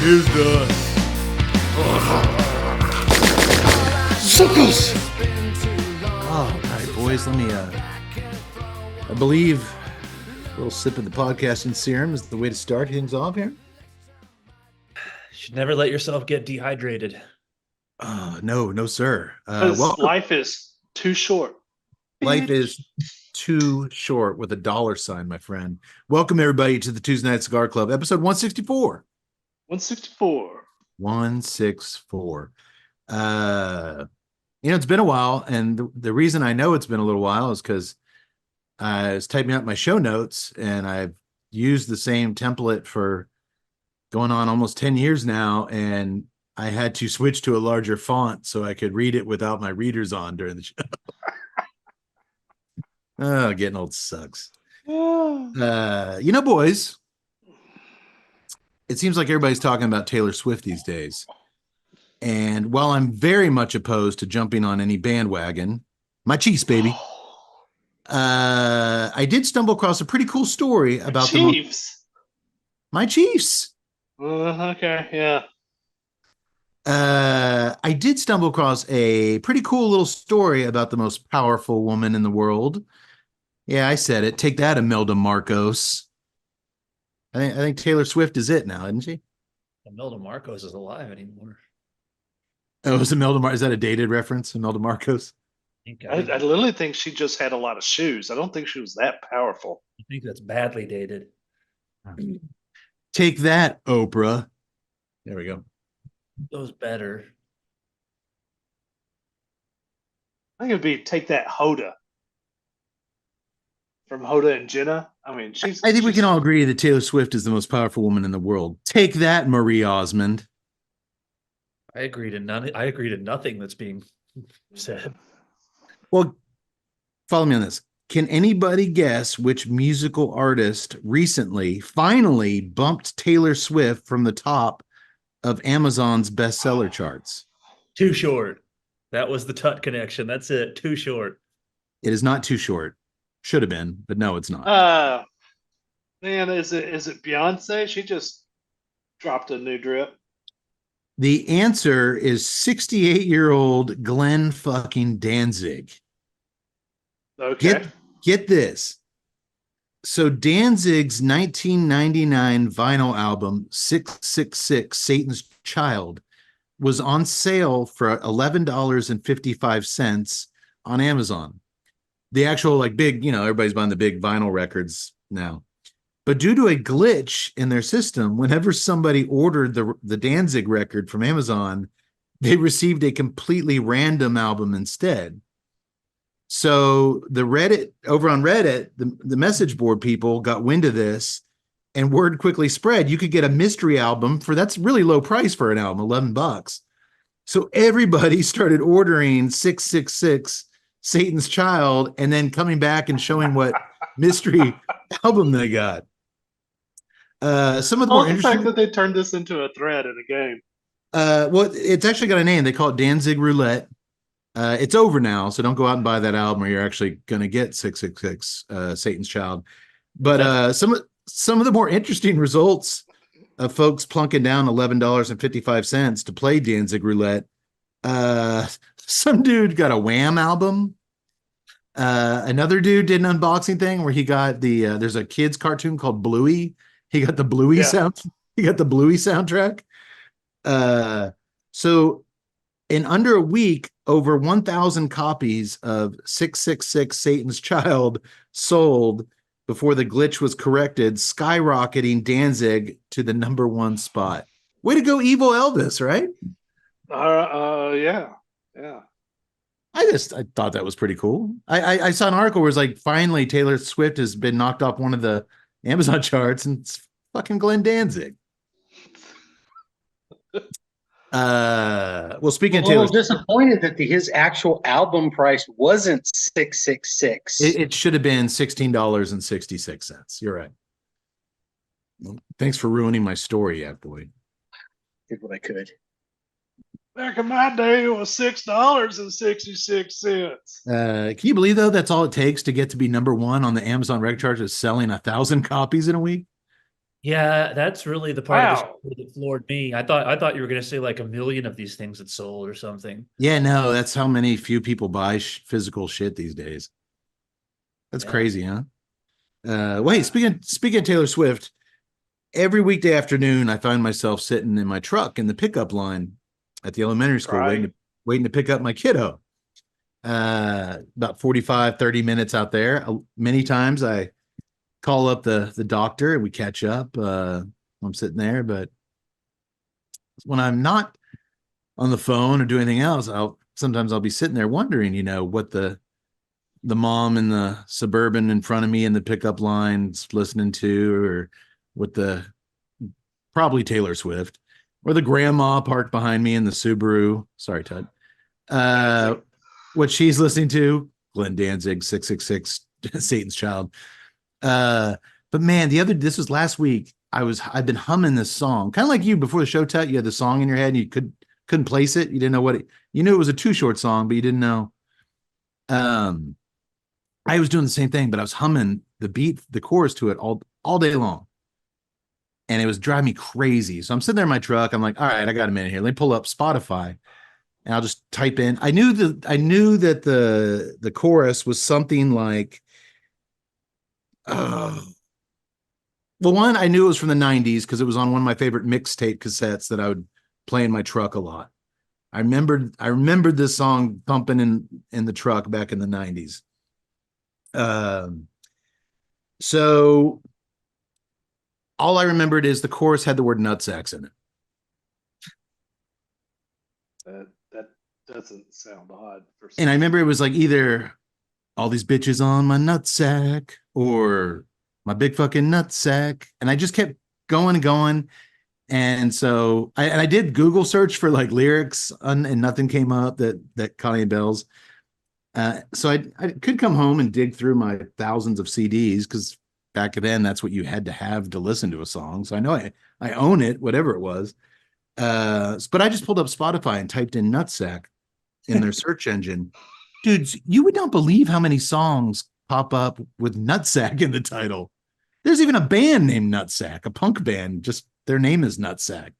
Here's done. Suckers! Oh, all right, boys, let me, I believe a little sip of the podcasting serum is the way to start things off here. You should never let yourself get dehydrated. No, sir. Life is too short. Life is too short with a dollar sign, my friend. Welcome, everybody, to the Tuesday Night Cigar Club, episode 164. 164. 164. It's been a while, and the reason I know it's been a little while is because I was typing out my show notes, and I've used the same template for going on almost 10 years now, and I had to switch to a larger font so I could read it without my readers on during the show. Oh, getting old sucks. Boys, it seems like everybody's talking about Taylor Swift these days. And while I'm very much opposed to jumping on any bandwagon, my Chiefs, baby, I did stumble across a pretty cool story about Chiefs. My Chiefs. Okay, yeah. I did stumble across a pretty cool little story about the most powerful woman in the world. Yeah, I said it. Take that, Imelda Marcos. I think Taylor Swift is it now, isn't she? Imelda Marcos is alive anymore. Oh, is Imelda Marcos? Is that a dated reference, Imelda Marcos? I literally think she just had a lot of shoes. I don't think she was that powerful. I think that's badly dated. Take that, Oprah. There we go. Those better. I think it'd be take that Hoda. From Hoda and Jenna. I mean, I think we can all agree that Taylor Swift is the most powerful woman in the world. Take that, Marie Osmond. I agree to nothing that's being said. Well, follow me on this. Can anybody guess which musical artist finally bumped Taylor Swift from the top of Amazon's bestseller charts? Too Short. That was the Tut connection. That's it. Too Short. It is not Too Short. Should have been, but no, it's not. Man, is it Beyonce? She just dropped a new drip. The answer is 68-year-old Glenn fucking Danzig. Okay. Get this. So Danzig's 1999 vinyl album, 666, Satan's Child, was on sale for $11.55 on Amazon. The actual big, everybody's buying the big vinyl records now. But due to a glitch in their system, whenever somebody ordered the Danzig record from Amazon, they received a completely random album instead. So the message board people got wind of this, and word quickly spread. You could get a mystery album that's really low price for an album, $11. So everybody started ordering 666 Satan's Child, and then coming back and showing what mystery album they got. Some of the more interesting fact that they turned this into a thread in a game. Well, it's actually got a name. They call it Danzig Roulette. It's over now, so don't go out and buy that album, or you're actually going to get 666 Satan's Child. But some of the more interesting results of folks plunking down $11.55 to play Danzig Roulette. Some dude got a Wham album. Another dude did an unboxing thing where he got there's a kids cartoon called Bluey. He got the Bluey sound. He got the Bluey soundtrack. So in under a week, over 1,000 copies of 666 Satan's Child sold before the glitch was corrected, skyrocketing Danzig to the #1 spot. Way to go, Evil Elvis, right? Yeah. I thought that was pretty cool. I saw an article where it's like, finally Taylor Swift has been knocked off one of the Amazon charts, and it's fucking Glenn Danzig. Well, speaking of Taylor, I'm disappointed that his actual album price wasn't $666. It should have been $16.66. You're right. Well, thanks for ruining my story, boy. Did what I could. Back in my day, it was $6.66. Can you believe, though, that's all it takes to get to be #1 on the Amazon record chart, is selling 1,000 copies in a week? Yeah, that's really the part of the Wow. story that floored me. I thought you were going to say like a million of these things had sold or something. Yeah, no, that's how many few people buy physical shit these days. That's Yeah. crazy, huh? Wait, speaking of Taylor Swift, every weekday afternoon I find myself sitting in my truck in the pickup line at the elementary school Crying. waiting to pick up my kiddo. About 45, 30 minutes out there. Many times I call up the doctor and we catch up. I'm sitting there, but when I'm not on the phone or doing anything else, I'll be sitting there wondering, what the mom in the Suburban in front of me in the pickup lines listening to, or what the probably Taylor Swift, or the grandma parked behind me in the Subaru. Sorry, Tud. What she's listening to, Glenn Danzig, 666, Satan's Child. But man, this was last week. I've been humming this song, kind of like you before the show. Tut, you had the song in your head and you couldn't place it. You didn't know you knew it was a Too Short song, but you didn't know. I was doing the same thing, but I was humming the beat, the chorus to it all day long. And it was driving me crazy. So I'm sitting there in my truck. I'm like, all right, I got a minute here. Let me pull up Spotify and I'll just type in. I knew that the chorus was something like, well, one, I knew it was from the 90s because it was on one of my favorite mixtape cassettes that I would play in my truck a lot. I remembered this song thumping in the truck back in the 90s. So all I remembered is the chorus had the word nutsacks in it. That doesn't sound odd. And I remember it was like either all these bitches on my nutsack or my big fucking nutsack. And I just kept going and going. And so I did Google search for like lyrics and nothing came up that caught any bells. So I could come home and dig through my thousands of CDs because back then that's what you had to have to listen to a song. So I know I own it, whatever it was. But I just pulled up Spotify and typed in nutsack in their search engine. Dudes, you would not believe how many songs pop up with nutsack in the title. There's even a band named Nutsack, a punk band. Just their name is Nutsack.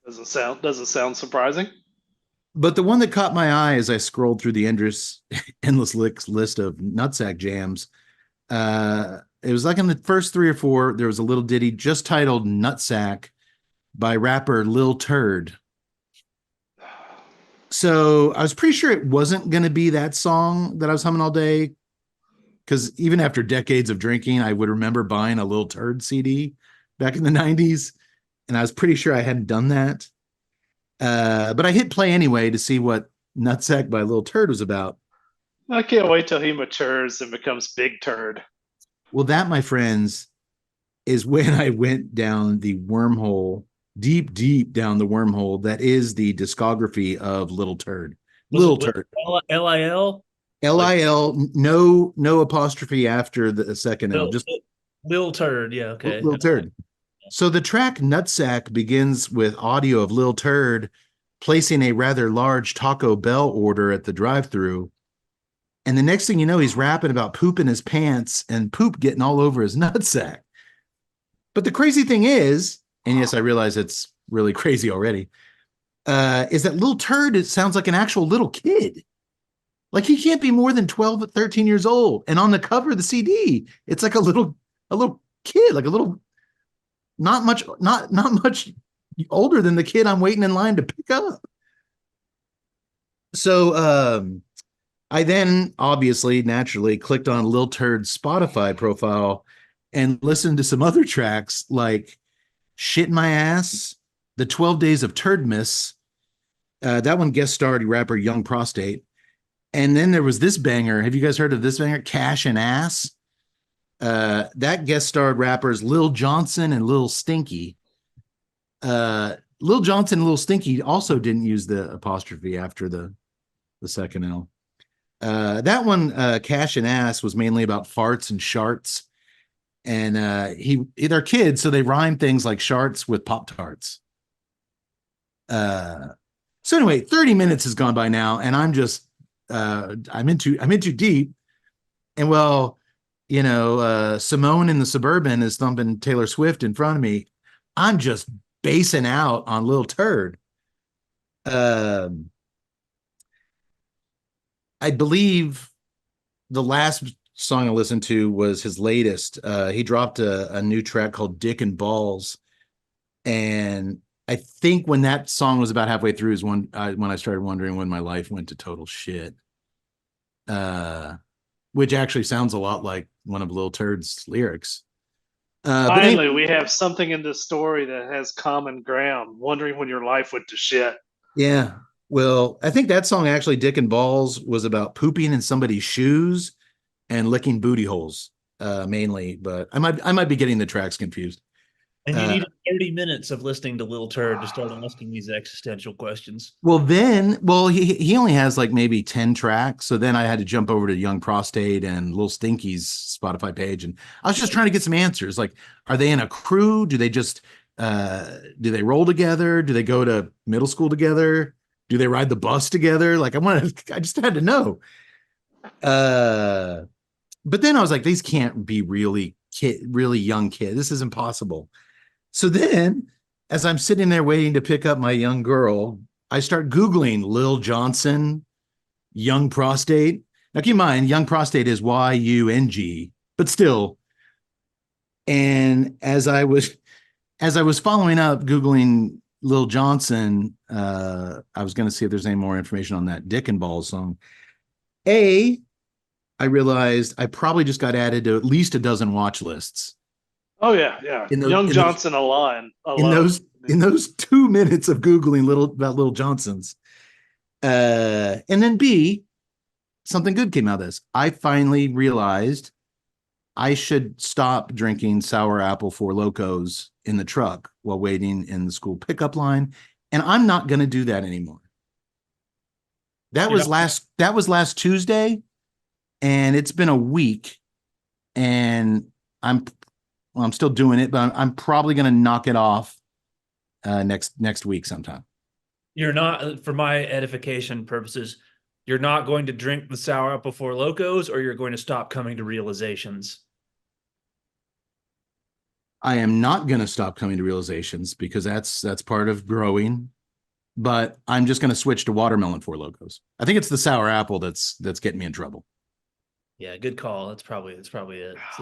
Doesn't sound surprising. But the one that caught my eye as I scrolled through the endless list of Nutsack jams, it was like in the first three or four, there was a little ditty just titled Nutsack by rapper Lil Turd. So I was pretty sure it wasn't going to be that song that I was humming all day. Because even after decades of drinking, I would remember buying a Lil Turd CD back in the 90s. And I was pretty sure I hadn't done that. But I hit play anyway to see what Nutsack by Lil Turd was about. I can't wait till he matures and becomes Big Turd. Well, that, my friends, is when I went down the wormhole, deep down the wormhole that is the discography of Little Turd. Little Turd. Lil? Lil, no apostrophe after the second L, just Lil Turd. Yeah, okay. Lil Turd. So the track Nutsack begins with audio of Lil Turd placing a rather large Taco Bell order at the drive-thru. And the next thing you know, he's rapping about poop in his pants and poop getting all over his nutsack. But the crazy thing is, and yes, I realize it's really crazy already, is that Lil Turd, it sounds like an actual little kid. Like he can't be more than 12 or 13 years old. And on the cover of the CD, it's like a little kid, like a little, not much older than the kid I'm waiting in line to pick up. So I then obviously naturally clicked on Lil Turd's Spotify profile and listened to some other tracks like Shit in My Ass, The 12 Days of Turdmas. That one guest starred rapper Young Prostate. And then there was this banger. Have you guys heard of this banger? Cash and Ass. That guest starred rappers Lil Johnson and Lil Stinky. Lil Johnson and Lil Stinky also didn't use the apostrophe after the second L. That one, Cash and Ass, was mainly about farts and sharts. And they're kids, so they rhyme things like sharts with Pop-Tarts. So anyway, 30 minutes has gone by now, and I'm in too deep. And well, Simone in the Suburban is thumping Taylor Swift in front of me. I'm just basing out on Lil Turd. I believe the last song I listened to was his latest. He dropped a new track called Dick and Balls. And I think when that song was about halfway through is when I started wondering when my life went to total shit. Which actually sounds a lot like one of Lil Turd's lyrics. Finally, we have something in this story that has common ground. Wondering when your life went to shit. Yeah. Well, I think that song actually, Dick and Balls, was about pooping in somebody's shoes and licking booty holes, mainly. But I might be getting the tracks confused. And you needed 30 minutes of listening to Lil Turd to start asking these existential questions. Well, he only has like maybe 10 tracks. So then I had to jump over to Young Prostate and Lil Stinky's Spotify page. And I was just trying to get some answers. Like, are they in a crew? Do they just, do they roll together? Do they go to middle school together? Do they ride the bus together? Like, I just had to know. But then I was like, these can't be really young kids. This is impossible. So then, as I'm sitting there waiting to pick up my young girl, I start Googling Lil Johnson, Young Prostate. Now, keep in mind, Young Prostate is YUNG, but still. And as I was following up Googling Lil Johnson, I was going to see if there's any more information on that Dick and Balls song. I realized I probably just got added to at least a dozen watch lists. Oh yeah. Young Johnson alone. In those 2 minutes of Googling about Lil Johnsons. And then B, something good came out of this. I finally realized I should stop drinking sour apple Four Locos in the truck while waiting in the school pickup line. And I'm not going to do that anymore. That was last Tuesday, and it's been a week, and I'm still doing it, but I'm probably going to knock it off next week sometime. You're not, for my edification purposes, you're not going to drink the sour apple Four Locos, or you're going to stop coming to realizations? I am not going to stop coming to realizations because that's part of growing, but I'm just going to switch to watermelon Four Locos. I think it's the sour apple that's getting me in trouble. Yeah, good call. That's probably it.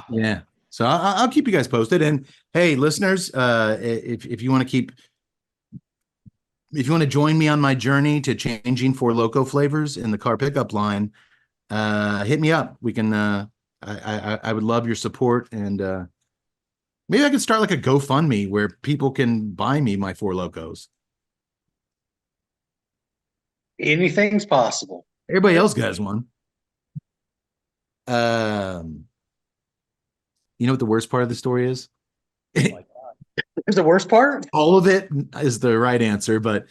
Yeah. So I'll keep you guys posted. And hey, listeners, if you want to join me on my journey to changing Four Loko flavors in the car pickup line, hit me up. We can. I would love your support, and maybe I could start like a GoFundMe where people can buy me my Four Locos. Anything's possible. Everybody else has one. You know what the worst part of the story is? Oh my God. Here's the worst part. All of it is the right answer, but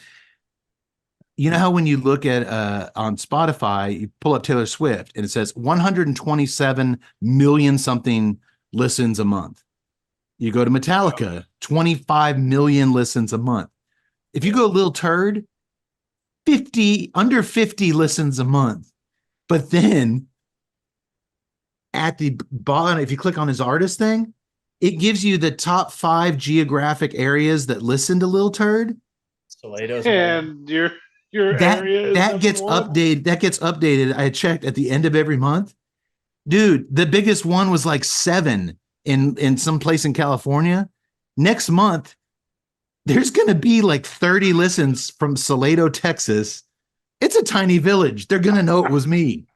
you know how when you look at on Spotify, you pull up Taylor Swift and it says 127 million something listens a month. You go to Metallica, 25 million listens a month. If you go Lil Turd, under 50 listens a month. But then at the bottom, if you click on his artist thing, it gives you the top 5 geographic areas that listen to Lil Turd. Salato's and your area that gets updated. That gets updated. I checked at the end of every month. Dude, the biggest one was like 7 in some place in California. Next month, there's going to be like 30 listens from Salado, Texas. It's a tiny village. They're going to know it was me.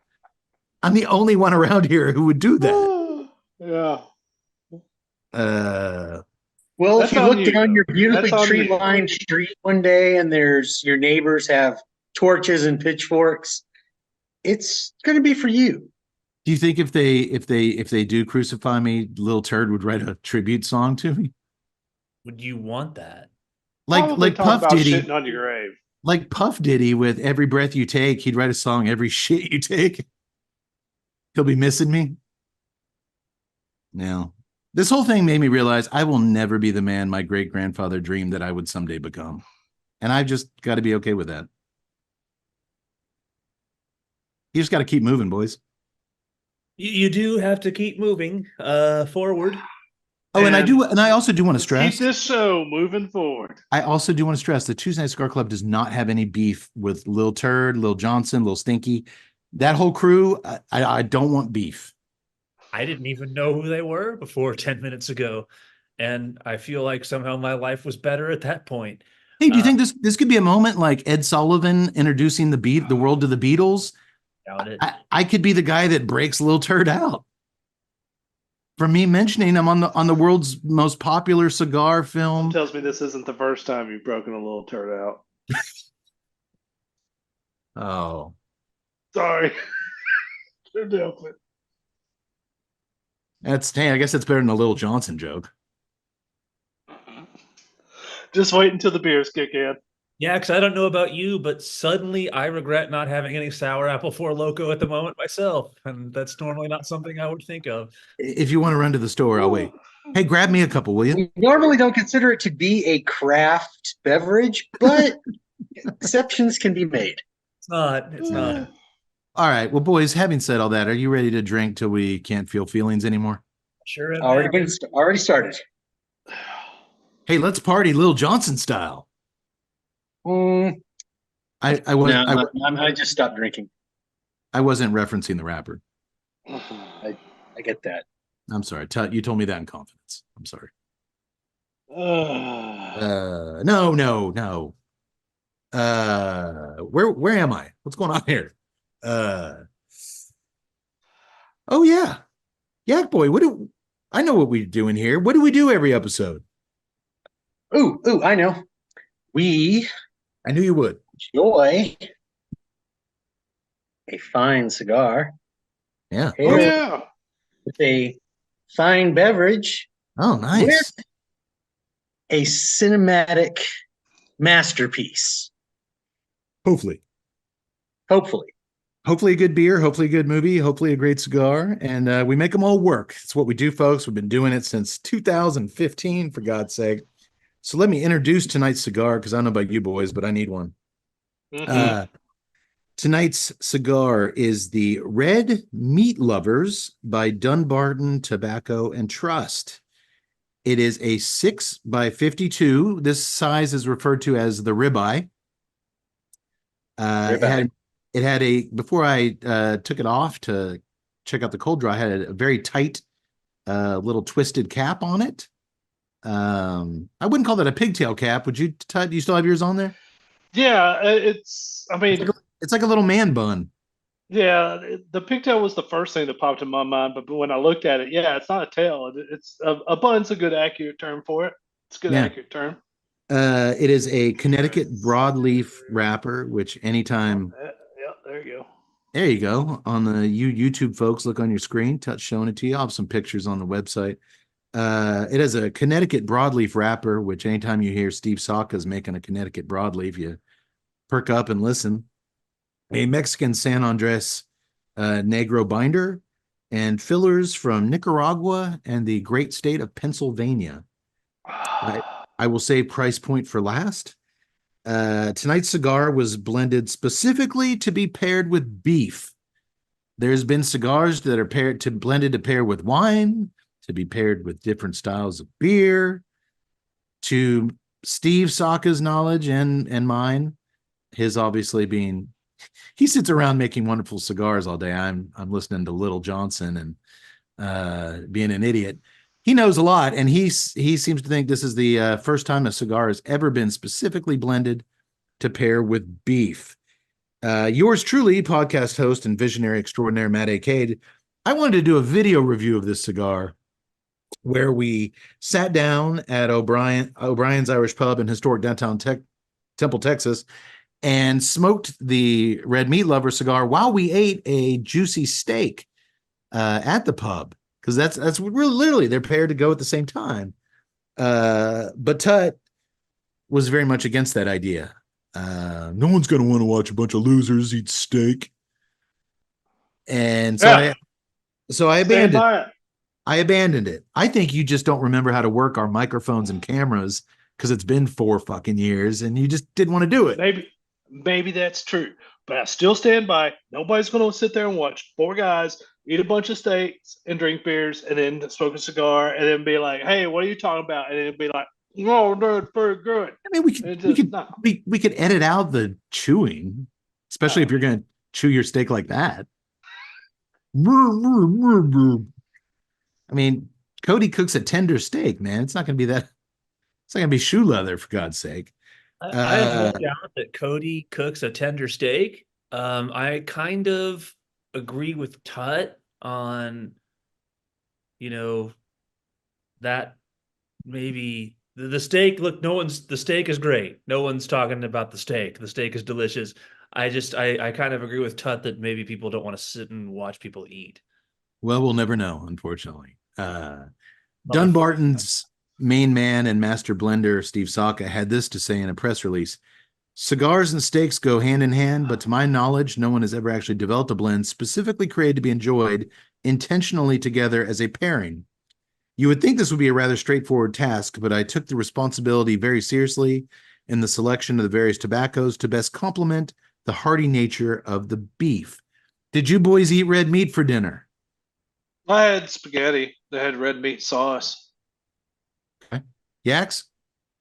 I'm the only one around here who would do that. Yeah. Well, That's if you on look you, down though. your beautifully That's on you. tree-lined street one day and your neighbors have torches and pitchforks, it's going to be for you. Do you think if they do crucify me, Lil Turd would write a tribute song to me? Would you want that? Probably Like talk Puff about Diddy, shitting on your grave. like Puff Diddy with Every Breath You Take, he'd write a song every shit you take. He'll be missing me. Now, this whole thing made me realize I will never be the man my great grandfather dreamed that I would someday become. And I've just got to be okay with that. You just got to keep moving, boys. You do have to keep moving forward. Oh, and And I also do want to let's stress. keep this show moving forward. I also do want to stress the Tuesday Night Cigar Club does not have any beef with Lil Turd, Lil Johnson, Lil Stinky. That whole crew, I don't want beef. I didn't even know who they were before 10 minutes ago. And I feel like somehow my life was better at that point. Hey, do you think this could be a moment like Ed Sullivan introducing the world to the Beatles? Doubt it. I could be the guy that breaks Lil Turd out. For me mentioning I'm on the world's most popular cigar film. Tells me this isn't the first time you've broken a little turd out. Oh. Sorry. Couldn't help it. Hey, I guess that's better than a Lil Johnson joke. Just wait until the beers kick in. Yeah, because I don't know about you, but suddenly I regret not having any sour apple four loco at the moment myself. And that's normally not something I would think of. If you want to run to the store, I'll wait. Hey, grab me a couple, will you? We normally don't consider it to be a craft beverage, but exceptions can be made. It's not. It's not. All right. Well, boys, having said all that, are you ready to drink till we can't feel feelings anymore? Sure. Already started. Hey, let's party Lil Johnson style. Mm, I I just stopped drinking. I wasn't referencing the rapper. I get that. I'm sorry. You told me that in confidence. I'm sorry. No. Where am I? What's going on here? Oh yeah. Yak Boy, I know what we're doing here. What do we do every episode? Ooh, I know. We I knew you would. enjoy a fine cigar. Yeah. Oh, yeah. With a fine beverage. Oh, nice. With a cinematic masterpiece. Hopefully a good beer, hopefully a good movie, hopefully a great cigar, and we make them all work. It's what we do, folks. We've been doing it since 2015, for God's sake. So let me introduce tonight's cigar, because I don't know about you boys, but I need one. Mm-hmm. Tonight's cigar is the Red Meat Lovers by Dunbarton Tobacco and Trust. It is a 6x52. This size is referred to as the ribeye. It had a, before I took it off to check out the cold draw, I had a very tight little twisted cap on it. I wouldn't call that a pigtail cap. Would you, Tut? Do you still have yours on there? Yeah, it's like a little man bun. Yeah, the pigtail was the first thing that popped in my mind, but when I looked at it, yeah, it's not a tail. It's a bun's a good accurate term for it. It's a good accurate term. It is a Connecticut broadleaf wrapper, which anytime. Yeah, there you go. There you go. On the YouTube folks, look on your screen. Touch showing it to you. I'll have some pictures on the website. It has a Connecticut broadleaf wrapper, which anytime you hear Steve Saka is making a Connecticut broadleaf, you perk up and listen. A Mexican San Andres Negro binder, and fillers from Nicaragua and the great state of Pennsylvania. I will say price point for last. Tonight's cigar was blended specifically to be paired with beef. There's been cigars that are blended to pair with wine, to be paired with different styles of beer. To Steve Saka's knowledge and mine, his obviously being, he sits around making wonderful cigars all day. I'm listening to Little Johnson and being an idiot. He knows a lot, and he seems to think this is the first time a cigar has ever been specifically blended to pair with beef. Yours truly, podcast host and visionary extraordinaire Matt A. Cade, I wanted to do a video review of this cigar where we sat down at O'Brien's Irish Pub in historic downtown Temple, Texas, and smoked the Red Meat Lover cigar while we ate a juicy steak at the pub. Because that's really literally they're paired to go at the same time. But Tut was very much against that idea. No one's going to want to watch a bunch of losers eat steak. And so I abandoned it. I think you just don't remember how to work our microphones and cameras because it's been 4 fucking years and you just didn't want to do it. maybe that's true. But I still stand by. Nobody's going to sit there and watch four guys eat a bunch of steaks and drink beers and then smoke a cigar and then be like, "Hey, what are you talking about?" And then be like, "No, that's very good." I mean, No. we could edit out the chewing, especially if you're going to chew your steak like that. I mean, Cody cooks a tender steak, man. It's not going to be that. It's not going to be shoe leather, for God's sake. I have no doubt that Cody cooks a tender steak. I kind of agree with Tut on, that maybe the steak. Look, the steak is great. No one's talking about the steak. The steak is delicious. I kind of agree with Tut that maybe people don't want to sit and watch people eat. Well, we'll never know, unfortunately. Dunbarton's main man and master blender, Steve Saka, had this to say in a press release. Cigars and steaks go hand in hand, but to my knowledge, no one has ever actually developed a blend specifically created to be enjoyed intentionally together as a pairing. You would think this would be a rather straightforward task, but I took the responsibility very seriously in the selection of the various tobaccos to best complement the hearty nature of the beef. Did you boys eat red meat for dinner? I had spaghetti that had red meat sauce. Okay. Yaks,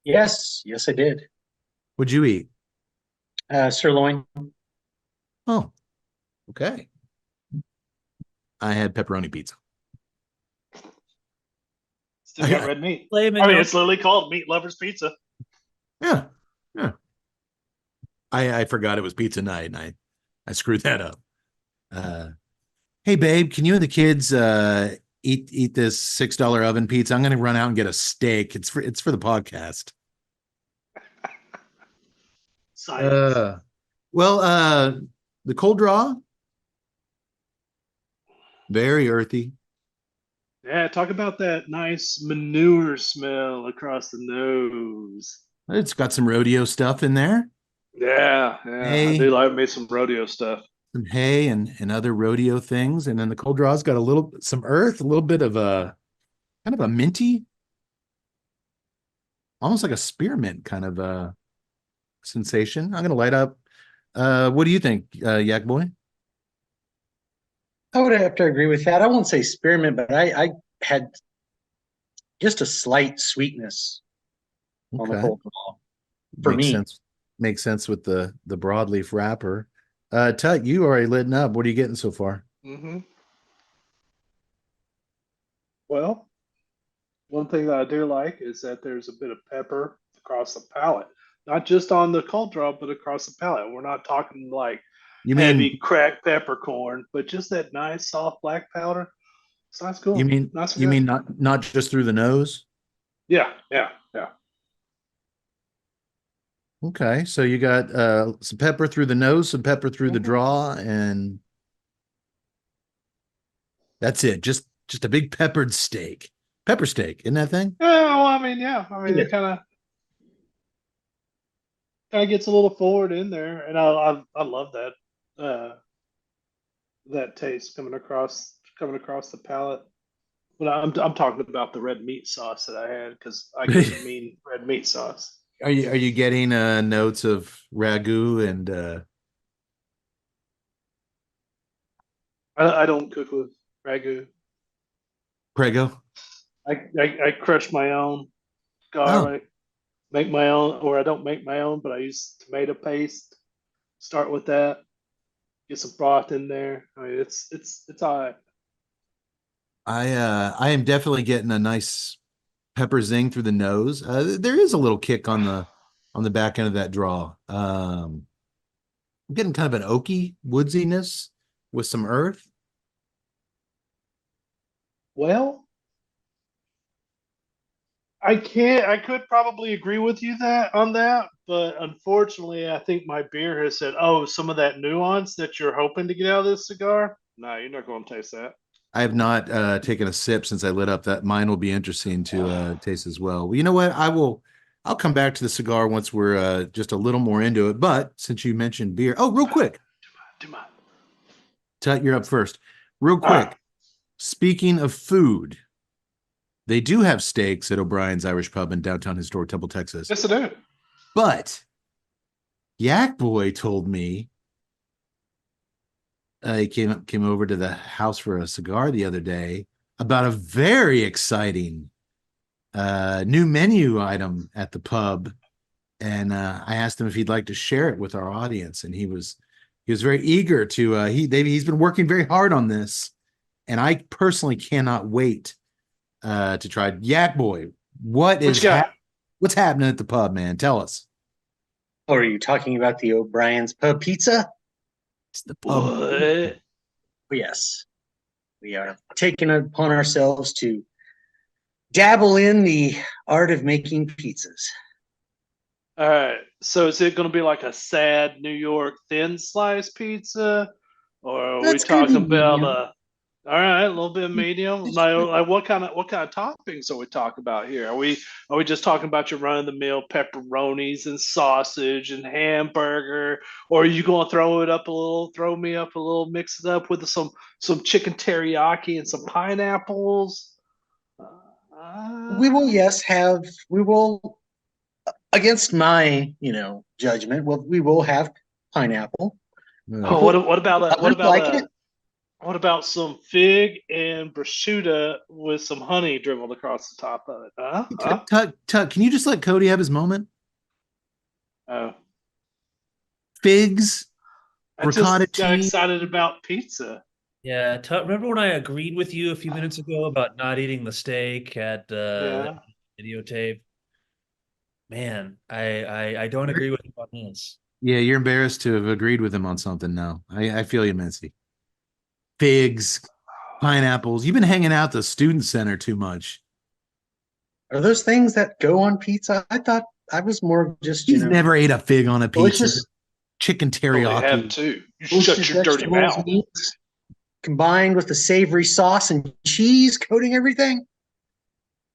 Yes, I did. what'd you eat? Sirloin. Oh, okay. I had pepperoni pizza. Still got red meat. Filet I mean, mignon. it's literally called Meat Lovers Pizza. Yeah. I forgot it was pizza night, and I screwed that up. Hey, babe, can you and the kids eat this $6 oven pizza? I'm going to run out and get a steak. It's for the podcast. Science. The cold draw, very earthy. Yeah, talk about that nice manure smell across the nose. It's got some rodeo stuff in there, Yeah, Hey. I do like me some rodeo stuff. some hay and other rodeo things, and then the cold draw's got some earth, a little bit of a kind of a minty, almost like a spearmint kind of a sensation. I'm going to light up. What do you think, Yak Boy? I would have to agree with that. I won't say spearmint, but I had just a slight sweetness on the Okay. cold draw. For Makes me. sense. Makes sense with the broadleaf wrapper. Tut, you already lit up. What are you getting so far? Mm-hmm. Well, one thing that I do like is that there's a bit of pepper across the palate, not just on the cold draw, but across the palate. We're not talking like You heavy mean cracked peppercorn, but just that nice soft black powder. Sounds cool. you mean Nice and you good. mean not just through the nose? Yeah. Okay, so you got some pepper through the nose, some pepper through the Mhm. draw, and that's it. Just a big peppered steak. Pepper steak, isn't that thing? Yeah, well, I mean, it kind of gets a little forward in there, and I love that taste coming across the palate. But I'm talking about the red meat sauce that I had because I couldn't mean red meat sauce. Are you getting notes of ragu and I don't cook with ragu. prego? I crush my own garlic, make my own, or I don't make my own, but I use tomato paste. Start with that. Get some broth in there. I mean, it's all right. I am definitely getting a nice pepper zing through the nose. There is a little kick on the back end of that draw. I'm getting kind of an oaky woodsiness with some earth. Well, I could probably agree with you on that, but unfortunately, I think my beer has said, "Oh, some of that nuance that you're hoping to get out of this cigar." No, you're not going to taste that. I have not taken a sip since I lit up. That mine will be interesting to taste as well. Well, you know what? I'll come back to the cigar once we're just a little more into it. But since you mentioned beer, real quick, Do mine. Tut, you're up first. Real quick. Speaking of food, they do have steaks at O'Brien's Irish Pub in downtown historic Temple, Texas. Yes, I do. But Yak Boy told me he came over to the house for a cigar the other day about a very exciting new menu item at the pub, and I asked him if he'd like to share it with our audience, and he was very eager to. He's been working very hard on this, and I personally cannot wait to try. Yak Boy, What you got? what's happening at the pub, man? Tell us. Or are you talking about the O'Brien's Pub Pizza? It's the pub. What? Yes. We are taking it upon ourselves to dabble in the art of making pizzas. All right. So is it going to be like a sad New York thin slice pizza, or are That's we gonna be talking about medium. all right, a little bit of medium? Like what kind of toppings are we talking about here? Are we just talking about your run of the mill pepperonis and sausage and hamburger, or are you going to throw me up a little, mix it up with some chicken teriyaki and some pineapples? We will, yes, we will, against my, judgment, we will have pineapple. Oh, what about a, Others like it. what about some fig and prosciutto with some honey dribbled across the top of it? Tuck, can you just let Cody have his moment? Oh, Figs, I ricotta just got cheese. excited about pizza. Yeah, remember when I agreed with you a few minutes ago about not eating the steak at Yeah. videotape? Man, I don't agree with you on this. Yeah, you're embarrassed to have agreed with him on something now. I feel you, Mincy. Figs, pineapples. You've been hanging out at the student center too much. Are those things that go on pizza? I thought I was more just, He's never ate a fig on a pizza. delicious, Chicken Well, they have teriyaki. too. You delicious shut your dirty vegetables, mouth. meats, combined with the savory sauce and cheese coating everything.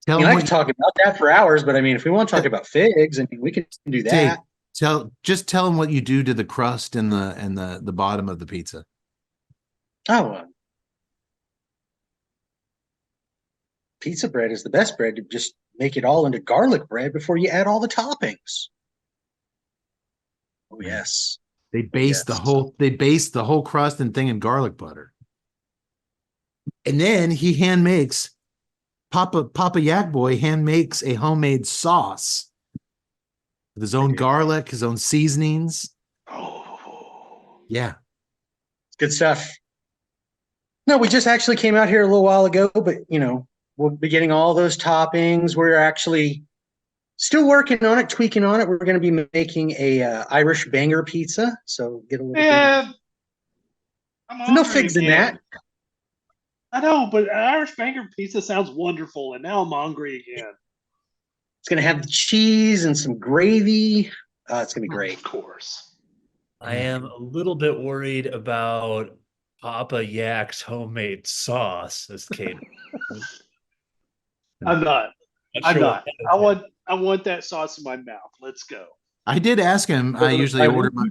I Tell mean, him I what could talk about that for hours, but I mean, if we want to talk about figs, I mean, we can do say. that. Tell him what you do to the crust and the bottom of the pizza. Oh, pizza bread is the best bread. To just make it all into garlic bread before you add all the toppings. Oh yes, They base the whole crust and thing in garlic butter. And then he hand makes Papa Yak Boy hand makes a homemade sauce with his own garlic, his own seasonings. Oh. Yeah. good stuff. No, we just actually came out here a little while ago, but we'll be getting all those toppings. We're actually still working on it, tweaking on it. We're going to be making a Irish banger pizza, so get a little Man, I'm no hungry figs in again. that. I know, but Irish banger pizza sounds wonderful, and now I'm hungry again. It's going to have the cheese and some gravy. It's going to be great. Of course. I am a little bit worried about Papa Yak's homemade sauce, as Kate. I'm not. I'm sure not. what I want that sauce in my mouth. Let's go. I did ask him. I usually order my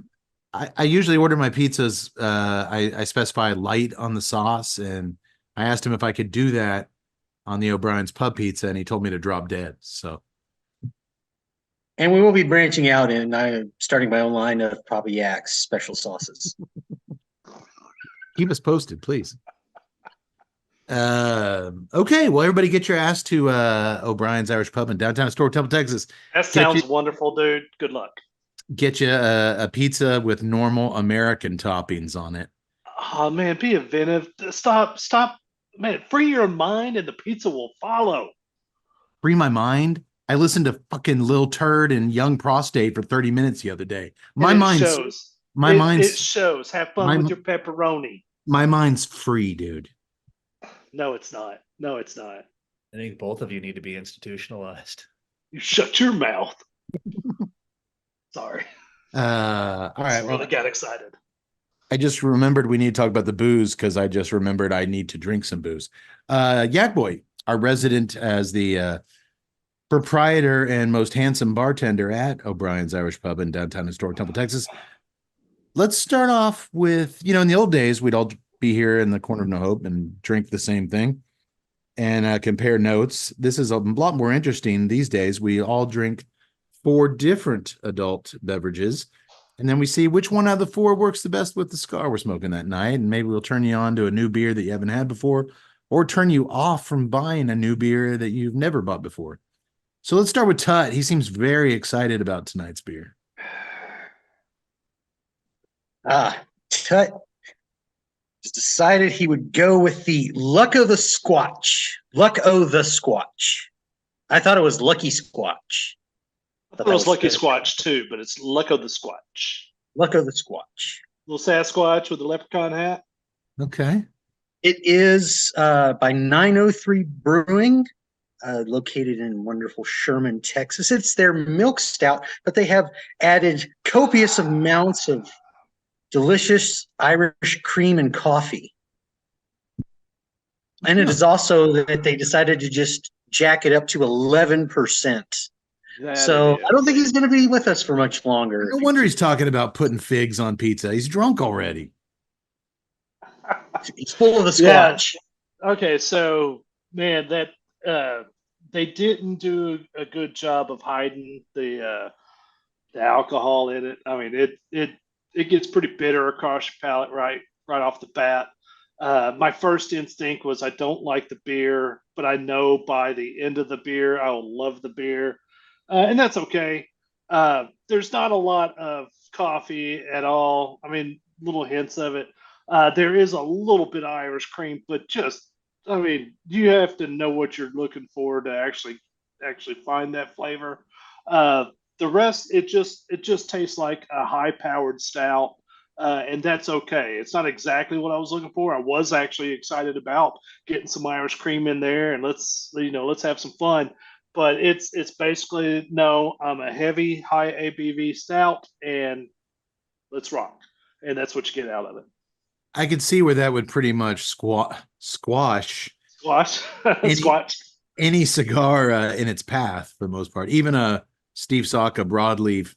pizzas. I specify light on the sauce, and I asked him if I could do that on the O'Brien's Pub Pizza, and he told me to drop dead. So, and we will be branching out and starting my own line of Papa Yak's special sauces. keep us posted, please. Okay, well, everybody get your ass to O'Brien's Irish Pub in downtown Astoria, Temple, Texas. That sounds wonderful, dude. Good luck. Get you a pizza with normal American toppings on it. Oh man, be inventive. Stop, man. Free your mind, and the pizza will follow. Free my mind. I listened to fucking Lil Turd and Young Prostate for 30 minutes the other day. It shows. Have fun with your pepperoni. My mind's free, dude. No, it's not. No, it's not. I think both of you need to be institutionalized. You shut your mouth. Sorry. All right. I really got excited. I just remembered we need to talk about the booze because I just remembered I need to drink some booze. Yak Boy, our resident as the proprietor and most handsome bartender at O'Brien's Irish Pub in downtown historic Temple, Texas. Let's start off with, in the old days, we'd all be here in the corner of No Hope and drink the same thing and compare notes. This is a lot more interesting these days. We all drink 4 different adult beverages And then we see which one out of the four works the best with the cigar we're smoking that night. And maybe we'll turn you on to a new beer that you haven't had before, or turn you off from buying a new beer that you've never bought before. So let's start with Tut. He seems very excited about tonight's beer. Tut just decided he would go with the Luck o' the Squatch. Luck o' the Squatch. I thought it was Lucky Squatch. I thought it was Lucky Squatch too, but it's Luck of the Squatch. Luck o' the Squatch. Little Sasquatch with the leprechaun hat. Okay. It is by 903 Brewing, located in wonderful Sherman, Texas. It's their milk stout, but they have added copious amounts of delicious Irish cream and coffee. And it is also that they decided to just jack it up to 11%. So I don't think he's going to be with us for much longer. No wonder he's talking about putting figs on pizza. He's drunk already. He's full of the Squatch. Yeah. Okay, so man, that they didn't do a good job of hiding the alcohol in it. I mean, it gets pretty bitter across your palate right off the bat. My first instinct was I don't like the beer, but I know by the end of the beer I will love the beer, and that's okay. There's not a lot of coffee at all. I mean, little hints of it. There is a little bit of Irish cream, but I mean, you have to know what you're looking for to actually find that flavor. The rest, it just tastes like a high-powered stout, and that's okay. It's not exactly what I was looking for. I was actually excited about getting some Irish cream in there, and let's have some fun. But it's basically, no, I'm a heavy, high ABV stout, and let's rock. And that's what you get out of it. I could see where that would pretty much squash any cigar in its path for the most part. Even a Steve Saka broadleaf.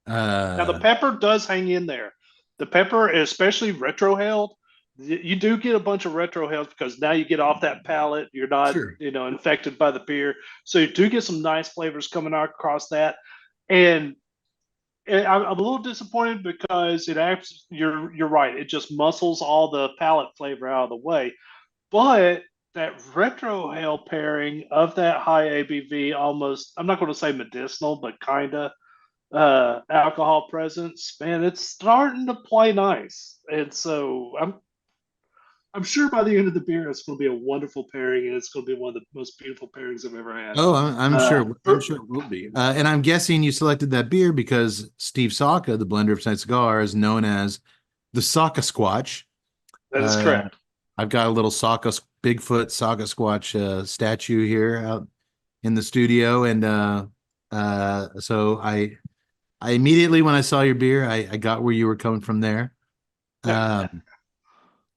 Now the pepper does hang in there. The pepper, especially retrohaled, you do get a bunch of retrohaled because now you get off that palate. You're not, infected by the beer. So you do get some nice flavors coming out across that. And I'm a little disappointed because you're right. It just muscles all the palate flavor out of the way. But that retrohale pairing of that high ABV, almost, I'm not going to say medicinal, but kind of alcohol presence, man, it's starting to play nice. And so I'm sure by the end of the beer, it's going to be a wonderful pairing, and it's going to be one of the most beautiful pairings I've ever had. Oh, I'm sure. I'm sure it will be. And I'm guessing you selected that beer because Steve Saka, the blender of Tonight's Cigar, is known as the Saka Squatch. That is correct. I've got a little Bigfoot Saka Squatch statue here out in the studio, and so I immediately, when I saw your beer, I got where you were coming from there.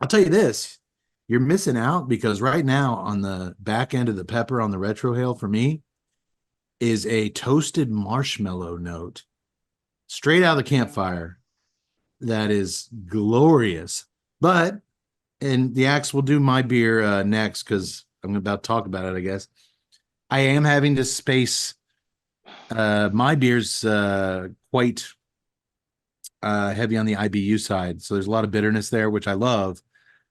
I'll tell you this, you're missing out because right now on the back end of the pepper on the retrohale for me is a toasted marshmallow note straight out of the campfire that is glorious. And the Axe will do my beer next because I'm about to talk about it, I guess. I am having to space my beer's quite heavy on the IBU side. So there's a lot of bitterness there, which I love.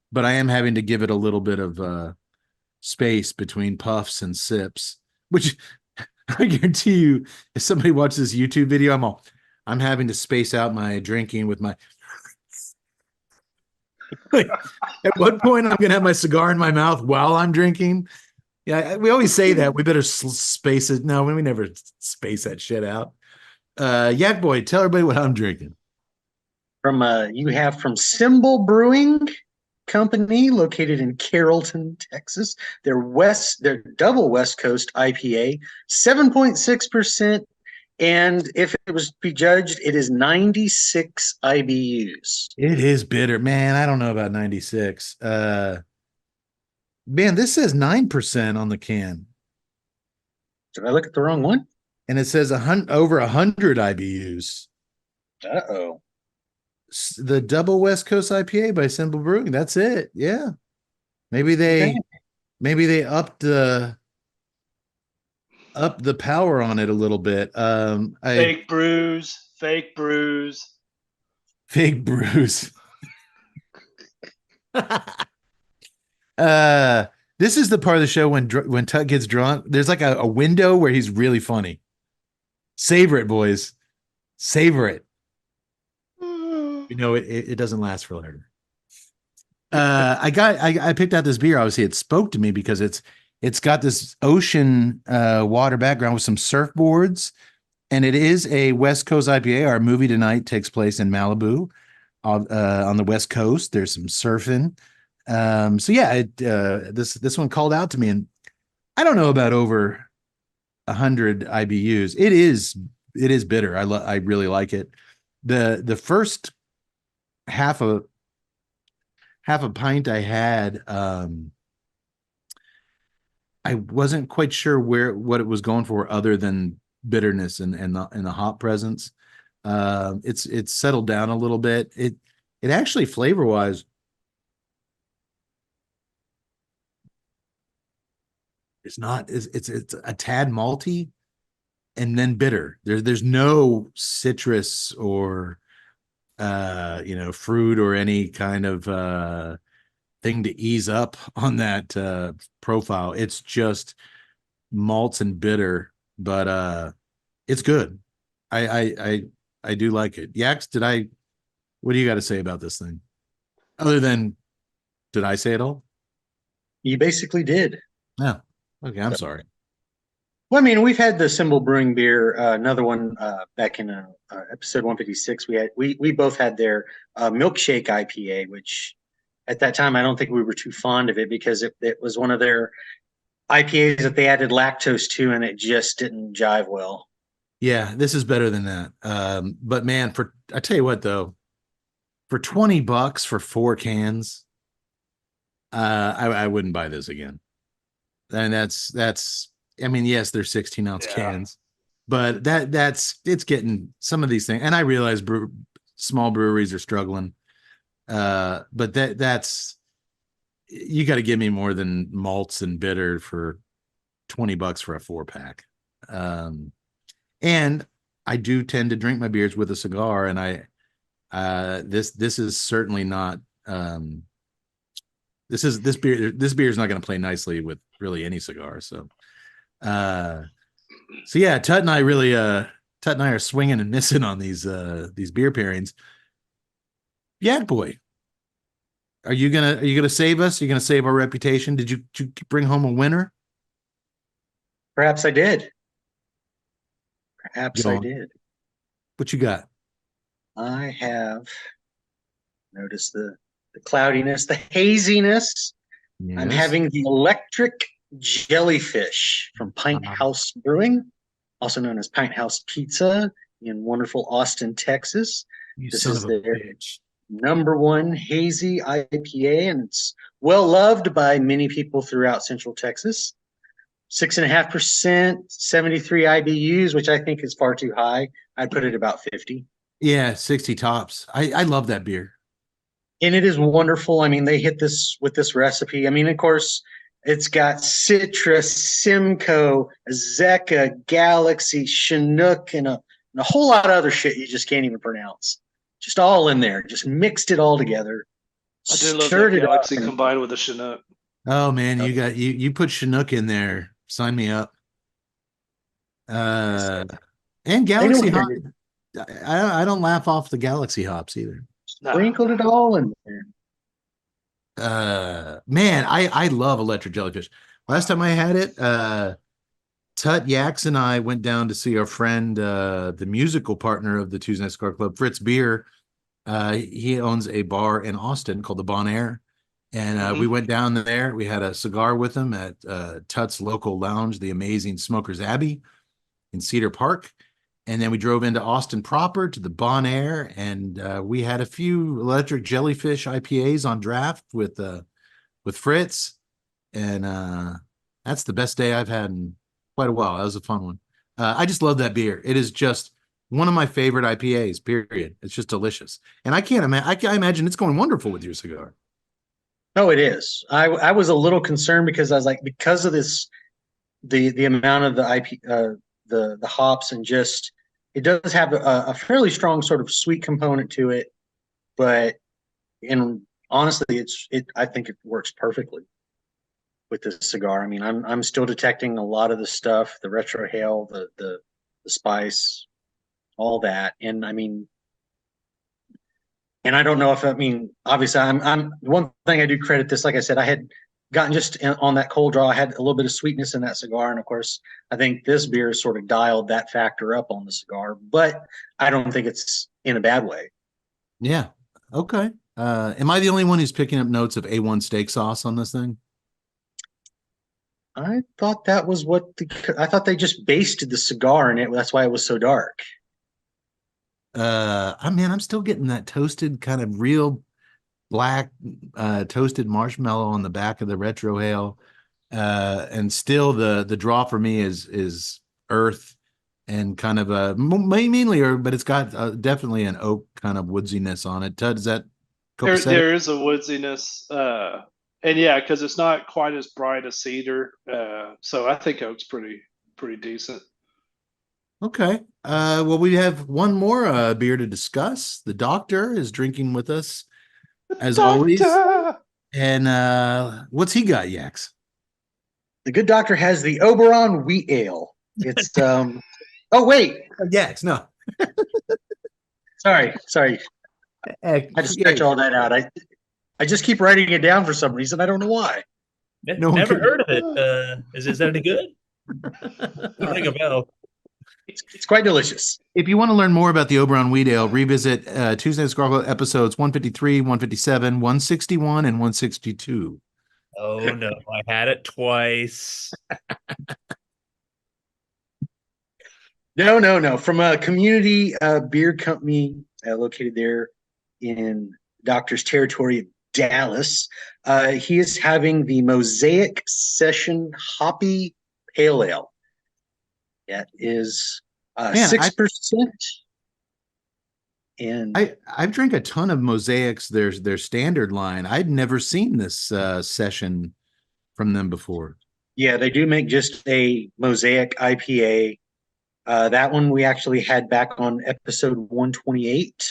But I am having to give it a little bit of space between puffs and sips, which I guarantee you, if somebody watches this YouTube video, I'm having to space out my drinking with my. Like, at what point I'm going to have my cigar in my mouth while I'm drinking? Yeah, we always say that. We better space it. No, we never space that shit out. Yak Boy, tell everybody what I'm drinking. You have from Symbol Brewing Company, located in Carrollton, Texas. Their double West Coast IPA, 7.6%, and if it was to be judged, it is 96 IBUs. It is bitter, man. I don't know about 96. Man, this says 9% on the can. Did I look at the wrong one? And it says over 100 IBUs. Uh-oh. The double West Coast IPA by Symbol Brewing. That's it. Yeah. Maybe they upped the power on it a little bit. Fake brews. Fig brews. This is the part of the show when Tut gets drunk. There's like a window where he's really funny. Savor it, boys. Savor it. You know, it doesn't last forever. I picked out this beer. Obviously, it spoke to me because it's got this ocean water background with some surfboards, and it is a West Coast IPA. Our movie tonight takes place in Malibu, on the West Coast. There's some surfing. So yeah, this one called out to me, and I don't know about over 100 IBUs. It is bitter. I really like it. The first half a pint I had, I wasn't quite sure what it was going for other than bitterness and the hop presence. It's settled down a little bit. It actually flavor wise, it's a tad malty and then bitter. There's no citrus or fruit or any kind of thing to ease up on that profile. It's just malts and bitter, but it's good. I do like it. Yax, what do you got to say about this thing? Other than, did I say it all? You basically did. No. Okay, I'm sorry. Well, I mean, we've had the Symbol Brewing beer, another one back in episode 156. We both had their milkshake IPA, which at that time I don't think we were too fond of it because it was one of their IPAs that they added lactose to, and it just didn't jive well. Yeah, this is better than that. But man, I tell you what though, for $20 for 4 cans, I wouldn't buy this again. And that's I mean, yes, they're 16-ounce cans, but it's getting some of these things. And I realize small breweries are struggling. But that's, you got to give me more than malts and bitter for $20 for a 4-pack. And I do tend to drink my beers with a cigar, and this is certainly not, this beer is not going to play nicely with really any cigar. So yeah, Tut and I are swinging and missing on these beer pairings. Yak Boy, are you gonna save us? Are you gonna save our reputation? Did you bring home a winner? Perhaps I did. Perhaps I did. What you got? I have noticed the cloudiness, the haziness. Yes. I'm having the Electric Jellyfish from Pint House Brewing, also known as Pint House Pizza in wonderful Austin, Texas. This is their #1 hazy IPA, and it's well loved by many people throughout Central Texas. 6.5%, 73 IBUs, which I think is far too high. I'd put it about 50. Yeah, 60 tops. I love that beer. And it is wonderful. I mean, they hit this with this recipe. I mean, of course, it's got citrus, Simcoe, Zeka, Galaxy, Chinook, and a whole lot of other shit you just can't even pronounce. Just all in there. Just mixed it all together. I did love that Galaxy combined with the Chinook. Oh man, you put Chinook in there. Sign me up. And Galaxy hop. I don't laugh off the Galaxy hops either. Sprinkled it all in there. Man, I love Electric Jellyfish. Last time I had it, Tut, Yax, and I went down to see our friend, the musical partner of the Tuesday Night Cigar Club, Fritz Beer. He owns a bar in Austin called the Bon Air. And we went down there. We had a cigar with him at Tut's local lounge, the amazing Smokers Abbey in Cedar Park. And then we drove into Austin proper to the Bon Air, and we had a few Electric Jellyfish IPAs on draft with Fritz. And that's the best day I've had in quite a while. That was a fun one. I just love that beer. It is just one of my favorite IPAs, period. It's just delicious. And I imagine it's going wonderful with your cigar. Oh, it is. I was a little concerned because I was like, because of this, the amount of the hops, and just, it does have a fairly strong sort of sweet component to it. but and honestly, I think it works perfectly with this cigar. I mean, I'm still detecting a lot of the stuff, the retrohale, the spice, all that. And I mean, and I don't know if, I mean, obviously I'm one thing I do credit this, like I said, I had gotten just on that cold draw, I had a little bit of sweetness in that cigar. And of course, I think this beer sort of dialed that factor up on the cigar, but I don't think it's in a bad way. Yeah. Okay. Am I the only one who's picking up notes of A1 steak sauce on this thing? I thought that was I thought they just basted the cigar in it. That's why it was so dark. I'm still getting that toasted kind of real black toasted marshmallow on the back of the retrohale. And still the draw for me is earth and kind of mainly earth, but it's got definitely an oak kind of woodsiness on it. Does that There is a woodsiness, and yeah, because it's not quite as bright as cedar, so I think oak's pretty decent. Okay. Well, we have one more beer to discuss. The doctor is drinking with us as always. Doctor! And what's he got, Yax? The good doctor has the Oberon Wheat Ale. It's oh wait, Yax, no. sorry. I had to stretch all that out. I just keep writing it down for some reason. I don't know why. No one Never could- heard of it. Is that any good? Ring a bell. It's quite delicious. If you want to learn more about the Oberon Wheat Ale, revisit Tuesday Night Cigar Club episodes 153, 157, 161, and 162. Oh no, I had it twice. No. From a community beer company located there in Doctor's territory of Dallas, he is having the Mosaic Session Hoppy Pale Ale. That is 6%. And I've drank a ton of Mosaics, their standard line. I'd never seen this session from them before. yeah, they do make just a Mosaic IPA. That one we actually had back on episode 128.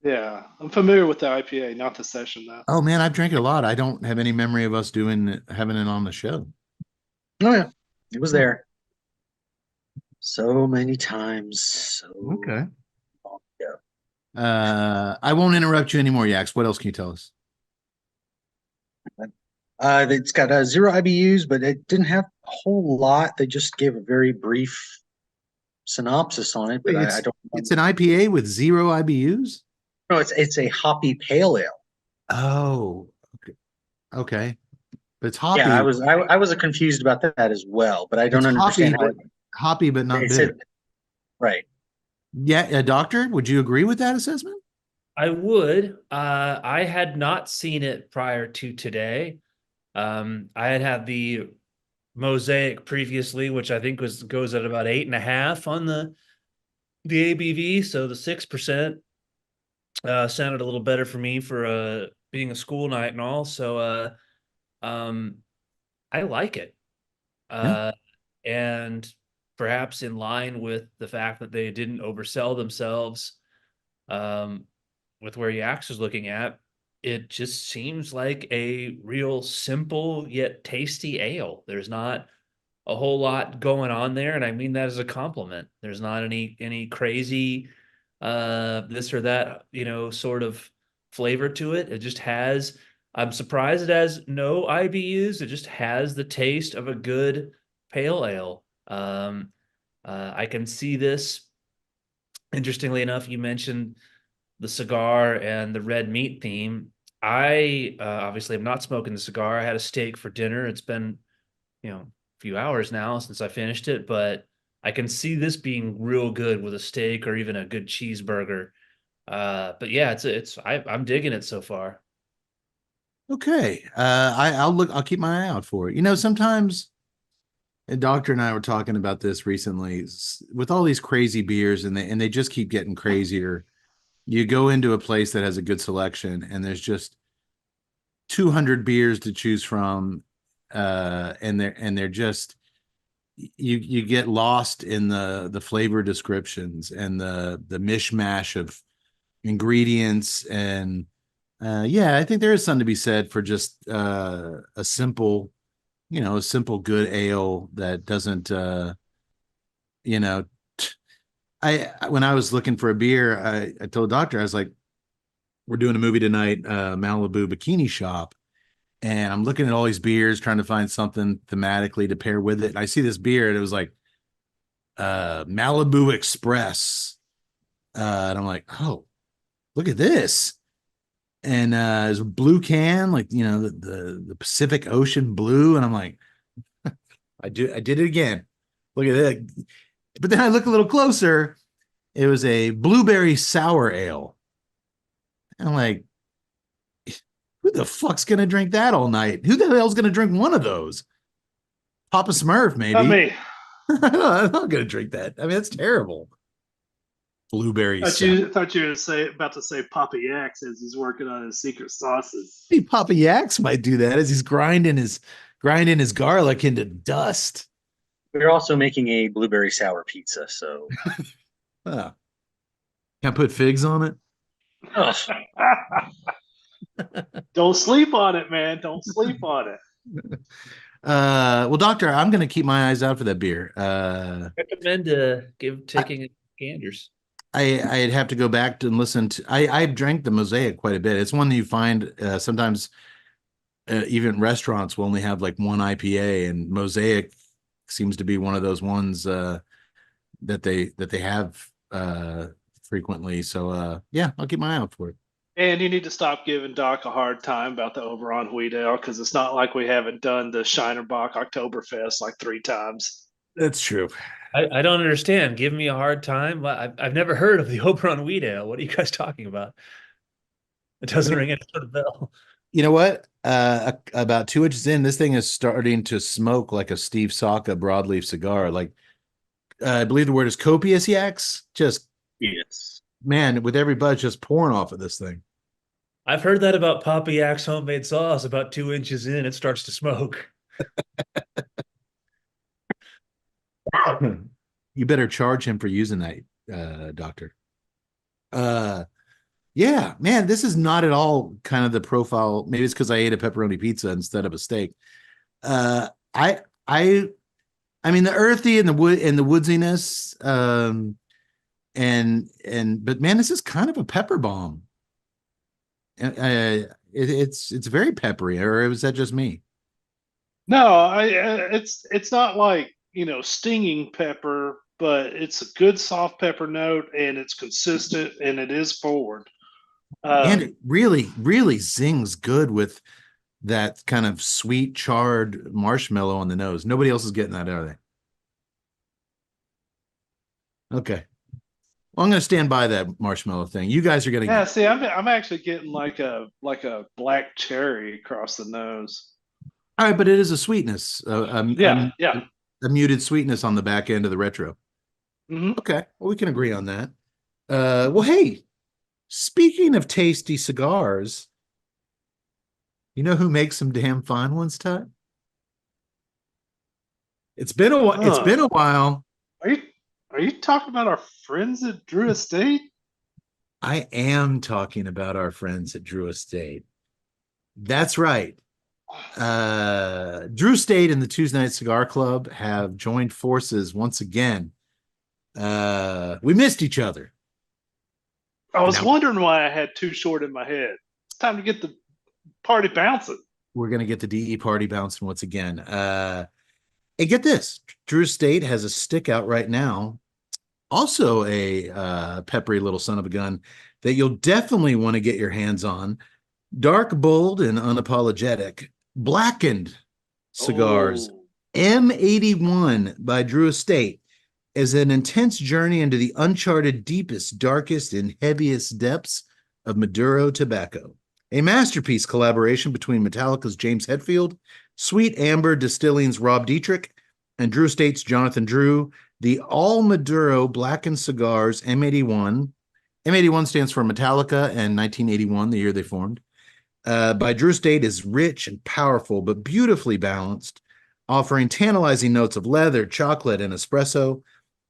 Yeah, I'm familiar with the IPA, not the session though. Oh man, I've drank it a lot. I don't have any memory of us having it on the show. Oh yeah, it was there so many times. So Okay. long ago. I won't interrupt you anymore, Yax. What else can you tell us? It's got 0 IBUs, but it didn't have a whole lot. They just gave a very brief synopsis on it, but Wait, I don't. It's an IPA with 0 IBUs? No, it's a hoppy pale ale. Oh, okay. But it's hoppy. Yeah, I was confused about that as well, but I don't It's understand hoppy, how hoppy, but not they bitter. said right. Yeah, doctor, would you agree with that assessment? I would. I had not seen it prior to today. I had the Mosaic previously, which I think goes at about 8.5 on the ABV. So the 6% sounded a little better for me for being a school night and all. So I like it. And perhaps in line with the fact that they didn't oversell themselves with where Yax is looking at, it just seems like a real simple yet tasty ale. There's not a whole lot going on there, and I mean that as a compliment. There's not any crazy this or that, sort of flavor to it. It just has, I'm surprised it has no IBUs. It just has the taste of a good pale ale. I can see this. Interestingly enough, you mentioned the cigar and the red meat theme. I obviously am not smoking the cigar. I had a steak for dinner. It's been, a few hours now since I finished it, but I can see this being real good with a steak or even a good cheeseburger. But yeah, I'm digging it so far. Okay. I'll keep my eye out for it. Sometimes a doctor and I were talking about this recently with all these crazy beers and they just keep getting crazier. You go into a place that has a good selection and there's just 200 beers to choose from. And they're just, you get lost in the flavor descriptions and the mishmash of ingredients. And yeah, I think there is something to be said for just a simple, a simple good ale that doesn't, you know, when I was looking for a beer, I told the doctor, I was like, we're doing a movie tonight, Malibu Bikini Shop. And I'm looking at all these beers, trying to find something thematically to pair with it. And I see this beer, and it was like Malibu Express. And I'm like, oh, look at this. And there's a blue can, like, the Pacific Ocean blue. And I'm like, I did it again. Look at that. But then I look a little closer. It was a blueberry sour ale. And I'm like, who the fuck's gonna drink that all night? Who the hell's gonna drink one of those? Papa Smurf, maybe. Not me. I'm not gonna drink that. I mean, that's terrible. Blueberry sour. Thought you were about to say Papa Yak as he's working on his secret sauces. Hey, Papa Yaks might do that as he's grinding his garlic into dust. We're also making a blueberry sour pizza, so Can I put figs on it? Ugh. Don't sleep on it, man. Don't sleep on it. Well, doctor, I'm gonna keep my eyes out for that beer. Recommend taking ganders. I'd have to go back and listen to. I've drank the Mosaic quite a bit. It's one that you find sometimes even restaurants will only have like one IPA, and Mosaic seems to be one of those ones that they have frequently. So yeah, I'll keep my eye out for it. And you need to stop giving Doc a hard time about the Oberon Wheat Ale, because it's not like we haven't done the Shinerbach Oktoberfest like 3 times. That's true. I don't understand. Give me a hard time. I've never heard of the Oberon Wheat Ale. What are you guys talking about? It doesn't ring any sort of bell. You know what? About 2 inches in, this thing is starting to smoke like a Steve Saka broadleaf cigar. Like I believe the word is copious yaks. Just yes. Man, with every buzz just pouring off of this thing. I've heard that about Papa Yak's homemade sauce. About 2 inches in, it starts to smoke. You better charge him for using that, doctor. Yeah, man, this is not at all kind of the profile. Maybe it's because I ate a pepperoni pizza instead of a steak. I mean the earthy and the wood and the woodsiness, but man, this is kind of a pepper bomb. It's very peppery, or was that just me? No, it's not like, stinging pepper, but it's a good soft pepper note, and it's consistent, and it is forward. And it really, really zings good with that kind of sweet charred marshmallow on the nose. Nobody else is getting that, are they? Okay. Well, I'm going to stand by that marshmallow thing. You guys are going to. Yeah, see, I'm actually getting like a black cherry across the nose. All right, but it is a sweetness. Yeah. A muted sweetness on the back end of the retro. Mm-hmm. Okay, well, we can agree on that. Well, hey, speaking of tasty cigars, you know who makes some damn fine ones, Todd? It's been a while. It's been a while. Are you talking about our friends at Drew Estate? I am talking about our friends at Drew Estate. That's right. Drew Estate and the Tuesday Night Cigar Club have joined forces once again. We missed each other. I was wondering why I had too short in my head. It's time to get the party bouncing. We're going to get the DE party bouncing once again. And get this, Drew Estate has a stick out right now. Also a peppery little son of a gun that you'll definitely want to get your hands on. Dark, bold, and unapologetic. Blackened cigars. Oh. M81 by Drew Estate is an intense journey into the uncharted, deepest, darkest, and heaviest depths of Maduro tobacco. A masterpiece collaboration between Metallica's James Hetfield, Sweet Amber Distilling's Rob Dietrich, and Drew Estate's Jonathan Drew. The all Maduro blackened cigars M81. M81 stands for Metallica and 1981, the year they formed. By Drew Estate is rich and powerful, but beautifully balanced, offering tantalizing notes of leather, chocolate, and espresso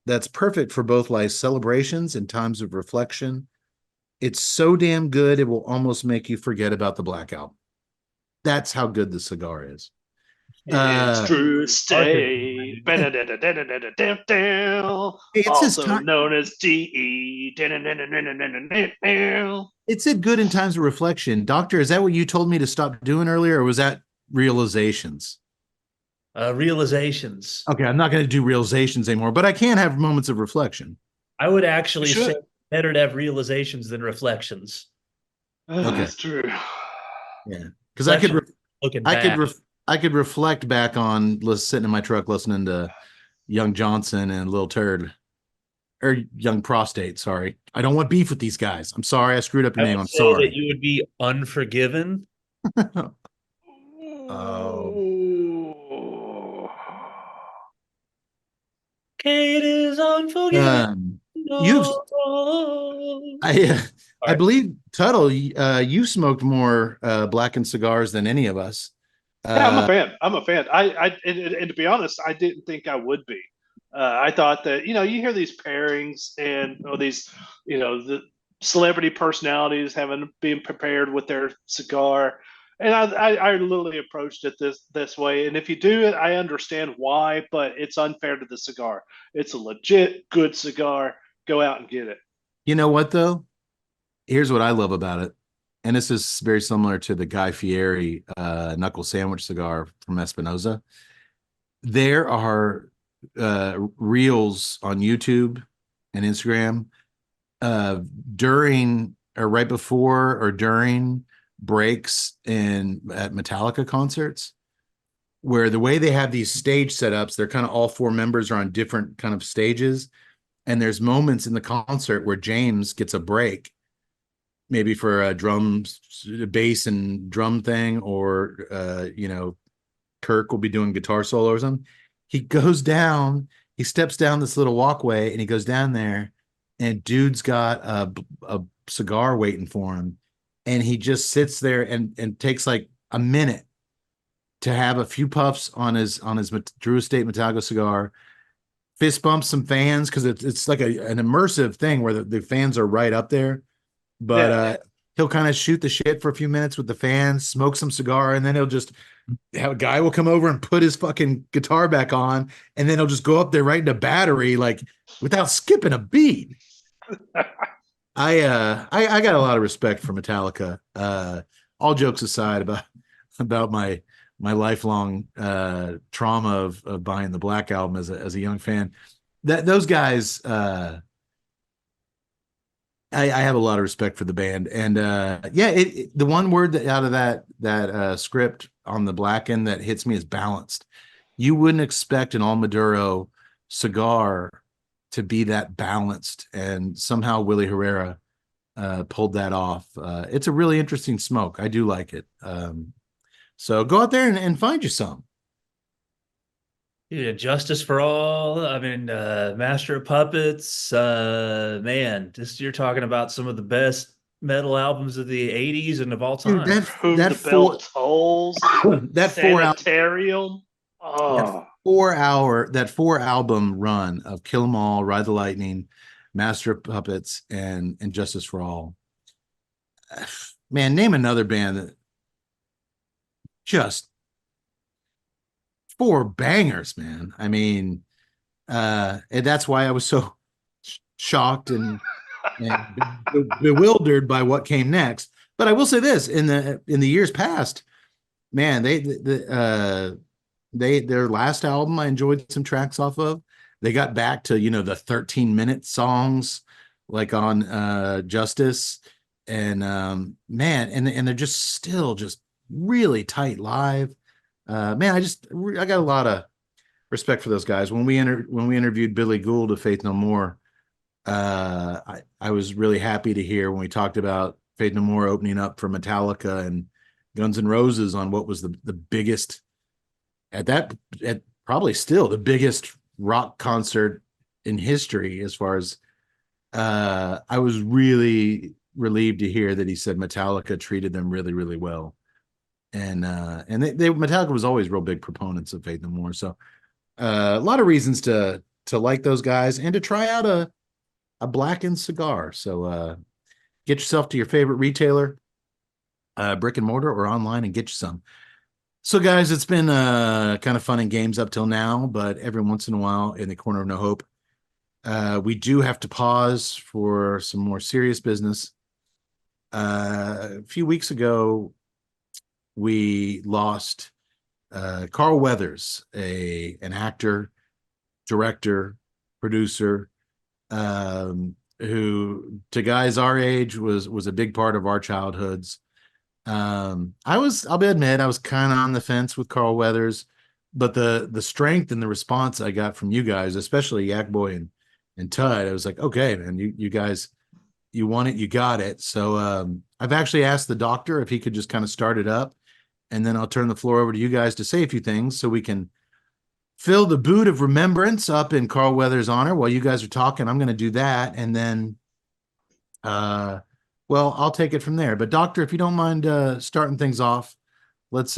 that's perfect for both life celebrations and times of reflection. It's so damn good it will almost make you forget about the Black Album. That's how good the cigar is. It's true stay. It's his Also time. known as DE. It said good in times of reflection. Doctor, is that what you told me to stop doing earlier, or was that realizations? Realizations. Okay, I'm not going to do realizations anymore, but I can have moments of reflection. I would actually You should. say better to have realizations than reflections. Okay. That's true. Yeah, because I could, Looking I back. could, I could reflect back on sitting in my truck listening to Young Johnson and Lil Turd, or Young Prostate. Sorry, I don't want beef with these guys. I'm sorry, I screwed up your I name. would I'm say sorry. that you would be unforgiven. Oh. Kate is unforgiven. You've, I Sorry. believe Tuttle, you smoked more blackened cigars than any of us. Yeah, I'm a fan. I'm a fan. And to be honest, I didn't think I would be. I thought that you hear these pairings and these the celebrity personalities having being prepared with their cigar, and I literally approached it this way. And if you do it, I understand why, but it's unfair to the cigar. It's a legit good cigar. Go out and get it. You know what though? Here's what I love about it. And this is very similar to the Guy Fieri knuckle sandwich cigar from Espinosa. There are reels on YouTube and Instagram during or right before or during breaks at Metallica concerts, where the way they have these stage setups, they're kind of all four members are on different kind of stages. And there's moments in the concert where James gets a break, maybe for a bass and drum thing, or Kirk will be doing guitar solo or something. He goes down, he steps down this little walkway, and he goes down there, and dude's got a cigar waiting for him, and he just sits there and takes like a minute to have a few puffs on his Drew Estate Metallica cigar, fist bumps some fans because it's like an immersive thing where the fans are right up there. But he'll kind of shoot the shit for a few minutes with the fans, smoke some cigar, and then he'll just have a guy will come over and put his fucking guitar back on, and then he'll just go up there right into battery, like without skipping a beat. I got a lot of respect for Metallica. All jokes aside about my lifelong trauma of buying the Black Album as a young fan, that those guys. I have a lot of respect for the band, and the one word that out of that script on the Blacken that hits me is balanced. You wouldn't expect an All Maduro cigar to be that balanced, and somehow Willie Herrera pulled that off. It's a really interesting smoke. I do like it. So go out there and find you some. Yeah, Justice for All. I mean, Master of Puppets. Man, just you're talking about some of the best metal albums of the '80s and of all time. Dude, Whom the bell tolls. that Sanitarium. Oh. that 4 album run of Kill 'Em All, Ride the Lightning, Master of Puppets, and Justice for All. Man, name another band that just 4 bangers, man. I mean, and that's why I was so shocked and bewildered by what came next. But I will say this: in the years past, man, their last album I enjoyed some tracks off of. They got back to the 13-minute songs like on Justice, and man, and they're just still just really tight live. Man, I got a lot of respect for those guys. When we interviewed Billy Gould of Faith No More, I was really happy to hear when we talked about Faith No More opening up for Metallica and Guns N' Roses on what was the biggest at probably still the biggest rock concert in history. As far as I was really relieved to hear that he said Metallica treated them really, really well. And they Metallica was always real big proponents of Faith No More. So a lot of reasons to like those guys and to try out a blackened cigar. So get yourself to your favorite retailer, brick and mortar or online, and get you some. So, guys, it's been kind of fun and games up till now, but every once in a while, in the corner of no hope, we do have to pause for some more serious business. A few weeks ago, we lost Carl Weathers, an actor, director, producer, who to guys our age was a big part of our childhoods. I'll admit, I was kind of on the fence with Carl Weathers, but the strength and the response I got from you guys, especially Yak Boy and Tud, I was like, okay, man, you guys, you want it, you got it. So I've actually asked the doctor if he could just kind of start it up, and then I'll turn the floor over to you guys to say a few things so we can fill the boot of remembrance up in Carl Weathers' honor. While you guys are talking, I'm going to do that, and then well, I'll take it from there. But doctor, if you don't mind starting things off, let's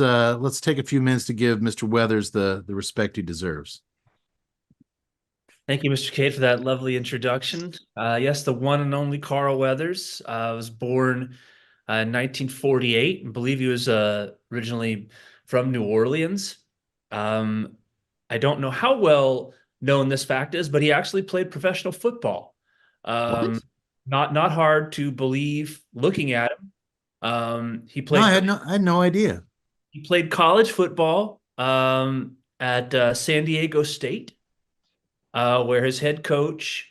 take a few minutes to give Mr. Weathers the respect he deserves. Thank you, Mr. Cade, for that lovely introduction. Yes, the one and only Carl Weathers was born in 1948. I believe he was originally from New Orleans. I don't know how well known this fact is, but he actually played professional football. What? Not hard to believe looking at him. He No, played I had no idea. he played college football at San Diego State, where his head coach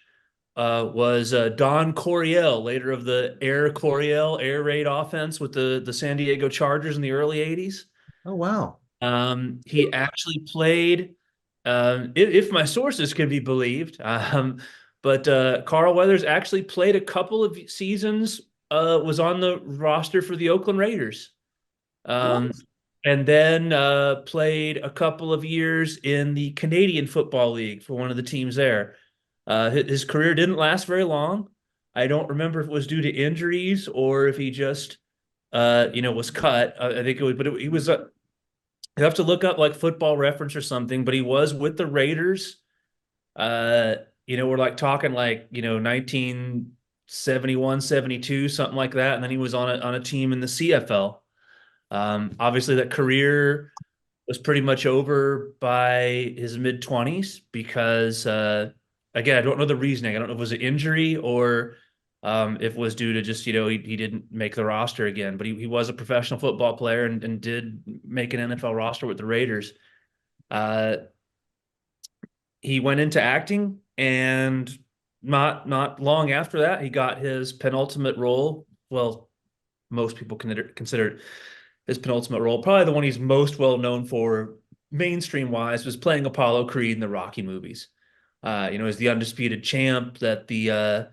was Don Coryell, later of the Coryell air raid offense with the San Diego Chargers in the early 80s. Oh, wow. He actually played, if my sources can be believed, but Carl Weathers actually played a couple of seasons, was on the roster for the Oakland Raiders. And then played a couple of years in the Canadian Football League for one of the teams there. His career didn't last very long. I don't remember if it was due to injuries or if he just, was cut. I think it was, but he was. You have to look up like Football Reference or something. But he was with the Raiders. We're like talking like 1971, 72, something like that, and then he was on a team in the CFL. Obviously, that career was pretty much over by his mid-20s because, again, I don't know the reasoning. I don't know if it was an injury or if it was due to just, he didn't make the roster again. But he was a professional football player and did make an NFL roster with the Raiders. He went into acting, and not long after that, he got his penultimate role. Well, most people consider it his penultimate role. Probably the one he's most well known for mainstream wise was playing Apollo Creed in the Rocky movies. As the undisputed champ that the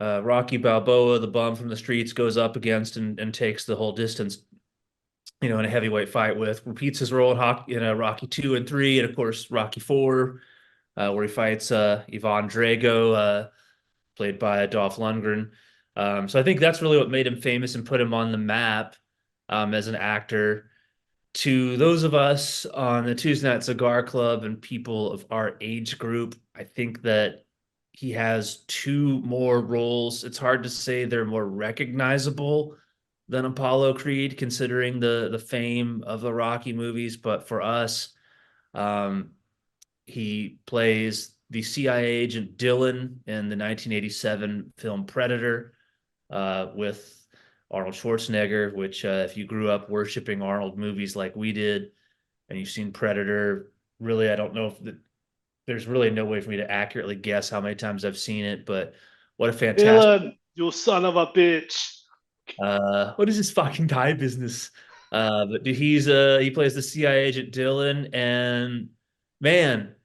Rocky Balboa, the bum from the streets, goes up against and takes the whole distance, in a heavyweight fight with. Repeats his role in Rocky 2 and 3, and of course Rocky 4, where he fights Ivan Drago, played by Dolph Lundgren. So I think that's really what made him famous and put him on the map as an actor. To those of us on the Tuesday Night Cigar Club and people of our age group, I think that he has two more roles. It's hard to say they're more recognizable than Apollo Creed, considering the fame of the Rocky movies. But for us, he plays the CIA agent Dylan in the 1987 film Predator with Arnold Schwarzenegger, which if you grew up worshiping Arnold movies like we did and you've seen Predator, really, I don't know if there's really no way for me to accurately guess how many times I've seen it, but what a fantastic... Dylan, you son of a bitch. What is his fucking tie business? But he plays the CIA agent Dylan, and man,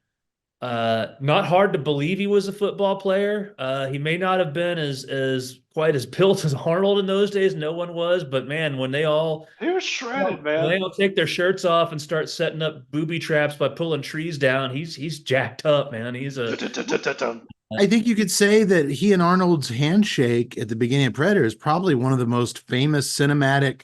not hard to believe he was a football player. He may not have been as quite as built as Arnold in those days. No one was, but man, when they all shredded, man. When they all take their shirts off and start setting up booby traps by pulling trees down, he's jacked up, man. I think you could say that he and Arnold's handshake at the beginning of Predator is probably one of the most famous cinematic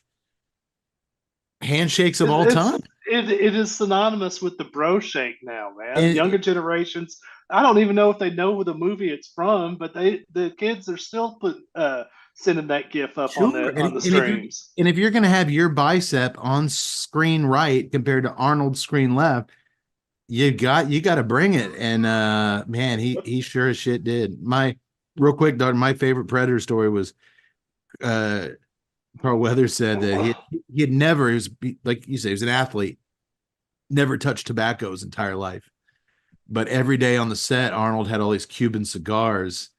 handshakes of all time. It is synonymous with the bro shake now, man. And younger generations I don't even know if they know the movie it's from, but the kids are still sending that GIF up on Sure. the on the And if you're streams. and if you're gonna have your bicep on screen right compared to Arnold's screen left, you got to bring it. And man, he sure as shit did. My real quick, Doug, my favorite Predator story was uh Carl Weathers said that he had never, he was like you say, he was an athlete, never touched tobacco his entire life. But every day on the set, Arnold had all these Cuban cigars,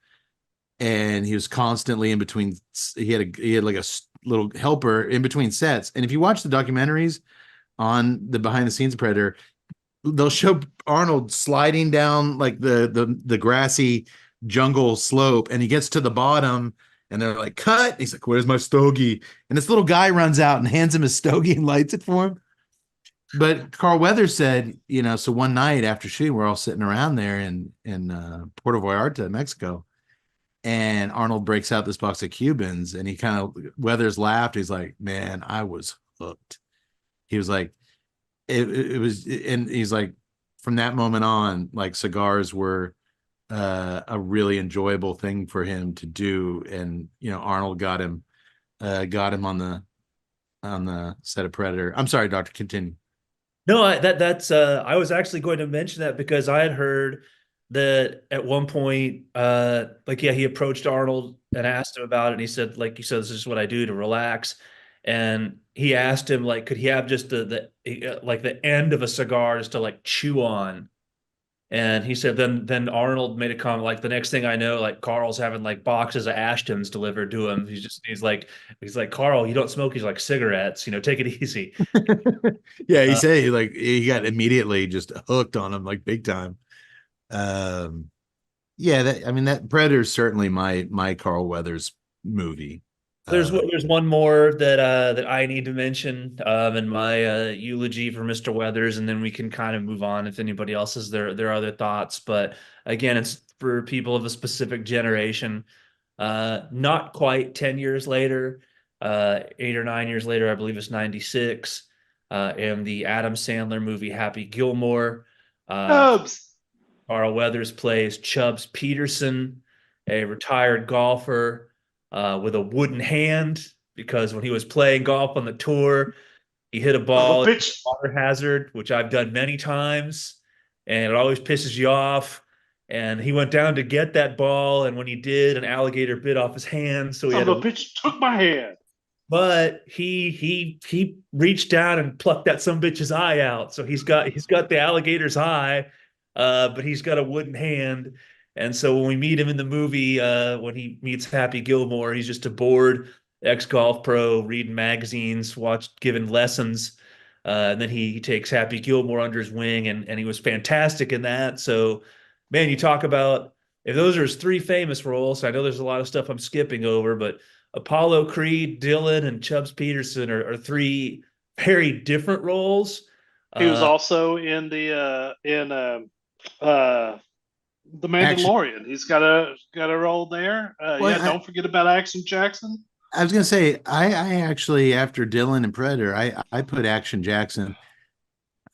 and he was constantly in between. He had like a little helper in between sets. And if you watch the documentaries on the behind the scenes of Predator, they'll show Arnold sliding down like the grassy jungle slope, and he gets to the bottom, and they're like, "Cut!" He's like, "Where's my stogie?" And this little guy runs out and hands him his stogie and lights it for him. But Carl Weathers said, so one night after shooting, we're all sitting around there in Puerto Vallarta, Mexico, and Arnold breaks out this box of Cubans, and he kind of Weathers laughed. He's like, "Man, I was hooked." He was like, it was, and he's like, from that moment on, like cigars were a really enjoyable thing for him to do, and Arnold got him on the set of Predator. I'm sorry, Doctor, continue. No, that's I was actually going to mention that because I had heard that at one point, like yeah, he approached Arnold and asked him about it, and he said, like you said, this is what I do to relax. And he asked him, like, could he have just the like the end of a cigar just to like chew on? And he said then Arnold made a comment like the next thing I know, like Carl's having like boxes of Ashtons delivered to him. He's like Carl, you don't smoke these like cigarettes, take it easy. Yeah, he Uh, said like he got immediately just hooked on him like big time. Um, yeah, that Predator's certainly my Carl Weathers movie. There's Uh, there's one more that I need to mention in my eulogy for Mr. Weathers, and then we can kind of move on if anybody else has their other thoughts. But again, it's for people of a specific generation. Not quite 10 years later, 8 or 9 years later, I believe it's 96, and the Adam Sandler movie Happy Gilmore. Uh, Cubs. Carl Weathers plays Chubbs Peterson, a retired golfer with a wooden hand because when he was playing golf on the tour, he hit a Son of ball a in bitch. a water hazard, which I've done many times, and it always pisses you off. And he went down to get that ball, and when he did, an alligator bit off his hand, so he Son had of a to. bitch took my hand. But he reached down and plucked that some bitch's eye out. So he's got the alligator's eye, but he's got a wooden hand. And so when we meet him in the movie, when he meets Happy Gilmore, he's just a bored ex-golf pro reading magazines, giving lessons. And then he takes Happy Gilmore under his wing, and he was fantastic in that. So, man, you talk about if those are his three famous roles. I know there's a lot of stuff I'm skipping over, but Apollo Creed, Dylan, and Chubbs Peterson are three very different roles. He was Uh, also in uh the Action. Mandalorian. He's got a role there. Well, Yeah, don't forget about Action Jackson. I was gonna say I actually after Dylan and Predator, I put Action Jackson.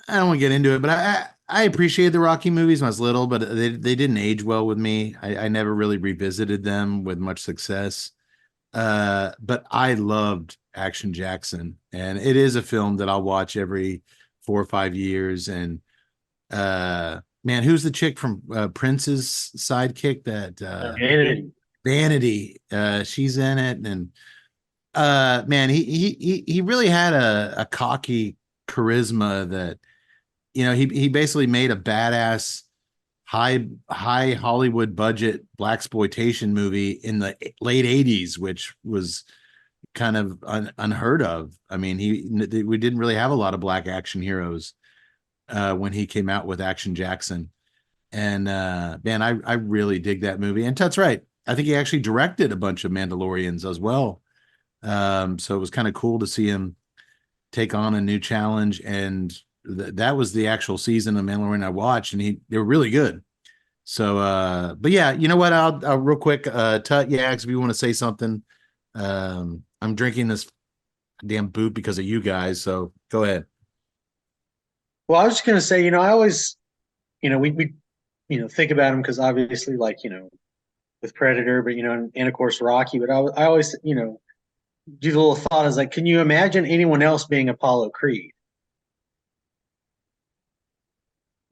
I don't want to get into it, but I appreciated the Rocky movies when I was little, but they didn't age well with me. I never really revisited them with much success. But I loved Action Jackson, and it is a film that I'll watch every 4 or 5 years. And man, who's the chick from Prince's sidekick that Vanity. Vanity? She's in it, and man, he really had a cocky charisma that he basically made a badass high Hollywood budget blaxploitation movie in the late 80s, which was kind of unheard of. I mean, we didn't really have a lot of black action heroes when he came out with Action Jackson. And man, I really dig that movie. And Tut's right. I think he actually directed a bunch of Mandalorians as well. So it was kind of cool to see him take on a new challenge. And that was the actual season of Mandalorian I watched, and they were really good. So, but yeah, you know what? I'll real quick, Tut, Yags, if you want to say something. I'm drinking this damn boot because of you guys. So go ahead. Well, I was just going to say, I always, we think about him because obviously, like, with Predator, but and of course Rocky. But I always, do the little thought is like, can you imagine anyone else being Apollo Creed?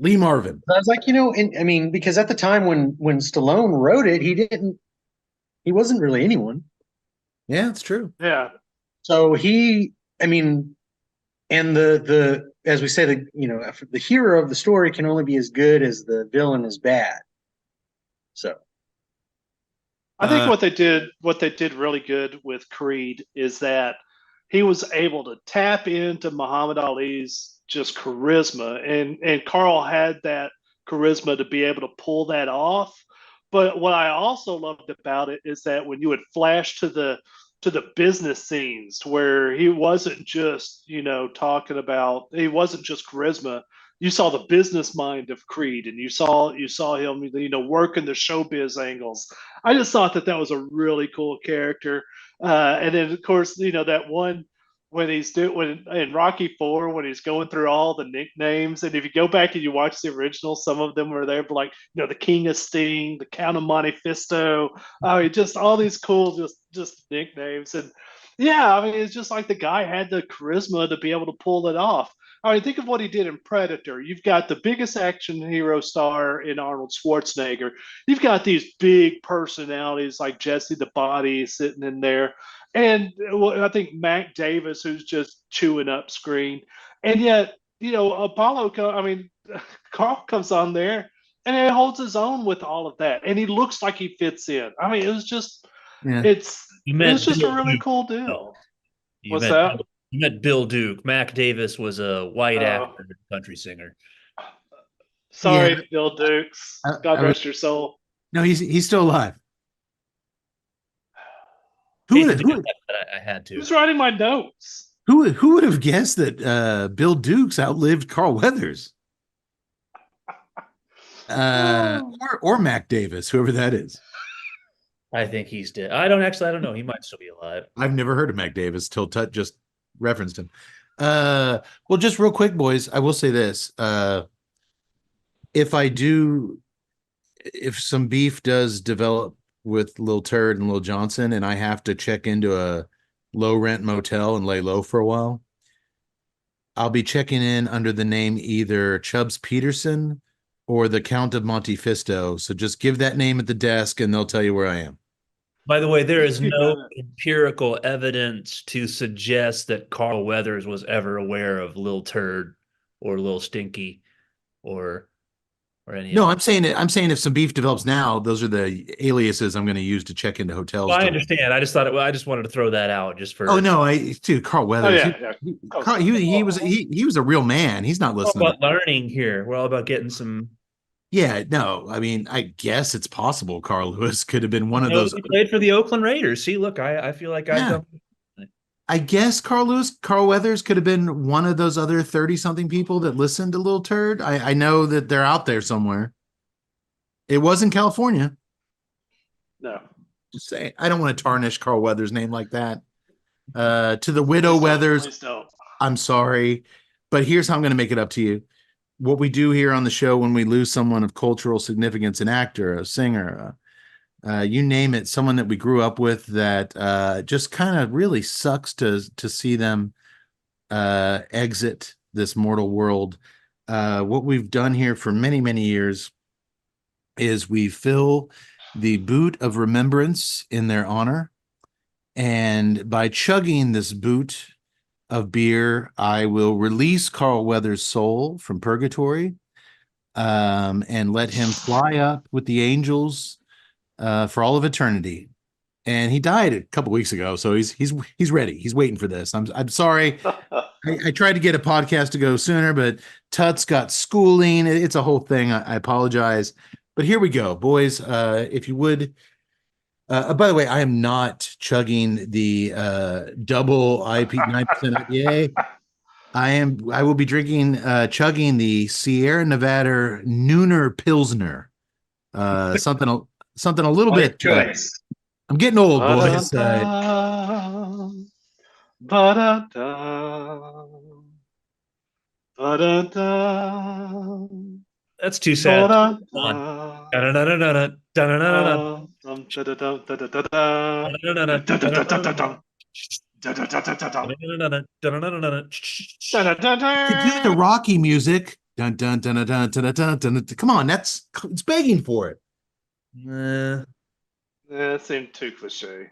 Lee Marvin. I was like, and I mean, because at the time when Stallone wrote it, he wasn't really anyone. Yeah, it's true. Yeah. So I mean, and the as we say, the hero of the story can only be as good as the villain is bad. So I think what they did really good with Creed is that he was able to tap into Muhammad Ali's just charisma, and Carl had that charisma to be able to pull that off. But what I also loved about it is that when you would flash to the business scenes where he wasn't just talking about, he wasn't just charisma. You saw the business mind of Creed, and you saw him working the showbiz angles. I just thought that was a really cool character. And then of course that one when when in Rocky Four when he's going through all the nicknames, and if you go back and you watch the original, some of them were there, but like the King of Sting, the Count of Monte Fisto, just all these cool just nicknames. And yeah, I mean it's just like the guy had the charisma to be able to pull it off. I mean, think of what he did in Predator. You've got the biggest action hero star in Arnold Schwarzenegger. You've got these big personalities like Jesse the Body sitting in there. And I think Mac Davis, who's just chewing up screen. And yet, Apollo, I mean, Carl comes on there and he holds his own with all of that. And he looks like he fits in. I mean, it was just, Yeah. it was just a really cool deal. No, What's that? You met Bill Duke. Mac Davis was a white Oh. actor, country singer. Sorry, Yeah. Bill Dukes. God rest your soul. No, he's still alive. I had to. Who's writing my notes? Who would have guessed that Bill Dukes outlived Carl Weathers? Or Mac Davis, whoever that is. I think he's dead. I don't know. He might still be alive. I've never heard of Mac Davis till Tut just referenced him. Well, just real quick, boys, I will say this. If some beef does develop with Lil Turd and Lil Johnson, and I have to check into a low rent motel and lay low for a while, I'll be checking in under the name either Chubbs Peterson or the Count of Monte Fisto. So just give that name at the desk and they'll tell you where I am. By the way, there is no empirical evidence to suggest that Carl Weathers was ever aware of Lil Turd or Lil Stinky or any. No, I'm saying if some beef develops now, those are the aliases I'm going to use to check into hotels. Well, I understand. I just wanted to throw that out just for. Oh no, Carl Weathers. Oh, yeah. He was a real man. He's not listening. We're all about learning here. We're all about getting some. Yeah, no, I mean, I guess it's possible Carl Lewis could have been one of those. He played for the Oakland Raiders. See, look, I feel like I've done. I guess Carl Weathers could have been one of those other 30-something people that listened to Lil Turd. I know that they're out there somewhere. It was in California. No. Just say I don't want to tarnish Carl Weathers' name like that. To the widow Weathers, I'm sorry, but here's how I'm going to make it up to you. What we do here on the show when we lose someone of cultural significance, an actor, a singer, you name it, someone that we grew up with that just kind of really sucks to see them exit this mortal world. What we've done here for many, many years is we fill the boot of remembrance in their honor. And by chugging this boot of beer, I will release Carl Weathers' soul from purgatory and let him fly up with the angels for all of eternity. And he died a couple weeks ago, so he's ready. He's waiting for this. I'm sorry. I tried to get a podcast to go sooner, but Tut's got schooling. It's a whole thing. I apologize. But here we go, boys. If you would. By the way, I am not chugging the double IP 9% IPA. I will be chugging the Sierra Nevada Nooner Pilsner. Something a little bit. Choice. I'm getting old, boys. That's too sad. Dun, On. dun, Dun-dun-dun-dun-dun, dun-dun-dun-dun, dun, dun, dun, dun, dun, dun, dun, dun. dun-dun-dun-dun, Dun, dun, dun, dun, dun, dun-dun-dun-dun, dun. Dun, dun, dun, dun, dun, dun. dun-dun-dun-dun, dun-dun-dun-dun-dun. Dun, dun, dun, To do the dun. Rocky music, dun dun dun dun dun dun dun dun. Dun. Come on, it's begging for it. Eh, That seemed too cliche.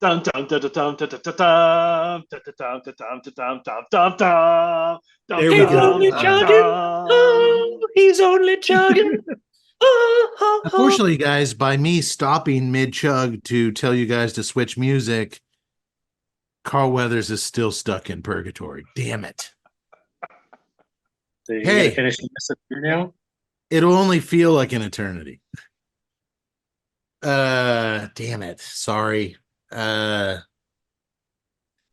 Dun dun dun dun dun dun dun dun dun dun dun dun dun dun dun dun. There we he's go. only chugging. Oh, he's only chugging. Oh, oh, oh. Unfortunately, guys, by me stopping mid chug to tell you guys to switch music, Carl Weathers is still stuck in purgatory. Damn it. So you Hey. gotta finish this here now. It'll only feel like an eternity. Damn it. Sorry. I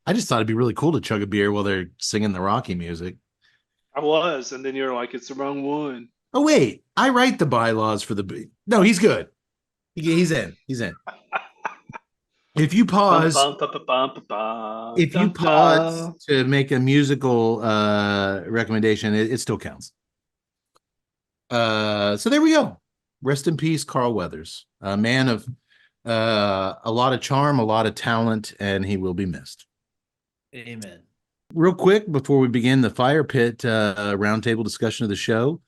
just thought it'd be really cool to chug a beer while they're singing the Rocky music. I was, and then you're like, it's the wrong one. Oh wait, I write the bylaws for No, he's good. He's in. He's in. If you pause, if you pause to make a musical recommendation, it still counts. So there we go. Rest in peace, Carl Weathers, a man of a lot of charm, a lot of talent, and he will be missed. Amen. Real quick before we begin the fire pit roundtable discussion of the show,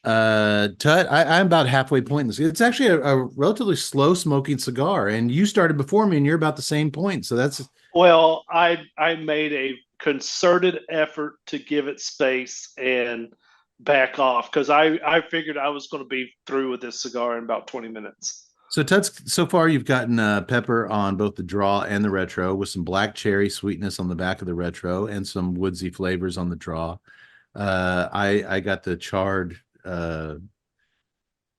Tut, I'm about halfway point in this. It's actually a relatively slow smoking cigar, and you started before me, and you're about the same point. So that's Well, I made a concerted effort to give it space and back off because I figured I was going to be through with this cigar in about 20 minutes. so. Tut's so far you've gotten pepper on both the draw and the retro, with some black cherry sweetness on the back of the retro and some woodsy flavors on the draw. I got the charred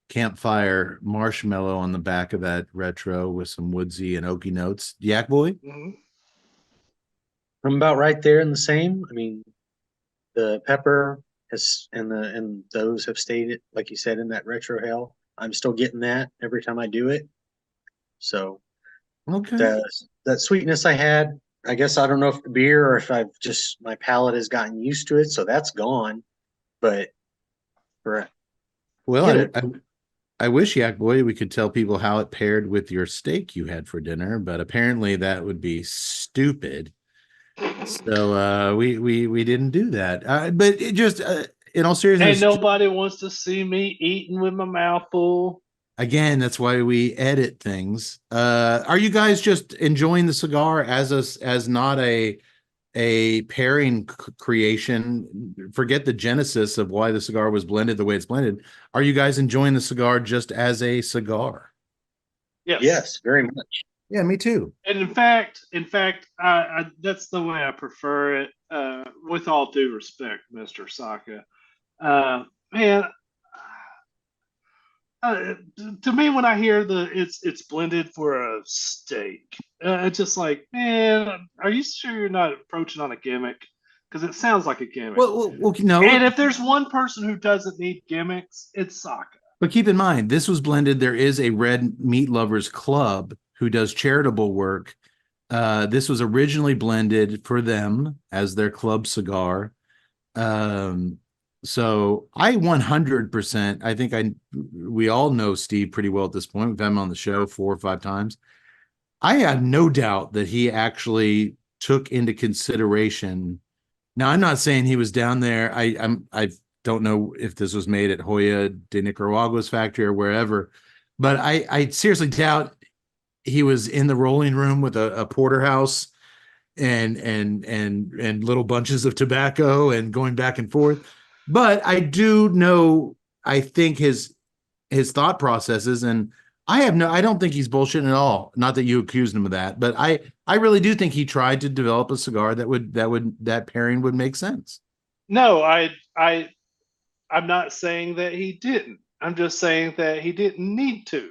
campfire marshmallow on the back of that retro with some woodsy and oaky notes. Yak Boy? Mm-hmm. I'm about right there in the same. I mean, the pepper has and those have stayed, like you said, in that retro hell. I'm still getting that every time I do it. So Okay. that sweetness I had, I guess I don't know if the beer or if I've just my palate has gotten used to it, so that's gone. But for Well, I wish, Yak Boy, we could tell people how it paired with your steak you had for dinner, but apparently that would be stupid. So we didn't do that. But it just in all seriousness, And nobody wants to see me eating with my mouth full. again, that's why we edit things. Are you guys just enjoying the cigar as not a pairing creation? Forget the genesis of why the cigar was blended the way it's blended. Are you guys enjoying the cigar just as a cigar? Yes. very much. Yeah, me too. And in fact, that's the way I prefer it. With all due respect, Mr. Saka, man, to me, when I hear it's blended for a steak, it's just like, man, are you sure you're not approaching on a gimmick? Because it sounds like a gimmick. Well, no. And if there's one person who doesn't need gimmicks, it's Saka. But keep in mind, this was blended. There is a Red Meat Lovers Club who does charitable work. This was originally blended for them as their club cigar. So I 100%, I think we all know Steve pretty well at this point. We've had him on the show 4 or 5 times. I have no doubt that he actually took into consideration. Now, I'm not saying he was down there. I don't know if this was made at Hoya de Nicaragua's factory or wherever, but I seriously doubt he was in the rolling room with a porterhouse and little bunches of tobacco and going back and forth. But I do know, I think his thought processes, and I don't think he's bullshitting at all. Not that you accused him of that, but I really do think he tried to develop a cigar that pairing would make sense. No, I'm not saying that he didn't. I'm just saying that he didn't need to.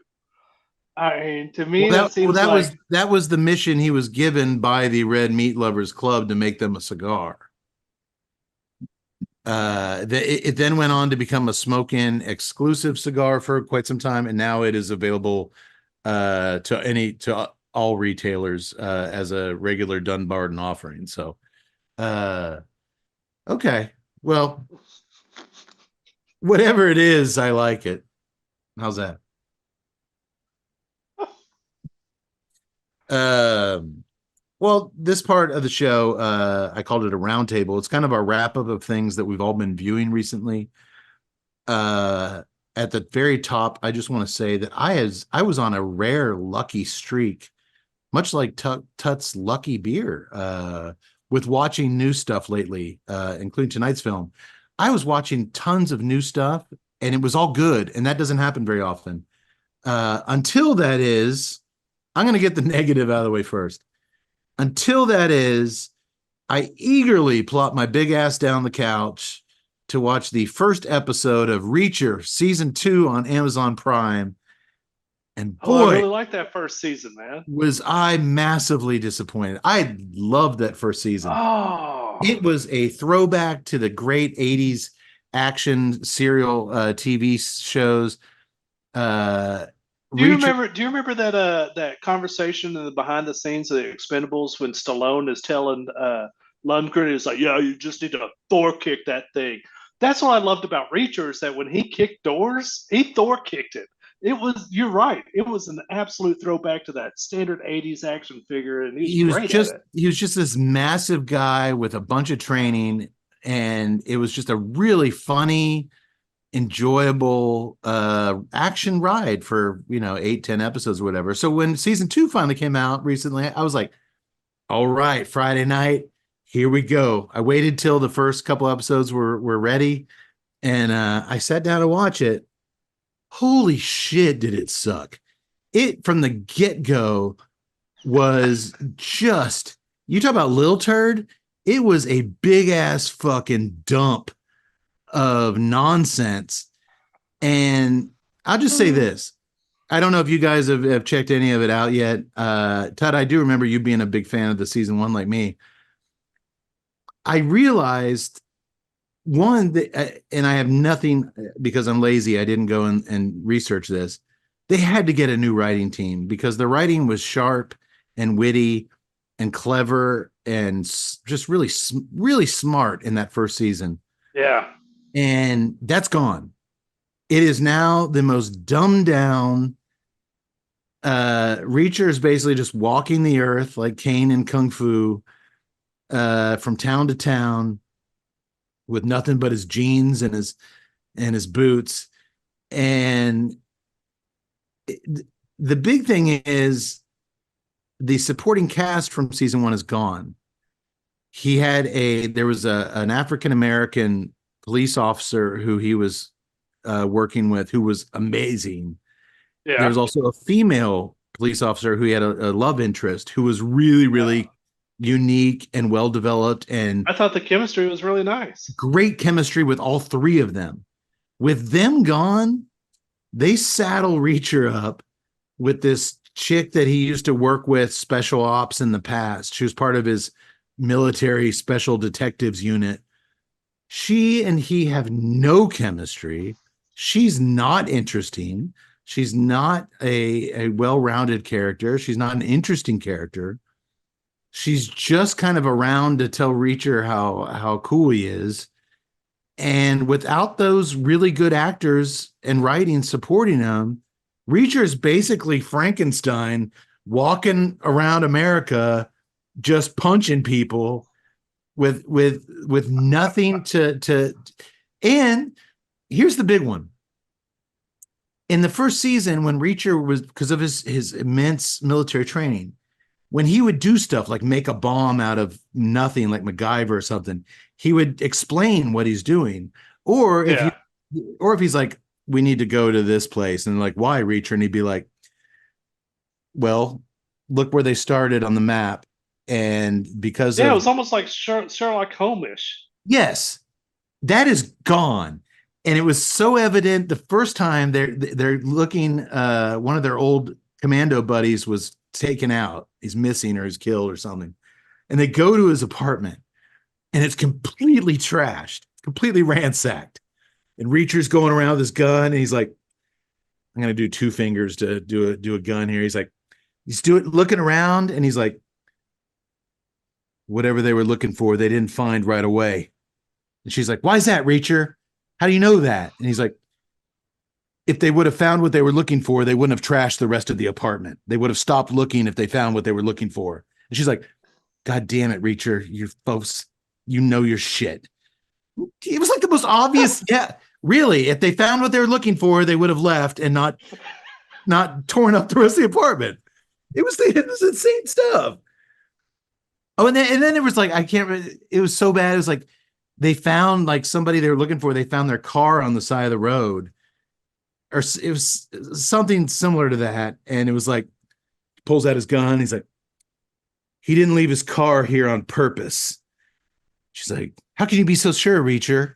I mean, to me, that was the mission he was given by the Red Meat Lovers Club to make them a cigar. It then went on to become a smoke-in exclusive cigar for quite some time, and now it is available to all retailers as a regular Dunbarton offering. So, okay, well, whatever it is, I like it. How's that? Well, this part of the show, I called it a roundtable. It's kind of our wrap up of things that we've all been viewing recently. At the very top, I just want to say that I was on a rare lucky streak, much like Tut's lucky beer, with watching new stuff lately, including tonight's film. I was watching tons of new stuff, and it was all good, and that doesn't happen very often. Until that is, I'm going to get the negative out of the way first. Until that is, I eagerly plop my big ass down the couch to watch the first episode of Reacher season 2 on Amazon Prime. And boy, I really like that first season, man. was I massively disappointed. I loved that first season. Oh, It was a throwback to the great 80s action serial TV shows. Do you remember that conversation in the behind the scenes of the Expendables when Stallone is telling Lundgren, is like, yeah, you just need to Thor kick that thing. That's what I loved about Reacher, is that when he kicked doors, he Thor kicked it. You're right. It was an absolute throwback to that standard 80s action figure, and he was just this massive guy with a bunch of training, and it was just a really funny, enjoyable action ride for 8-10 episodes or whatever. So when season 2 finally came out recently, I was like, all right, Friday night, here we go. I waited till the first couple episodes were ready, and I sat down to watch it. Holy shit, did it suck. It from the get-go was just, you talk about Lil Turd, it was a big ass fucking dump of nonsense. And I'll just say this. I don't know if you guys have checked any of it out yet. Todd, I do remember you being a big fan of the season 1 like me. I realized one that, and I have nothing because I'm lazy. I didn't go and research this. They had to get a new writing team because the writing was sharp and witty and clever and just really, really smart in that first season. Yeah. And that's gone. It is now the most dumbed down. Reacher is basically just walking the earth like Kane in Kung Fu, from town to town, with nothing but his jeans and his boots. And the big thing is the supporting cast from season 1 is gone. There was an African-American police officer who he was working with, who was amazing. Yeah. There was also a female police officer who he had a love interest who was really, really unique and well developed, and I thought the chemistry was really nice. Great chemistry with all three of them. With them gone, they saddle Reacher up with this chick that he used to work with special ops in the past. She was part of his military special detectives unit. She and he have no chemistry. She's not interesting. She's not a well-rounded character. She's not an interesting character. She's just kind of around to tell Reacher how cool he is. And without those really good actors and writing supporting him, Reacher is basically Frankenstein walking around America just punching people with nothing to. And here's the big one. In the first season, when Reacher was, because of his immense military training, when he would do stuff like make a bomb out of nothing, like MacGyver or something, he would explain what he's doing. Or if he's like, we need to go to this place, and like, why, Reacher? And he'd be like, well, look where they started on the map. And because it was almost like Sherlock Holmes-ish. Yes, that is gone. And it was so evident the first time they're looking, one of their old commando buddies was taken out. He's missing or he's killed or something. And they go to his apartment and it's completely trashed, completely ransacked. And Reacher's going around with his gun and he's like, I'm going to do two fingers to do a gun here. He's like, looking around and he's like, whatever they were looking for, they didn't find right away. And she's like, why is that, Reacher? How do you know that? And he's like, if they would have found what they were looking for, they wouldn't have trashed the rest of the apartment. They would have stopped looking if they found what they were looking for. And she's like, God damn it, Reacher, you folks, you know your shit. It was like the most obvious. Yeah, really. If they found what they were looking for, they would have left and not torn up the rest of the apartment. It was insane stuff. Oh, and then it was like, I can't remember. It was so bad. It was like they found like somebody they were looking for. They found their car on the side of the road, or it was something similar to that. And it was like, pulls out his gun. He's like, he didn't leave his car here on purpose. She's like, how can you be so sure, Reacher?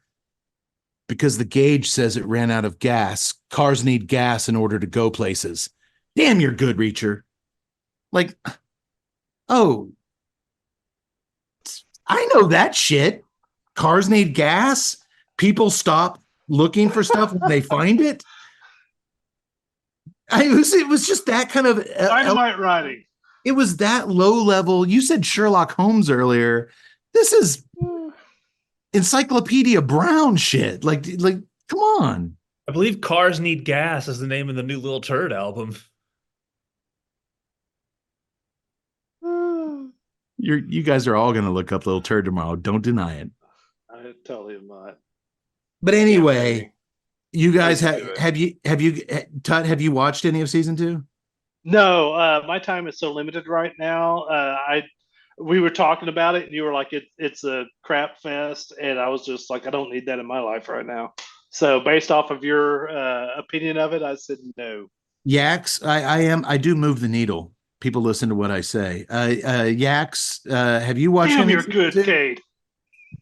Because the gauge says it ran out of gas. Cars need gas in order to go places. Damn, you're good, Reacher. Like, oh, I know that shit. Cars need gas. People stop looking for stuff when they find it. It was just that kind of Dynamite writing. It was that low level. You said Sherlock Holmes earlier. This is Encyclopedia Brown shit. Like, come on. I believe Cars Need Gas is the name of the new Little Turd album. You guys are all going to look up Little Turd tomorrow. Don't deny it. I totally am not. But anyway, you guys Let's do it. have you Tut, have you watched any of season 2? No, my time is so limited right now. We were talking about it, and you were like, it's a crap fest, and I was just like, I don't need that in my life right now. So, based off of your opinion of it, I said no. Yaks, I do move the needle. People listen to what I say. Yaks, have you watched Damn, any you're of season good, 2? Cade.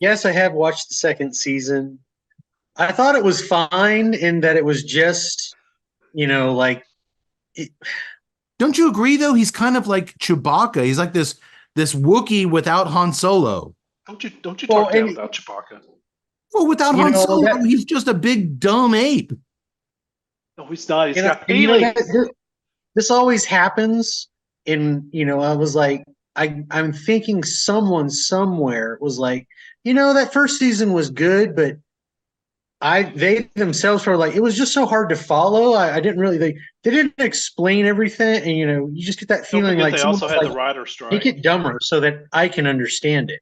Yes, I have watched the second season. I thought it was fine in that it was just, like Don't you agree though? He's kind of like Chewbacca. He's like this Wookiee without Han Solo. Don't you Well, talk down and- about Chewbacca? Well, without You Han know, Solo, that- he's just a big dumb ape. No, he's not. He's You know, got and you know feelings. that- this always happens. And I was like, I'm thinking someone somewhere was like, that first season was good, but they themselves were like, it was just so hard to follow. I didn't really they didn't explain everything, and you just get that Don't feeling forget like they someone's also had like, the writer make strike. it dumber so that I can understand it.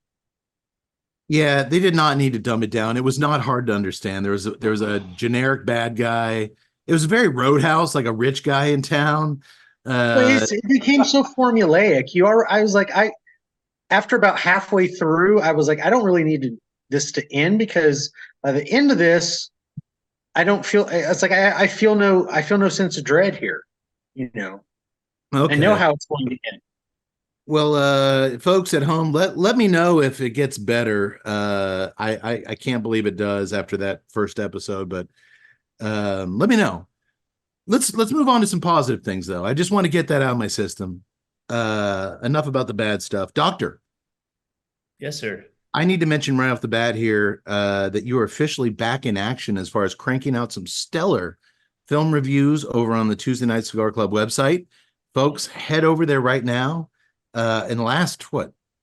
Yeah, they did not need to dumb it down. It was not hard to understand. There was a generic bad guy. It was very Roadhouse, like a rich guy in town. Well, it became so formulaic. I was like, after about halfway through, I was like, I don't really need this to end, because by the end of this, I don't feel. It's like I feel no sense of dread here. Okay. I know how it's going to end. Well, folks at home, let me know if it gets better. I can't believe it does after that first episode, but let me know. Let's move on to some positive things, though. I just want to get that out of my system. Enough about the bad stuff. Doctor, Yes, sir. I need to mention right off the bat here that you are officially back in action as far as cranking out some stellar film reviews over on the Tuesday Night Cigar Club website. Folks, head over there right now. In the last,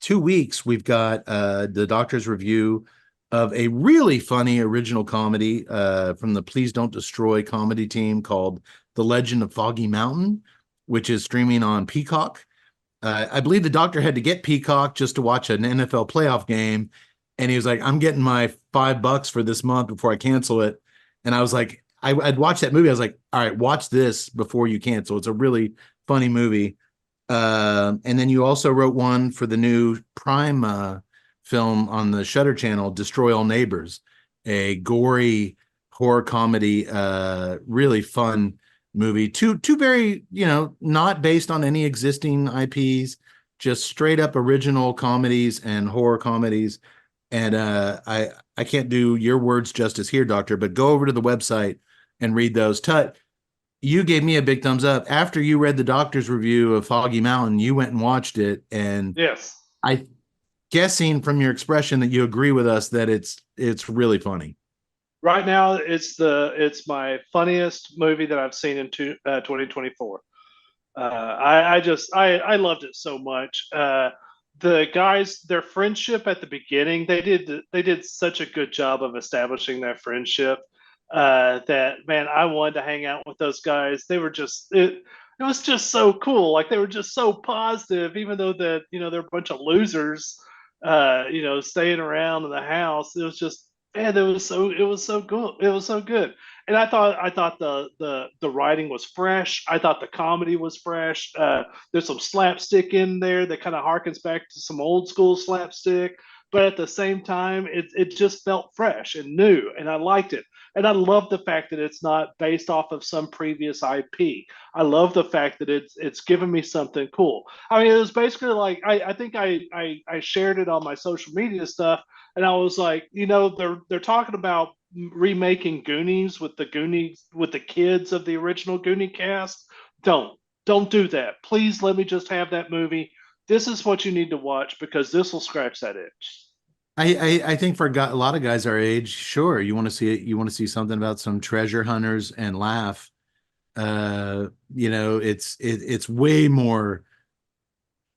2 weeks, we've got the doctor's review of a really funny original comedy from the Please Don't Destroy comedy team called The Legend of Foggy Mountain, which is streaming on Peacock. I believe the doctor had to get Peacock just to watch an NFL playoff game. And he was like, I'm getting my $5 for this month before I cancel it. And I was like, I'd watched that movie. I was like, all right, watch this before you cancel. It's a really funny movie. And then you also wrote one for the new Prime film on the Shudder channel, Destroy All Neighbors, a gory horror comedy, really fun movie. Two very, not based on any existing IPs, just straight up original comedies and horror comedies. And I can't do your words justice here, Doctor, but go over to the website and read those. Tut, you gave me a big thumbs up after you read the doctor's review of Foggy Mountain. You went and watched it, and Yes. I guessing from your expression that you agree with us that it's really funny. Right now, it's my funniest movie that I've seen in 2024. I loved it so much. The guys, their friendship at the beginning, they did such a good job of establishing that friendship. that man, I wanted to hang out with those guys. They were just it was just so cool. Like they were just so positive, even though that they're a bunch of losers, staying around in the house. It was just man, it was so good. It was so good. And I thought the writing was fresh. I thought the comedy was fresh. There's some slapstick in there that kind of harkens back to some old school slapstick, but at the same time, it just felt fresh and new, and I liked it. And I love the fact that it's not based off of some previous IP. I love the fact that it's given me something cool. I mean, it was basically like I think I shared it on my social media stuff, and I was like, they're talking about remaking Goonies with the kids of the original Goonie cast. Don't do that. Please let me just have that movie. This is what you need to watch because this will scratch that itch. I think for a lot of guys our age, sure, you want to see it. You want to see something about some treasure hunters and laugh. It's way more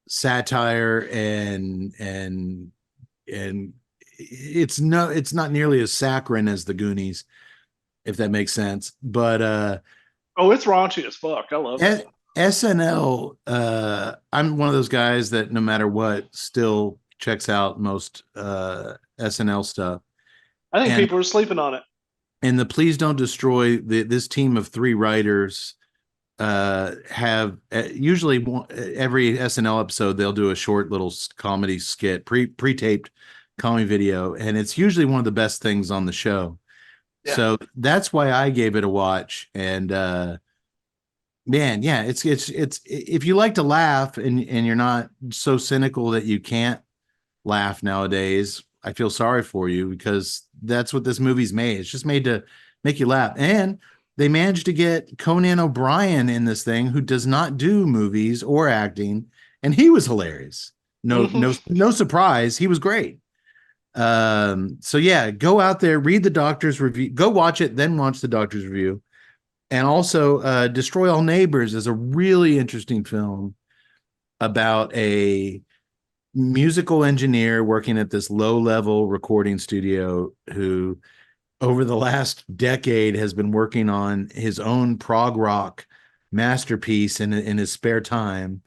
satire and it's not nearly as saccharine as the Goonies, if that makes sense. But Oh, it's raunchy as fuck. I love it. SNL, I'm one of those guys that no matter what still checks out most SNL stuff. I think And people are sleeping on it. and the Please Don't Destroy, this team of 3 writers have usually every SNL episode they'll do a short little comedy skit, pre-taped comedy video, and it's usually one of the best things on the show. Yeah. So that's why I gave it a watch. And man, yeah, it's if you like to laugh and you're not so cynical that you can't laugh nowadays, I feel sorry for you because that's what this movie's made. It's just made to make you laugh. And they managed to get Conan O'Brien in this thing, who does not do movies or acting, and he was hilarious. No surprise, he was great. So yeah, go out there, read the doctor's review, go watch it, then watch the doctor's review. And also, Destroy All Neighbors is a really interesting film about a musical engineer working at this low-level recording studio who over the last decade has been working on his own prog rock masterpiece in his spare time.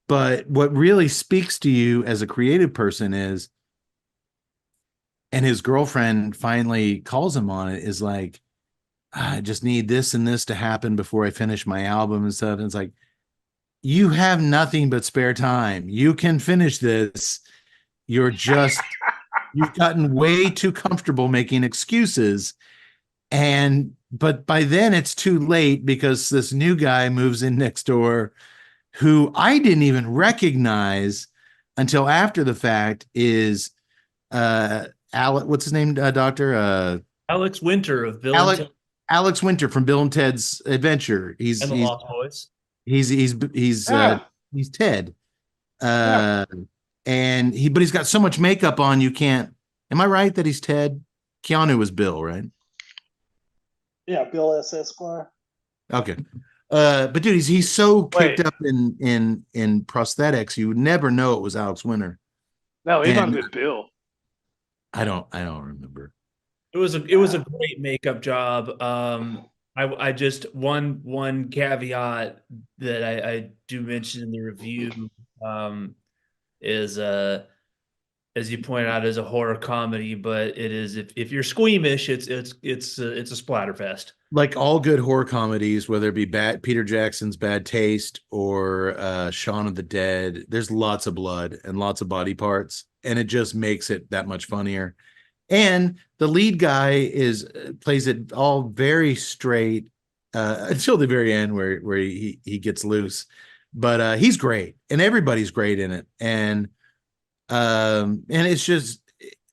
But what really speaks to you as a creative person is, and his girlfriend finally calls him on it, is like, I just need this and this to happen before I finish my album and stuff. And it's like, you have nothing but spare time. You can finish this. You've gotten way too comfortable making excuses. But by then it's too late because this new guy moves in next door who I didn't even recognize until after the fact is what's his name, doctor? Alex Winter of Bill Alex Winter from Bill and Ted's Adventure. and the Lost Boys. He's Ted. Yeah. And he's got so much makeup on you can't. Am I right that he's Ted? Keanu was Bill, right? Yeah, Bill S. Esquire. Okay. But dude, he's so Wait. kicked up in prosthetics, you would never know it was Alex Winter. No, he might And- have been Bill. I don't remember. It was a great makeup job. I just one caveat that I do mention in the review is as you pointed out, is a horror comedy, but it is if you're squeamish, it's a splatterfest. Like all good horror comedies, whether it be Peter Jackson's Bad Taste or Shaun of the Dead, there's lots of blood and lots of body parts, and it just makes it that much funnier. And the lead guy plays it all very straight until the very end where he gets loose. But he's great, and everybody's great in it. And it's just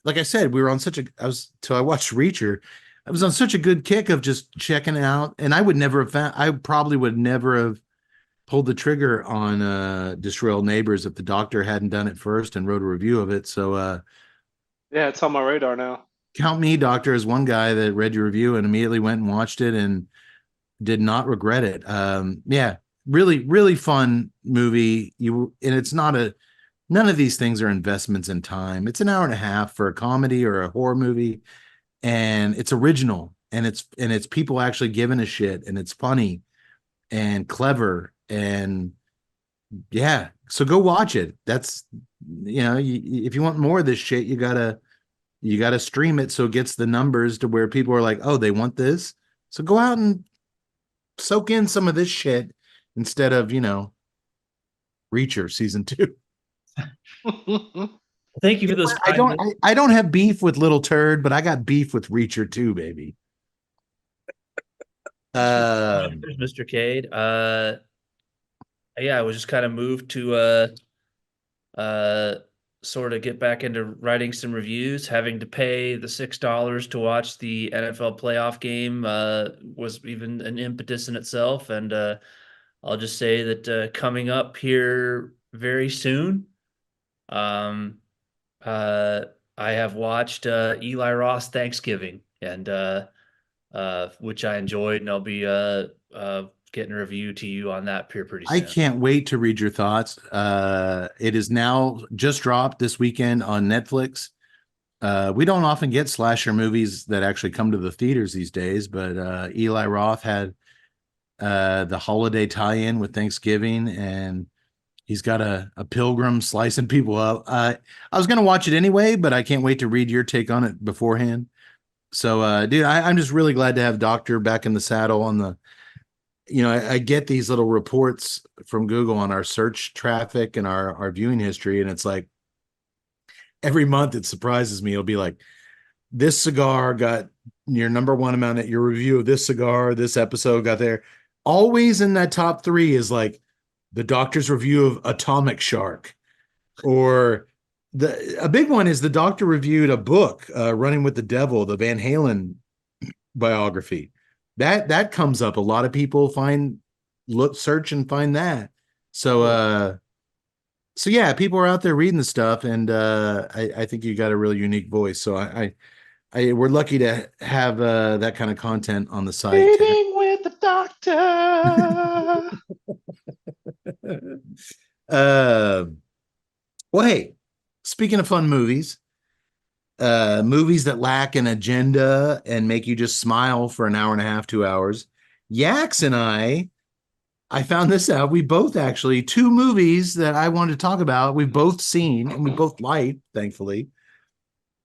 like I said, we were on till I watched Reacher. I was on such a good kick of just checking it out, and I probably would never have pulled the trigger on Destroy All Neighbors if the doctor hadn't done it first and wrote a review of it. So Yeah, it's on my radar now. count me, doctor, as one guy that read your review and immediately went and watched it and did not regret it. Yeah, really, really fun movie. It's not none of these things are investments in time. It's an hour and a half for a comedy or a horror movie, and it's original. and it's people actually giving a shit, and it's funny and clever, and yeah. So go watch it. That's if you want more of this shit, you gotta stream it so it gets the numbers to where people are like, oh, they want this. So go out and soak in some of this shit instead of Reacher season 2. Thank you for this. I don't have beef with Little Turd, but I got beef with Reacher too, baby. There's Mr. Cade. Yeah, I was just kind of moved to sort of get back into writing some reviews. Having to pay the $6 to watch the NFL playoff game was even an impetus in itself. And I'll just say that coming up here very soon, I have watched Eli Ross Thanksgiving, and which I enjoyed, and I'll be getting a review to you on that here pretty soon. I can't wait to read your thoughts. It is now just dropped this weekend on Netflix. We don't often get slasher movies that actually come to the theaters these days, but Eli Roth had the holiday tie-in with Thanksgiving, and he's got a pilgrim slicing people up. I was going to watch it anyway, but I can't wait to read your take on it beforehand. So, dude, I'm just really glad to have Doctor back in the saddle on the, I get these little reports from Google on our search traffic and our viewing history. And it's like every month it surprises me. It'll be like, this cigar got your number one amount at your review of this cigar. This episode got there. Always in that top 3 is like the Doctor's review of Atomic Shark, or a big one is the Doctor reviewed a book, Running with the Devil, the Van Halen biography. That comes up. A lot of people search and find that. So yeah, people are out there reading the stuff, and I think you got a really unique voice. So we're lucky to have that kind of content on the site. Reading with the Doctor. Well, hey, speaking of fun movies that lack an agenda and make you just smile for an hour and a half, 2 hours, Yax and I found this out. We both actually, 2 movies that I wanted to talk about, we've both seen and we both liked, thankfully,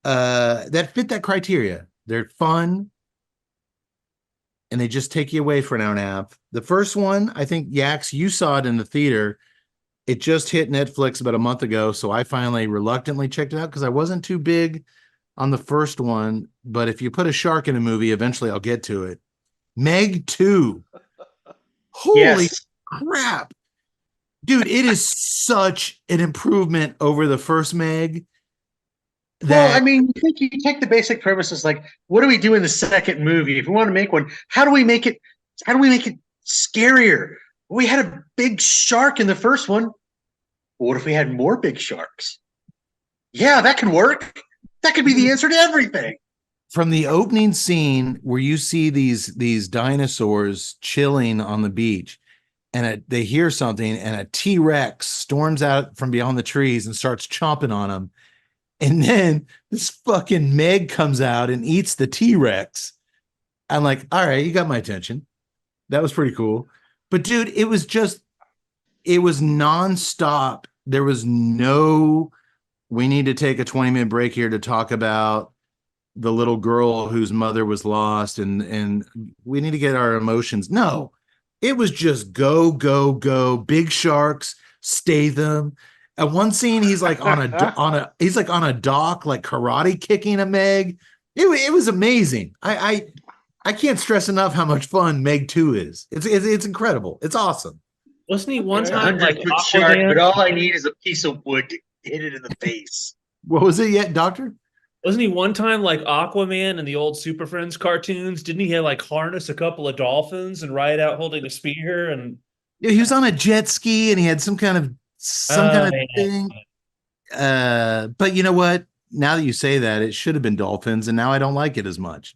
that fit that criteria. They're fun and they just take you away for an hour and a half. The first one, I think, Yax, you saw it in the theater. It just hit Netflix about a month ago, so I finally reluctantly checked it out because I wasn't too big on the first one. But if you put a shark in a movie, eventually I'll get to it. Meg 2. Holy crap. Dude, it is such an improvement over the first Meg. Well, I mean, I think you take the basic premises, like, what do we do in the second movie? If we want to make one, how do we make it scarier? We had a big shark in the first one. What if we had more big sharks? Yeah, that could work. That could be the answer to everything. From the opening scene where you see these dinosaurs chilling on the beach, and they hear something, and a T-Rex storms out from beyond the trees and starts chomping on them. And then this fucking Meg comes out and eats the T-Rex. I'm like, all right, you got my attention. That was pretty cool. But dude, it was nonstop. There was no, we need to take a 20-minute break here to talk about the little girl whose mother was lost and we need to get our emotions. No, it was just go, go, go. Big sharks, Statham. At one scene, he's like on a dock, like karate kicking a Meg. It was amazing. I can't stress enough how much fun Meg 2 is. It's incredible. It's awesome. Wasn't he one time like 100-foot shark, Aquaman? but all I need is a piece of wood to hit it in the face. What was it yet, Doctor? Wasn't he one time like Aquaman in the old Super Friends cartoons? Didn't he like harness a couple of dolphins and ride out holding a spear? And Yeah, he was on a jet ski and he had some kind of thing. But you know what? Now that you say that, it should have been dolphins, and now I don't like it as much.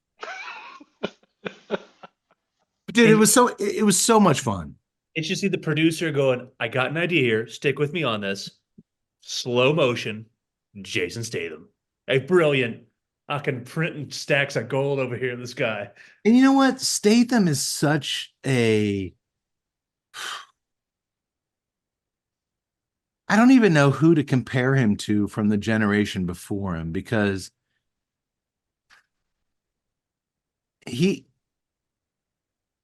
Dude, it was so much fun. It's just see the producer going, I got an idea here. Stick with me on this. Slow motion, Jason Statham. A brilliant I can print stacks of gold over here in the sky. And you know what? Statham is such a, I don't even know who to compare him to from the generation before him, because he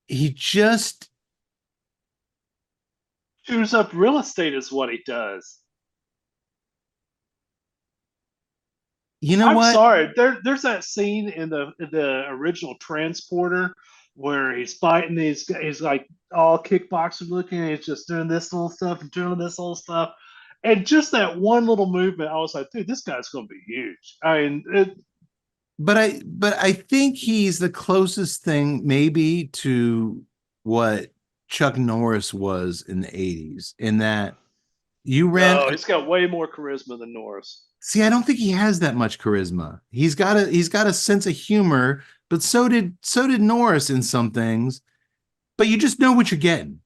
just, Chews up real estate is what he does. you know I'm what? sorry. There's that scene in the original Transporter where he's fighting. He's like all kickboxer looking. And he's just doing this little stuff and doing this little stuff, and just that one little movement, I was like, dude, this guy's going to be huge. I mean, But I think he's the closest thing maybe to what Chuck Norris was in the 80s, in that you ran. no, he's got way more charisma than Norris. See, I don't think he has that much charisma. He's got a sense of humor, but so did Norris in some things. But you just know what you're getting.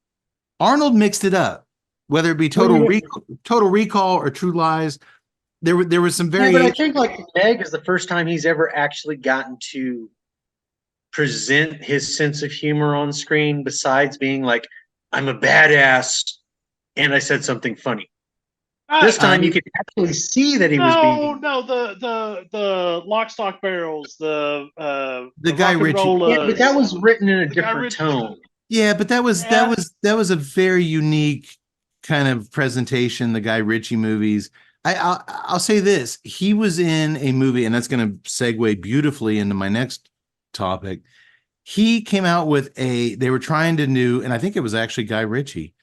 Arnold mixed it up, whether it be Total Recall or True Lies. There was some Yeah, but I variation. think like Meg is the first time he's ever actually gotten to present his sense of humor on screen, besides being like, I'm a badass and I said something funny. This time you could actually see that he was being. No, the Lock, Stock, Barrels, the Guy Rock and Ritchie. Rollers. Yeah, but that was written in a The Guy different Ritchie. tone. Yeah, but that was Yeah. a very unique kind of presentation. The Guy Ritchie movies. I'll say this: he was in a movie, and that's going to segue beautifully into my next topic. He came out with they were trying to do, and I think it was actually Guy Ritchie.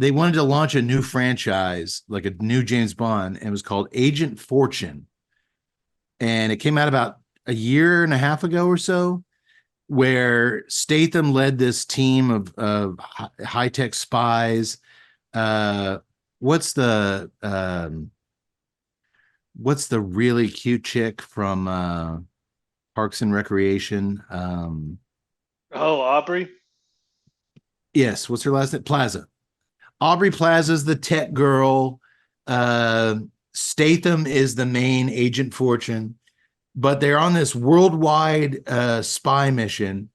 They wanted to launch a new franchise, like a new James Bond, and it was called Agent Fortune. And it came out about a year and a half ago or so, where Statham led this team of high-tech spies. What's the really cute chick from Parks and Recreation? Oh, Aubrey. Yes, what's her last name? Plaza. Aubrey Plaza's the tech girl. Statham is the main Agent Fortune, but they're on this worldwide spy mission,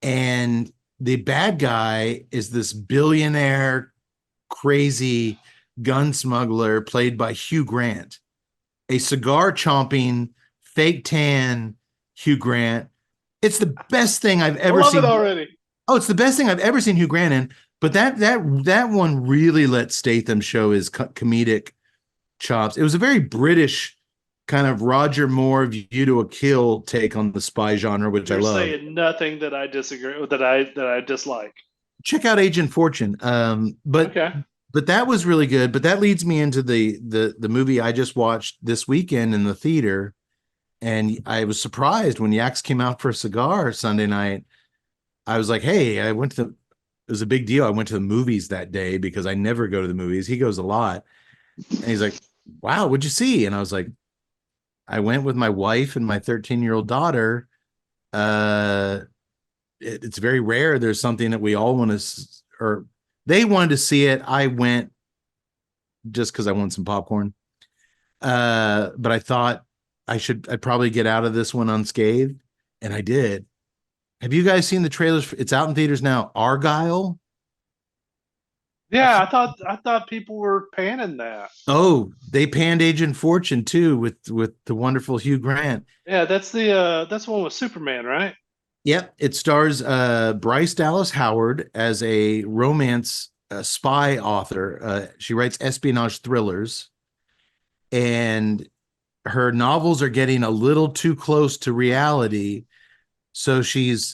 and the bad guy is this billionaire, crazy gun smuggler played by Hugh Grant, a cigar chomping, fake tan Hugh Grant. It's the best thing I've ever seen. I love it already. Oh, it's the best thing I've ever seen Hugh Grant in. But that one really let Statham show his comedic chops. It was a very British kind of Roger Moore View to a Kill take on the spy genre, which You're I love. saying nothing that I disagree with, that I dislike. Check out Agent Fortune. But that was really good. But that leads me into the movie I just watched this weekend in the theater, and I was surprised when Yax came out for a cigar Sunday night. I was like, hey, it was a big deal. I went to the movies that day because I never go to the movies. He goes a lot. And he's like, wow, what'd you see? And I was like, I went with my wife and my 13-year-old daughter. It's very rare. There's something that we all want to, or they wanted to see it. I went just because I wanted some popcorn. But I thought I'd probably get out of this one unscathed. And I did. Have you guys seen the trailers? It's out in theaters now. Argyle. Yeah, I thought people were panning that. Oh, they panned Agent Fortune too with the wonderful Hugh Grant. Yeah, that's the one with Superman, right? Yep, it stars Bryce Dallas Howard as a romance spy author. She writes espionage thrillers, and her novels are getting a little too close to reality. So she has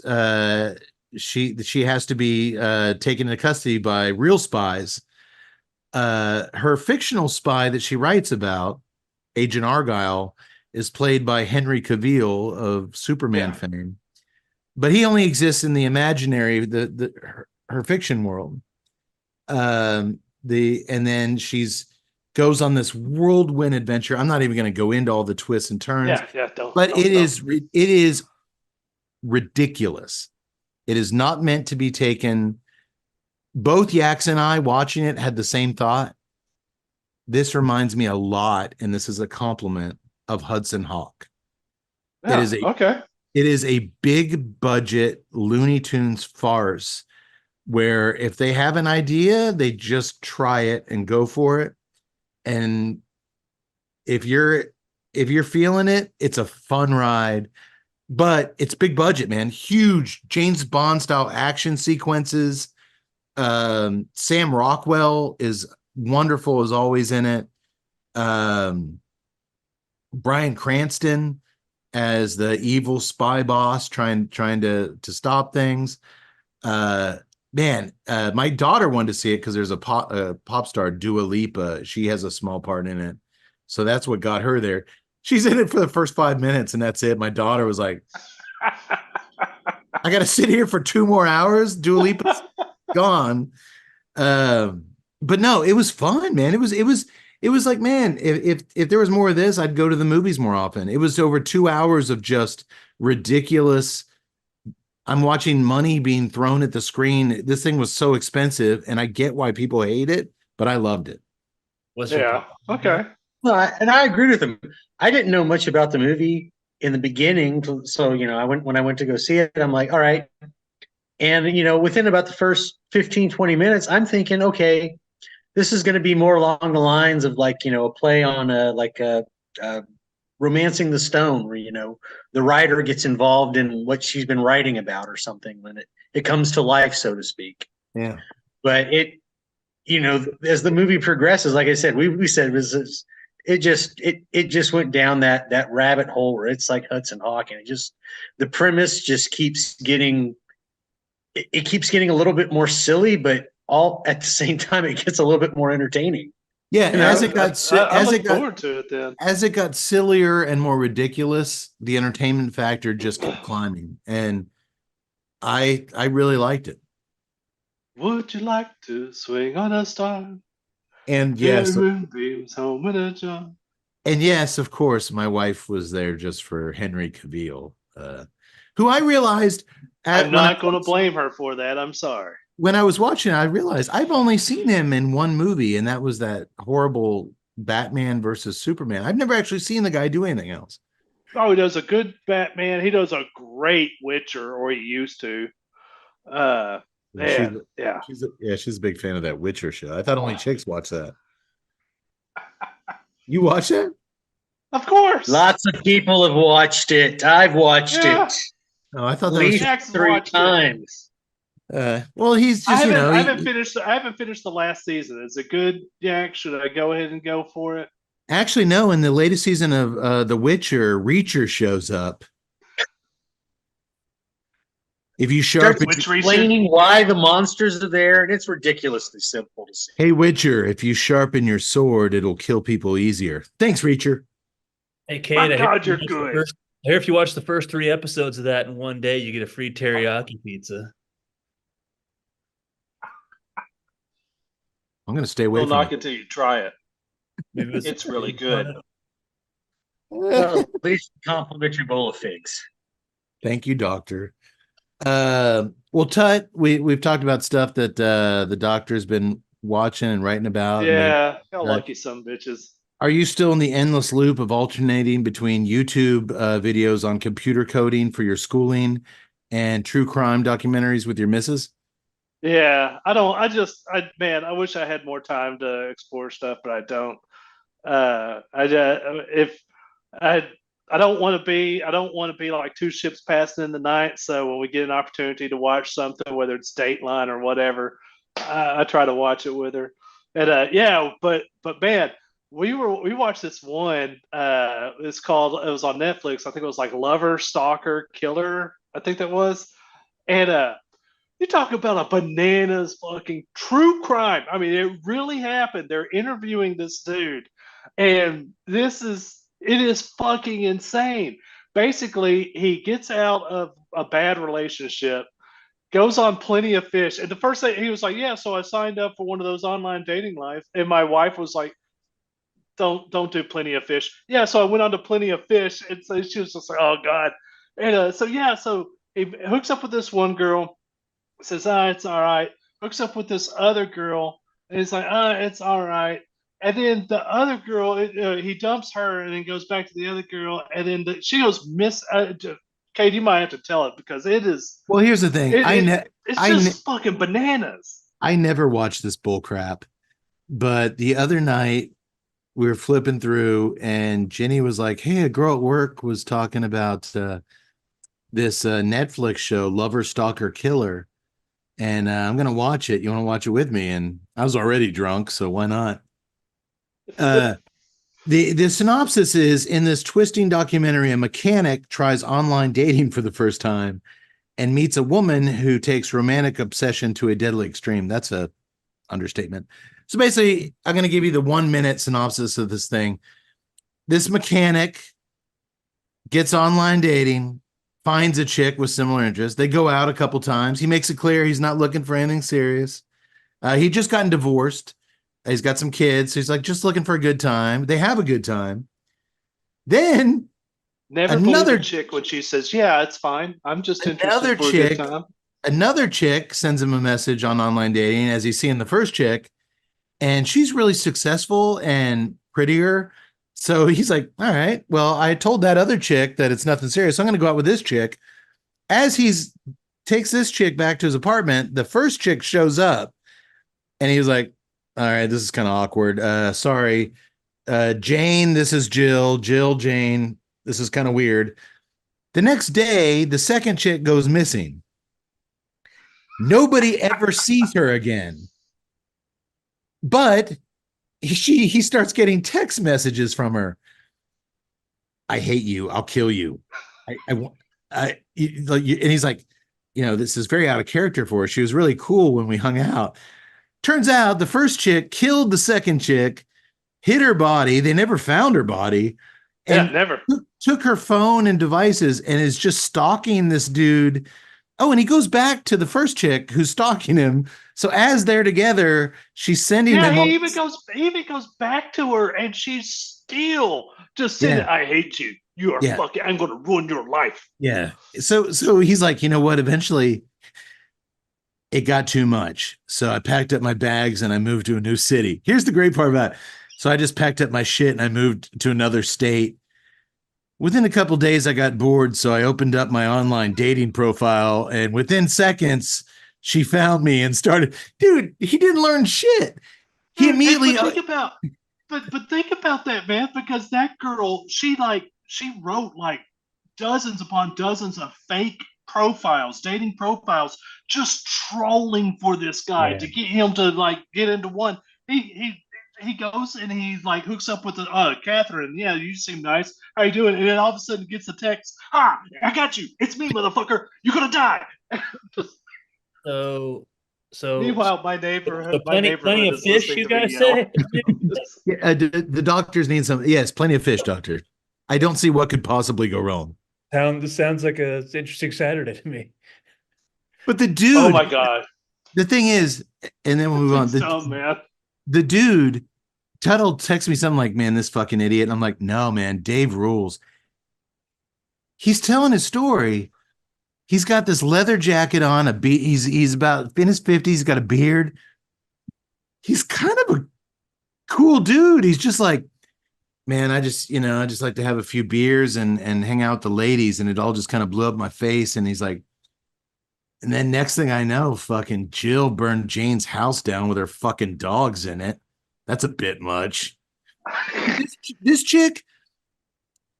to be taken into custody by real spies. Her fictional spy that she writes about, Agent Argyle, is played by Henry Cavill of Superman fame, but he only exists in the imaginary, her fiction world. And then she's goes on this whirlwind adventure. I'm not even going to go into all the twists and turns. Yeah, don't. But it is ridiculous. It is not meant to be taken. Both Yax and I watching it had the same thought. This reminds me a lot, and this is a compliment, of Hudson Hawk. Yeah, It okay. is a big budget Looney Tunes farce where if they have an idea, they just try it and go for it. And if you're feeling it, it's a fun ride. But it's big budget, man. Huge James Bond style action sequences. Sam Rockwell is wonderful as always in it. Bryan Cranston as the evil spy boss trying to stop things. My daughter wanted to see it because there's a pop star, Dua Lipa. She has a small part in it, so that's what got her there. She's in it for the first 5 minutes, and that's it. My daughter was like, "I got to sit here for 2 more hours." Dua Lipa's gone. But no, it was fun, man. It was like, man, if there was more of this, I'd go to the movies more often. It was over 2 hours of just ridiculous. I'm watching money being thrown at the screen. This thing was so expensive, and I get why people hate it, but I loved it. What's your Yeah. Okay. Well, and I agree with him. I didn't know much about the movie in the beginning, so when I went to go see it, I'm like, all right. And within about the first 15, 20 minutes, I'm thinking, okay, this is going to be more along the lines of like, a play on Romancing the Stone, where the writer gets involved in what she's been writing about or something when it comes to life, so to speak. Yeah. But as the movie progresses, like I said, we said it just went down that rabbit hole where it's like Hudson Hawk, and the premise just keeps getting a little bit more silly, but all at the same time it gets a little bit more entertaining. Yeah, and I look forward to it then. As it got sillier and more ridiculous, the entertainment factor just kept climbing, and I really liked it. Would you like to swing on a star? And yes, Moonbeams home in a jar. and yes, of course, my wife was there just for Henry Cavill, who I realized I'm not going to blame her for that. I'm sorry. When I was watching it, I realized I've only seen him in one movie, and that was that horrible Batman versus Superman. I've never actually seen the guy do anything else. Oh, he does a good Batman. He does a great Witcher, or he used to. She's a big fan of that Witcher show. I thought only chicks watch that. You watch it? Of course. Lots of people have watched it. I've watched it. Oh, I thought at least 3 times. Well, he's just I haven't finished the last season. Is it good, Jack? Should I go ahead and go for it? Actually, no. In the latest season of The Witcher, Reacher shows up. If you sharpen, explaining why the monsters are there, and it's ridiculously simple to see. Hey, Witcher, if you sharpen your sword, it'll kill people easier. Thanks, Reacher. Hey, Kate, God, you're good. I hear if you watch the first 3 episodes of that in one day, you get a free teriyaki pizza. I'm going to stay away from it until you try it. It's really good. Well, at least complimentary bowl of figs. Thank you, doctor. Well, Tut, we've talked about stuff that the doctor's been watching and writing about. Yeah, how lucky some bitches. Are you still in the endless loop of alternating between YouTube videos on computer coding for your schooling and true crime documentaries with your missus? Yeah, I wish I had more time to explore stuff, but I don't. I don't want to be like 2 ships passing in the night. So when we get an opportunity to watch something, whether it's Dateline or whatever, I try to watch it with her. And but man, we watched this one. It was on Netflix. I think it was like Lover, Stalker, Killer. I think that was. And you talk about a bananas fucking true crime. I mean, it really happened. They're interviewing this dude, and it is fucking insane. Basically, he gets out of a bad relationship, goes on Plenty of Fish, and the first thing he was like, "Yeah, so I signed up for one of those online dating lives," and my wife was like, "Don't do Plenty of Fish." Yeah, so I went on to Plenty of Fish, and so she was just like, "Oh God," and so he hooks up with this one girl. Says, it's all right. Hooks up with this other girl, and he's like, it's all right. And then the other girl, he dumps her and then goes back to the other girl. And then she goes miss. Kate, you might have to tell it because it is. Well, here's the thing. It's just fucking bananas. I never watched this bull crap, but the other night we were flipping through and Jenny was like, "Hey, a girl at work was talking about this Netflix show, Lover, Stalker, Killer, and I'm gonna watch it. You want to watch it with me?" And I was already drunk, so why not? The synopsis is, in this twisting documentary, a mechanic tries online dating for the first time and meets a woman who takes romantic obsession to a deadly extreme. That's a understatement. So basically, I'm going to give you the 1 minute synopsis of this thing. This mechanic gets online dating, finds a chick with similar interests. They go out a couple times. He makes it clear he's not looking for anything serious. He just gotten divorced. He's got some kids. So he's like, just looking for a good time. They have a good time. Then never another chick when she says, "Yeah, it's fine. I'm just interested for a good time." Another chick sends him a message on online dating as he's seeing the first chick, and she's really successful and prettier. So he's like, all right, well, I told that other chick that it's nothing serious. So I'm going to go out with this chick. As he's takes this chick back to his apartment, the first chick shows up and he was like, all right, this is kind of awkward. Sorry. Jane, this is Jill. Jill, Jane. This is kind of weird. The next day, the second chick goes missing. Nobody ever sees her again. But he starts getting text messages from her. I hate you. I'll kill you. And he's like, this is very out of character for her. She was really cool when we hung out. Turns out the first chick killed the second chick, hid her body. They never found her body. And never took her phone and devices and is just stalking this dude. Oh, and he goes back to the first chick who's stalking him. So as they're together, she's sending him. He even goes back to her, and she's still just saying, "I hate you. You are fucking. I'm going to ruin your life." Yeah. So he's like, you know what? Eventually, it got too much. So I packed up my bags and I moved to a new city. Here's the great part about it. So I just packed up my shit and I moved to another state. Within a couple days, I got bored, so I opened up my online dating profile, and within seconds, she found me and started. Dude, he didn't learn shit. He immediately. Think about that, man, because that girl, she wrote like dozens upon dozens of fake profiles, dating profiles, just trolling for this guy to get him to get into one. He goes and he hooks up with Catherine. Yeah, you seem nice. How you doing? And then all of a sudden gets a text. I got you. It's me, motherfucker. You're gonna die. So meanwhile, my neighborhood. Plenty of fish, you guys say? The doctors need some. Yes, plenty of fish, doctor. I don't see what could possibly go wrong. This sounds like an interesting Saturday to me. But the dude. Oh my god. The thing is, and then we'll move on. Man. The dude, Tuttle texts me something like, "Man, this fucking idiot." And I'm like, "No, man, Dave rules." He's telling his story. He's got this leather jacket on. He's about in his 50s. He's got a beard. He's kind of a cool dude. He's just like, man, I just like to have a few beers and hang out with the ladies. And it all just kind of blew up my face. And he's like, and then next thing I know, fucking Jill burned Jane's house down with her fucking dogs in it. That's a bit much. This chick,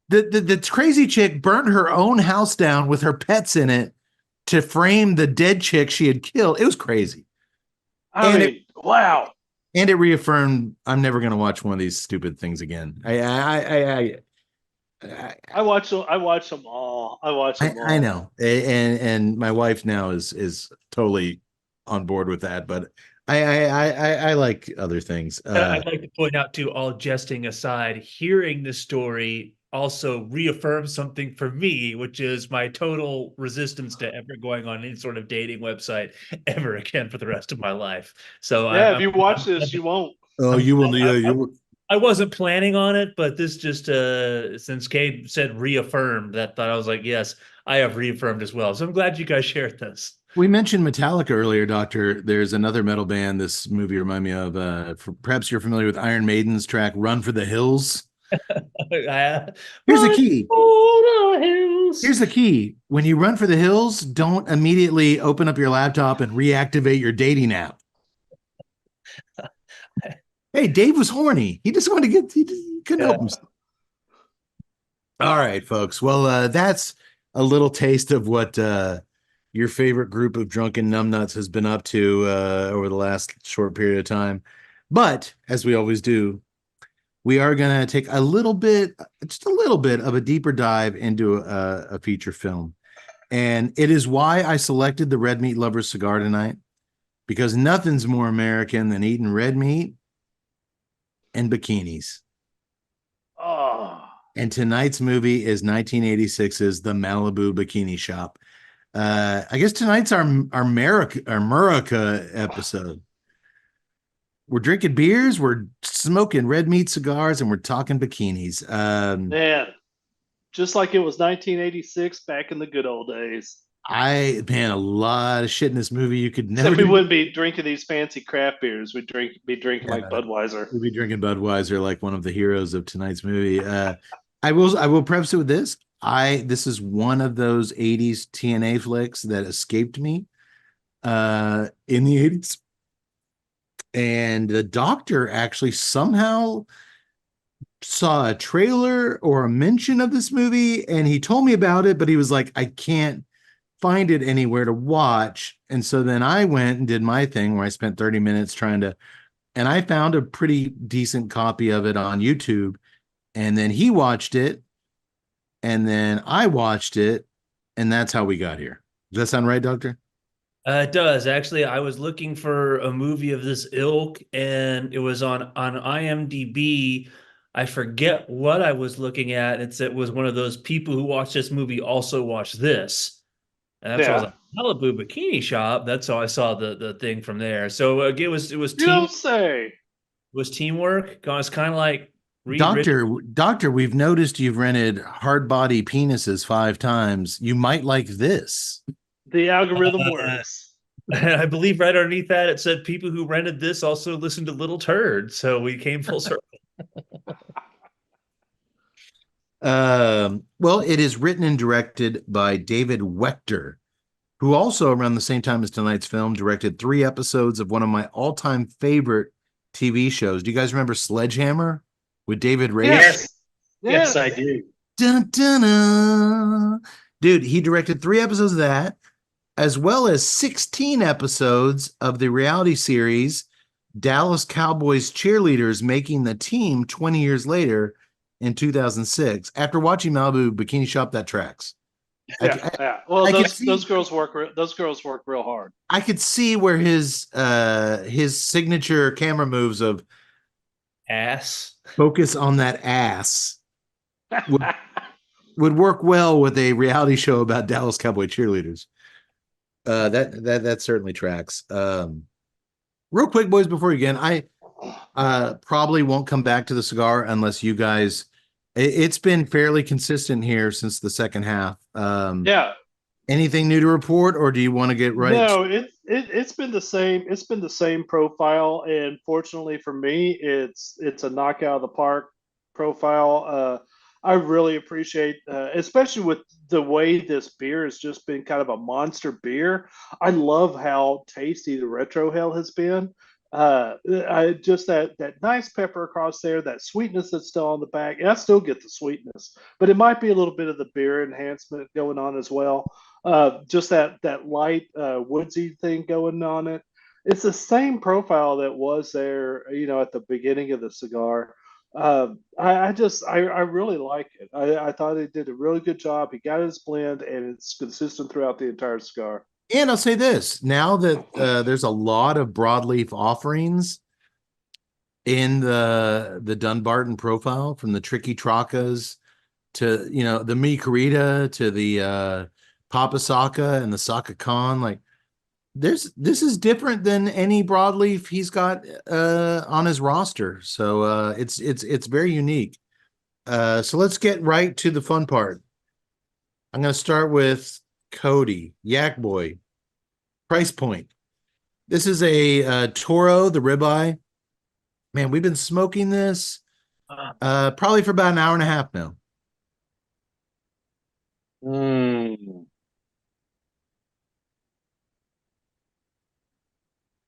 the crazy chick, burnt her own house down with her pets in it to frame the dead chick she had killed. It was crazy. Wow. And it reaffirmed I'm never going to watch one of these stupid things again. I watch them all. I know, and my wife now is totally on board with that. But I like other things. I'd like to point out, too, all jesting aside, hearing this story also reaffirms something for me, which is my total resistance to ever going on any sort of dating website ever again for the rest of my life. So if you watch this, you won't. Oh, you will. Yeah, I wasn't planning on it, but this just since Cade said reaffirmed, that thought I was like, yes, I have reaffirmed as well. So I'm glad you guys shared this. We mentioned Metallica earlier, Doctor. There's another metal band this movie reminded me of. Perhaps you're familiar with Iron Maiden's track "Run for the Hills." Here's the Run key. for the hills. Here's the key. When you run for the hills, don't immediately open up your laptop and reactivate your dating app. Hey, Dave was horny. He just wanted to get, he couldn't help himself. All right, folks. Well, that's a little taste of what your favorite group of drunken numbnuts has been up to over the last short period of time. But as we always do, we are going to take a little bit, just a little bit of a deeper dive into a feature film. And it is why I selected the Red Meat Lovers cigar tonight, because nothing's more American than eating red meat and bikinis. Oh, And tonight's movie is 1986's The Malibu Bikini Shop. I guess tonight's our America episode. We're drinking beers, we're smoking red meat cigars, and we're talking bikinis. man. Just like it was 1986 back in the good old days. Man, a lot of shit in this movie you could never Except we do. wouldn't be drinking these fancy craft beers. We'd be drinking like Budweiser. We'd be drinking Budweiser like one of the heroes of tonight's movie. I will preface it with this. This is one of those 80s TNA flicks that escaped me in the 80s. And the doctor actually somehow saw a trailer or a mention of this movie, and he told me about it, but he was like, I can't find it anywhere to watch. And so then I went and did my thing where I spent 30 minutes and I found a pretty decent copy of it on YouTube. And then he watched it, and then I watched it, and that's how we got here. Does that sound right, Doctor? It does. Actually, I was looking for a movie of this ilk, and it was on IMDb. I forget what I was looking at. It was one of those people who watched this movie also watched this. And that's why I was like, Malibu Bikini Shop. That's how I saw the thing from there. So it was You don't say. was teamwork. It was kind of like Doctor, we've noticed you've rented hard body penises 5 times. You might like this. The algorithm works. I believe right underneath that it said people who rented this also listened to Little Turd. So we came full circle. Well, it is written and directed by David Wechter, who also around the same time as tonight's film directed 3 episodes of one of my all-time favorite TV shows. Do you guys remember Sledgehammer with David Raysh? Yes, I do. Dun, dun, dun. Dude, he directed 3 episodes of that, as well as 16 episodes of the reality series Dallas Cowboys Cheerleaders Making the Team 20 years later in 2006. After watching Malibu Bikini Shop, that tracks. Yeah. Well, those girls work real hard. I could see where his signature camera moves of Ass. focus on that ass would work well with a reality show about Dallas Cowboy cheerleaders. That certainly tracks. Real quick, boys, before you begin, I probably won't come back to the cigar unless you guys. It's been fairly consistent here since the second half. Yeah. Anything new to report, or do you want to get right? No, it's been the same. It's been the same profile, and fortunately for me, it's a knockout of the park profile. I really appreciate, especially with the way this beer has just been kind of a monster beer. I love how tasty the Retro Hell has been. I just that nice pepper across there, that sweetness that's still on the back, and I still get the sweetness, but it might be a little bit of the beer enhancement going on as well. Just that light woodsy thing going on it. It's the same profile that was there, at the beginning of the cigar. I really like it. I thought he did a really good job. He got his blend, and it's consistent throughout the entire cigar. And I'll say this, now that there's a lot of broadleaf offerings in the Dunbarton profile, from the Tricky Tracas to, the Mi Querida to the Papa Saka and the Saka Khan, like this is different than any broadleaf he's got on his roster. So it's very unique. So let's get right to the fun part. I'm going to start with Cody, Yak Boy. price point. This is a Toro, the ribeye. Man, we've been smoking this probably for about an hour and a half now. Mm.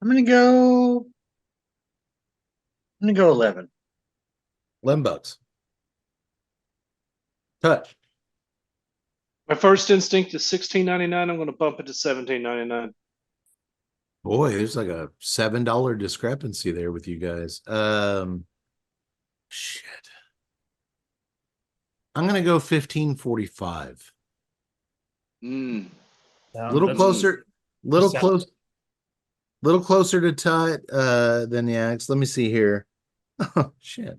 I'm gonna go 11. $11. Touch. My first instinct is $16.99. I'm going to bump it to $17.99. Boy, there's like a $7 discrepancy there with you guys. Shit. I'm gonna go 15.45. Mm. Little That's- closer, little sounds- close, little closer to Tut than the Axe. Let me see here. Oh shit.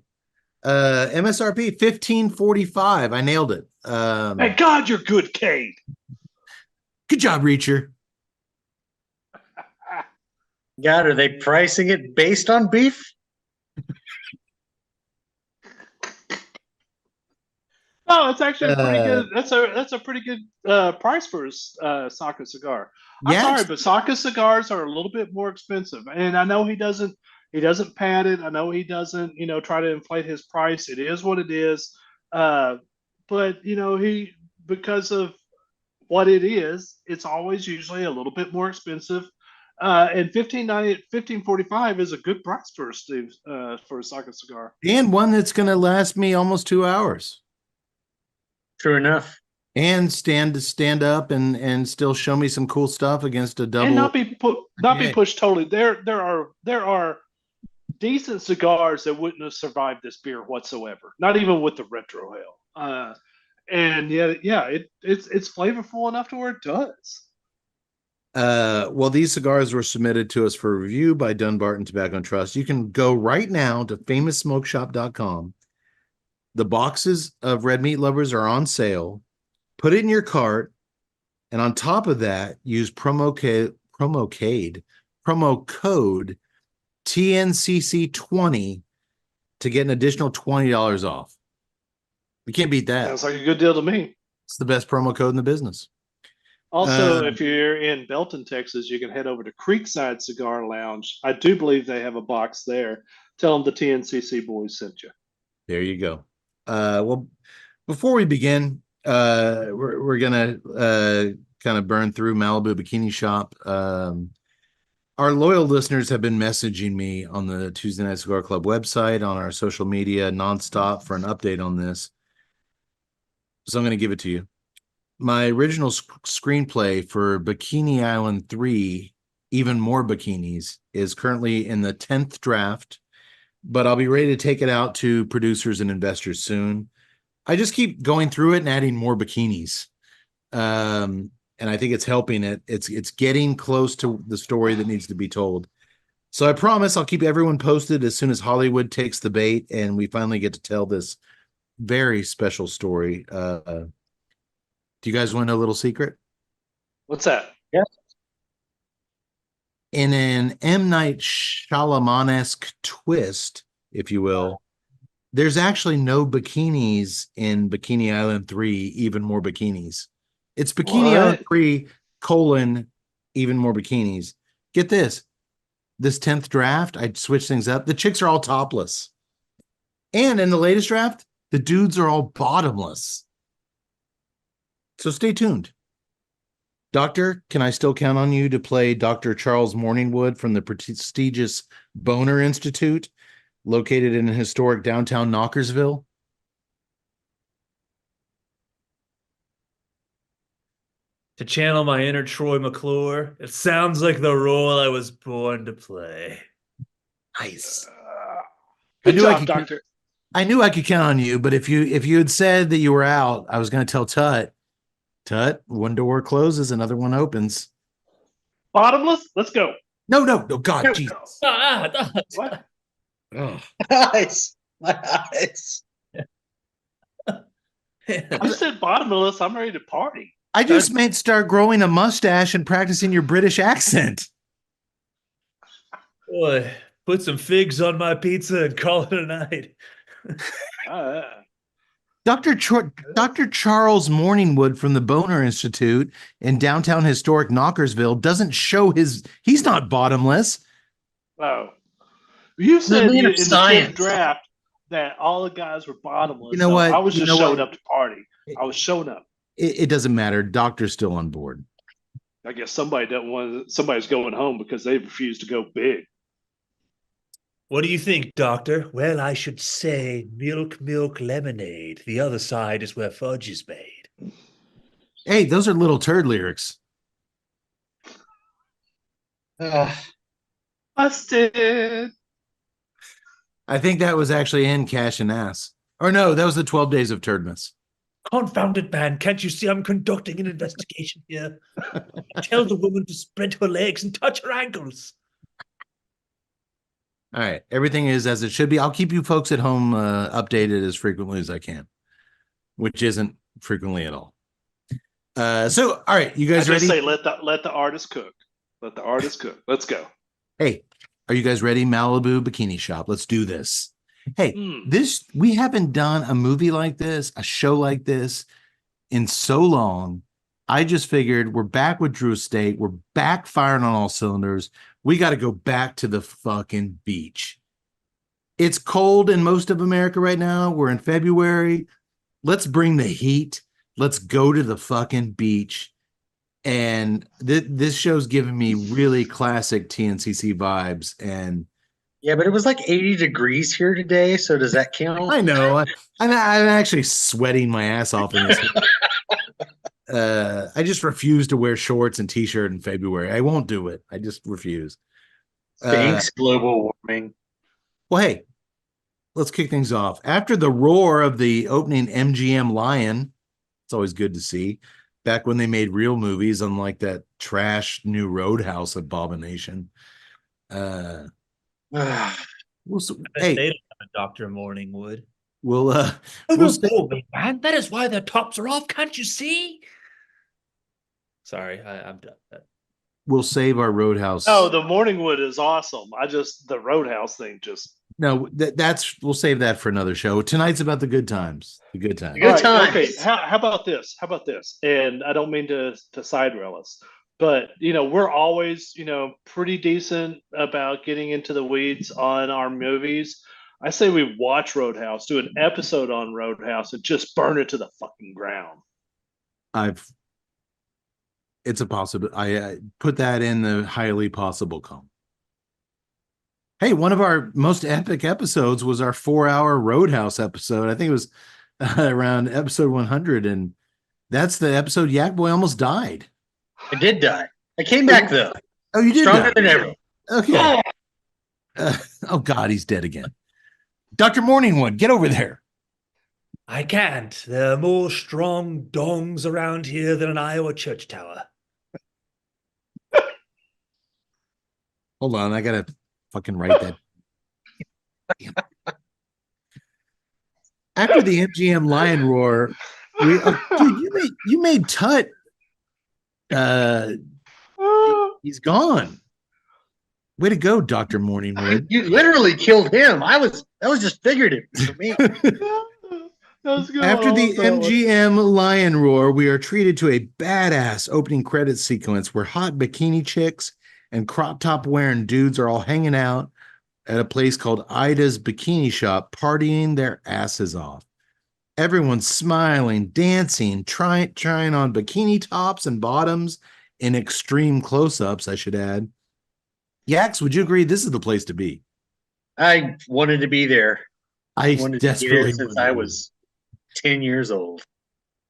MSRP 15.45. I nailed it. Thank God you're good, Cade. Good job, Reacher. God, are they pricing it based on beef? No, it's actually a pretty Uh, good. That's a pretty good price for a Saka cigar. I'm Yeah, sorry, but Saka cigars are a little bit more expensive, and I know he doesn't pad it. I know he doesn't try to inflate his price. It is what it is. But he, because of what it is, it's always usually a little bit more expensive. And 15.45 is a good price for a Steve for a Saka cigar. and one that's gonna last me almost 2 hours. True enough. And stand up and still show me some cool stuff against a double. And not be Yeah. pushed totally. There are decent cigars that wouldn't have survived this beer whatsoever. Not even with the retro ale. And yet, yeah, it's flavorful enough to where it does. Well, these cigars were submitted to us for review by Dunbarton Tobacco and Trust. You can go right now to famoussmokeshop.com. The boxes of Red Meat Lovers are on sale. Put it in your cart, and on top of that, use promo code TNCC20 to get an additional $20 off. You can't beat that. Sounds like a good deal to me. It's the best promo code in the business. Also, if you're in Belton, Texas, you can head over to Creekside Cigar Lounge. I do believe they have a box there. Tell them the TNCC boys sent you. There you go. Well, before we begin, we're gonna kind of burn through Malibu Bikini Shop. Our loyal listeners have been messaging me on the Tuesday Night Cigar Club website, on our social media, nonstop for an update on this. So I'm going to give it to you. My original screenplay for Bikini Island 3, Even More Bikinis, is currently in the 10th draft, but I'll be ready to take it out to producers and investors soon. I just keep going through it and adding more bikinis. And I think it's helping it. It's getting close to the story that needs to be told. So I promise I'll keep everyone posted as soon as Hollywood takes the bait and we finally get to tell this very special story. Do you guys want to know a little secret? What's that? Yes. In an M. Night Shyamalan-esque twist, if you will, there's actually no bikinis in Bikini Island 3, Even More Bikinis. It's Bikini Island 3, Even More Bikinis. Get this. This 10th draft, I switched things up. The chicks are all topless. And in the latest draft, the dudes are all bottomless. So stay tuned. Doctor, can I still count on you to play Dr. Charles Morningwood from the prestigious Boner Institute, located in historic downtown Knockersville? To channel my inner Troy McClure, it sounds like the role I was born to play. Nice. Good knew I job, could- Doctor. I knew I could count on you, but if you had said that you were out, I was going to tell Tut, one door closes, another one opens. Bottomless? Let's go. No, God, No. Jesus. What? Oh. Nice. Nice. You said bottomless. I'm ready to party. I just meant start growing a mustache and practicing your British accent. Boy, put some figs on my pizza and call it a night. Uh, Dr. Charles Morningwood from the Boner Institute in downtown historic Knockersville doesn't show he's not bottomless. Oh, you The said man of in the science. fifth draft that all the guys were bottomless. You know so what? I was You just know showing what? up to party. I was showing up. It doesn't matter. Doctor's still on board. I guess somebody doesn't want. Somebody's going home because they refused to go big. What do you think, Doctor? Well, I should say milk, milk, lemonade. The other side is where fudge is made. Hey, those are Little Turd lyrics. Busted. I think that was actually in Cash and Ass. Or no, that was the 12 Days of Turdmas. Confounded man, can't you see I'm conducting an investigation here? Tell the woman to spread her legs and touch her ankles. All right. Everything is as it should be. I'll keep you folks at home updated as frequently as I can, which isn't frequently at all. So, all right. You guys I ready? just say let the artist cook. Let the artist cook. Let's go. Hey, are you guys ready? Malibu Bikini Shop. Let's do this. Hey, Mm. we haven't done a movie like this, a show like this in so long. I just figured we're back with Drew Estate. We're back firing on all cylinders. We got to go back to the fucking beach. It's cold in most of America right now. We're in February. Let's bring the heat. Let's go to the fucking beach. And this show's giving me really classic TNCC vibes. And Yeah, but it was like 80 degrees here today. So does that count? I know I'm actually sweating my ass off in this. I just refuse to wear shorts and t-shirt in February. I won't do it. I just refuse. Thanks, global warming. Well, hey, let's kick things off. After the roar of the opening MGM Lion, it's always good to see. Back when they made real movies, unlike that trash new Roadhouse abomination. We'll, hey, Dr. Morningwood. we'll me, man. That is why their tops are off. Can't you see? Sorry, I'm done. We'll save our Roadhouse. Oh, the Morningwood is awesome. The Roadhouse thing just. No, we'll save that for another show. Tonight's about the good times. The good times. Good times. Okay. How about this? And I don't mean to side rail us, but we're always pretty decent about getting into the weeds on our movies. I say we watch Roadhouse, do an episode on Roadhouse, and just burn it to the fucking ground. It's a possible. I put that in the highly possible column. Hey, one of our most epic episodes was our 4-hour Roadhouse episode. I think it was around episode 100, and that's the episode Yak Boy almost died. I did die. I came back though. Oh, you did Stronger die. than ever. Okay. Oh God, he's dead again. Dr. Morningwood, get over there. I can't. There are more strong dongs around here than an Iowa church tower. Hold on, I gotta fucking write that. After the MGM Lion Roar, dude, you made Tut. He's gone. Way to go, Dr. Morningwood. You literally killed him. That was just figurative for me. After the MGM Lion Roar, we are treated to a badass opening credits sequence where hot bikini chicks and crop top wearing dudes are all hanging out at a place called Ida's Bikini Shop, partying their asses off. Everyone's smiling, dancing, trying on bikini tops and bottoms in extreme close-ups, I should add. Yax, would you agree this is the place to be? I wanted to be there. I wanted to be there since I was 10 years old.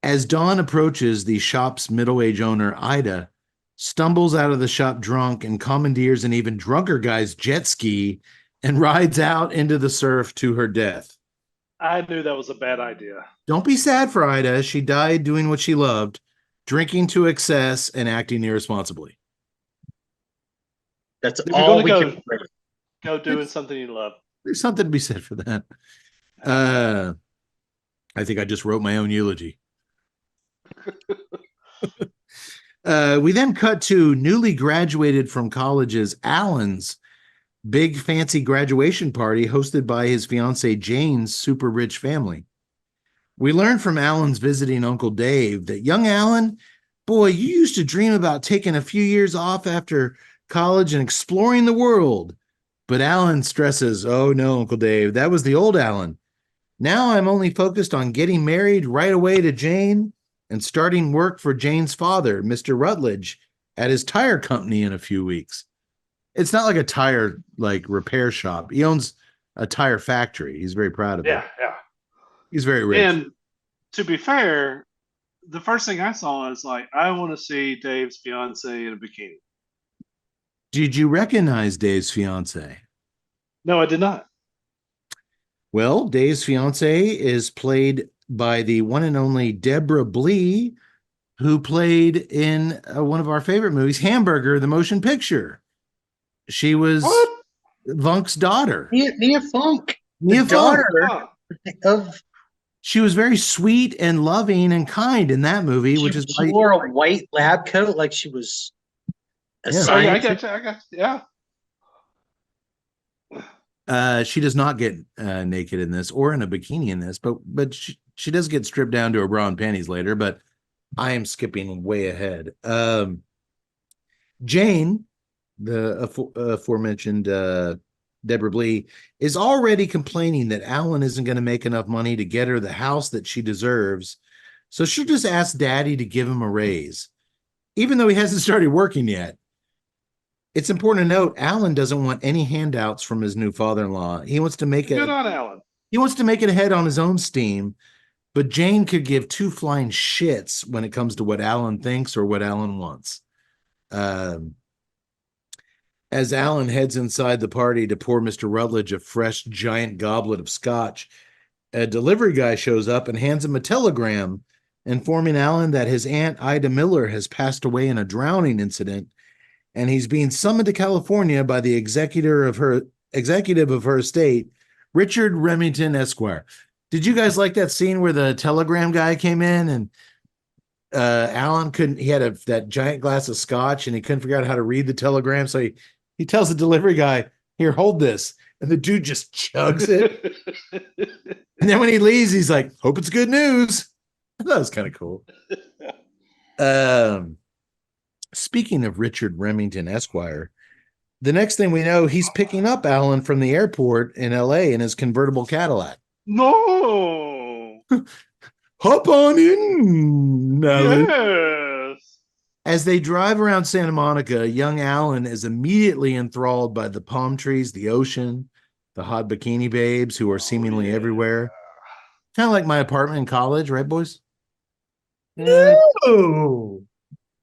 As Dawn approaches, the shop's middle-aged owner, Ida, stumbles out of the shop drunk and commandeers an even drunker guy's jet ski and rides out into the surf to her death. I knew that was a bad idea. Don't be sad for Ida. She died doing what she loved, drinking to excess and acting irresponsibly. That's If all you're we gonna can. go doing something you love. There's something to be said for that. I think I just wrote my own eulogy. We then cut to newly graduated from college's Alan's big fancy graduation party hosted by his fiancee Jane's super rich family. We learned from Alan's visiting Uncle Dave that young Alan, boy, you used to dream about taking a few years off after college and exploring the world. But Alan stresses, oh no, Uncle Dave, that was the old Alan. Now I'm only focused on getting married right away to Jane and starting work for Jane's father, Mr. Rutledge, at his tire company in a few weeks. It's not like a tire repair shop. He owns a tire factory. He's very proud of it. Yeah. He's very rich. And to be fair, the first thing I saw is like, I want to see Dave's fiance in a bikini. Did you recognize Dave's fiance? No, I did not. Well, Dave's fiance is played by the one and only Deborah Blee, who played in one of our favorite movies, Hamburger, the motion picture. She was Funk's daughter. Nia Funk, Nia the daughter Funk. of. She was very sweet and loving and kind in that movie, which is She wore a white lab coat like she was a Yeah. Oh, yeah, I scientist. got you. Yeah. She does not get naked in this or in a bikini in this, but she does get stripped down to her bra and panties later. But I am skipping way ahead. Jane, the aforementioned Deborah Blee, is already complaining that Alan isn't going to make enough money to get her the house that she deserves. So she'll just ask Daddy to give him a raise, even though he hasn't started working yet. It's important to note Alan doesn't want any handouts from his new father-in-law. He wants to make Good on Alan. He wants to make it ahead on his own steam, but Jane could give two flying shits when it comes to what Alan thinks or what Alan wants. As Alan heads inside the party to pour Mr. Rutledge a fresh giant goblet of scotch, a delivery guy shows up and hands him a telegram informing Alan that his aunt Ida Miller has passed away in a drowning incident, and he's being summoned to California by the executive of her estate, Richard Remington Esquire. Did you guys like that scene where the telegram guy came in and Alan he had that giant glass of scotch and he couldn't figure out how to read the telegram, so he tells the delivery guy, "Here, hold this," and the dude just chugs it. And then when he leaves, he's like, "Hope it's good news." I thought it was kind of cool. Speaking of Richard Remington Esquire, the next thing we know, he's picking up Alan from the airport in LA in his convertible Cadillac. No. Hop on in, Alan. Yes. As they drive around Santa Monica, young Alan is immediately enthralled by the palm trees, the ocean, the hot bikini babes who are seemingly everywhere. Kind of like my apartment in college, right, boys? No,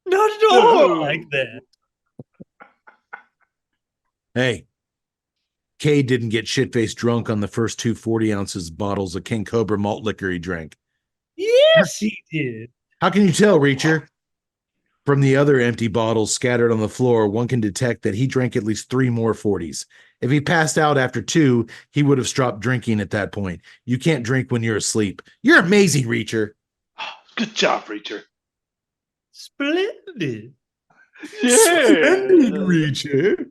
not at all like that. Hey, Kay didn't get shit-faced drunk on the first 2 40-ounces bottles of King Cobra malt liquor he drank. Yes, he did. How can you tell, Reacher? From the other empty bottles scattered on the floor, one can detect that he drank at least 3 more 40s. If he passed out after 2, he would have stopped drinking at that point. You can't drink when you're asleep. You're amazing, Reacher. Good job, Reacher. Splendid. Splendid, Reacher.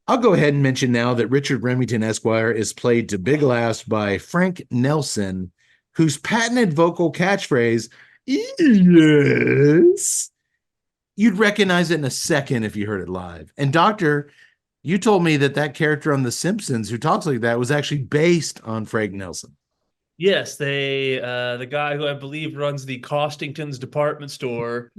I'll go ahead and mention now that Richard Remington Esquire is played to big laughs by Frank Nelson, whose patented vocal catchphrase, "Yes," you'd recognize it in a second if you heard it live. And Doctor, you told me that character on The Simpsons who talks like that was actually based on Frank Nelson. Yes, the guy who I believe runs the Costington's department store.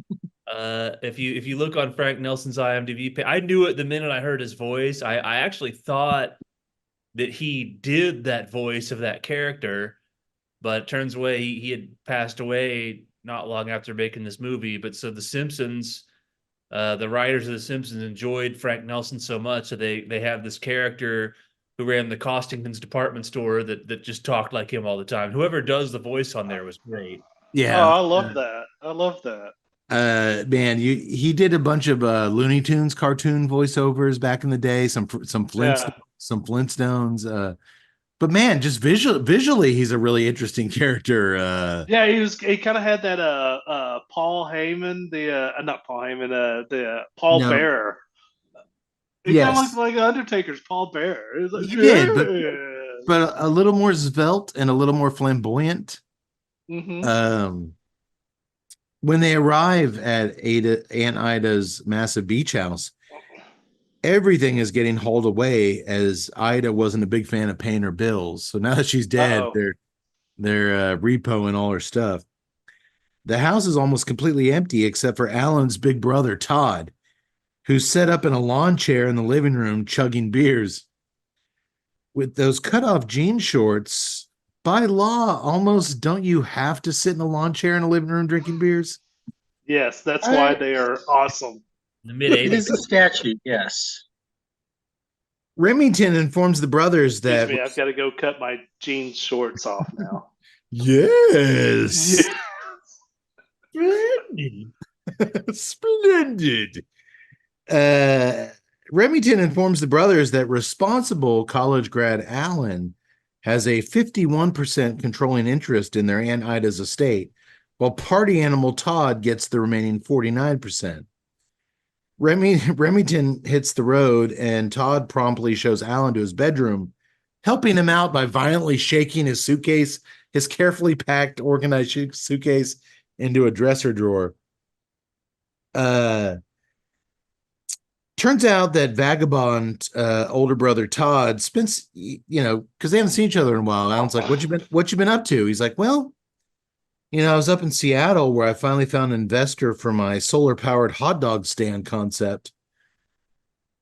If you look on Frank Nelson's IMDb page, I knew it the minute I heard his voice. I actually thought that he did that voice of that character, but it turns away he had passed away not long after making this movie. But so The Simpsons, the writers of The Simpsons enjoyed Frank Nelson so much that they have this character who ran the Costington's department store that just talked like him all the time. Whoever does the voice on there was great. Yeah. Oh, I love that. I love that. Man, he did a bunch of Looney Tunes cartoon voiceovers back in the day, some Flintstones. But man, just visually, he's a really interesting character. Yeah, he kind of had that Paul Heyman, not Paul Heyman, the Paul Bearer. He kind of looked like Undertaker's Paul Bearer. Like, he did, but a little more svelte and a little more flamboyant. Mm-hmm. When they arrive at Aunt Ida's massive beach house, everything is getting hauled away as Ida wasn't a big fan of paying her bills. So now that she's dead, Uh-oh. they're repoing all her stuff. The house is almost completely empty except for Alan's big brother, Todd, who's set up in a lawn chair in the living room chugging beers. With those cutoff jean shorts, by law, almost don't you have to sit in a lawn chair in a living room drinking beers? Yes, that's why they are awesome. In the mid It 80s. is a statute, yes. Remington informs the brothers Excuse that me, I've got to go cut my jean shorts off now. yes, Splendid. splendid. Remington informs the brothers that responsible college grad Alan has a 51% controlling interest in their Aunt Ida's estate, while party animal Todd gets the remaining 49%. Remington hits the road, and Todd promptly shows Alan to his bedroom, helping him out by violently shaking his suitcase, his carefully packed, organized suitcase, into a dresser drawer. Turns out that vagabond older brother Todd spends, because they haven't seen each other in a while. Alan's like, "What you been up to?" He's like, "Well, I was up in Seattle where I finally found an investor for my solar-powered hot dog stand concept."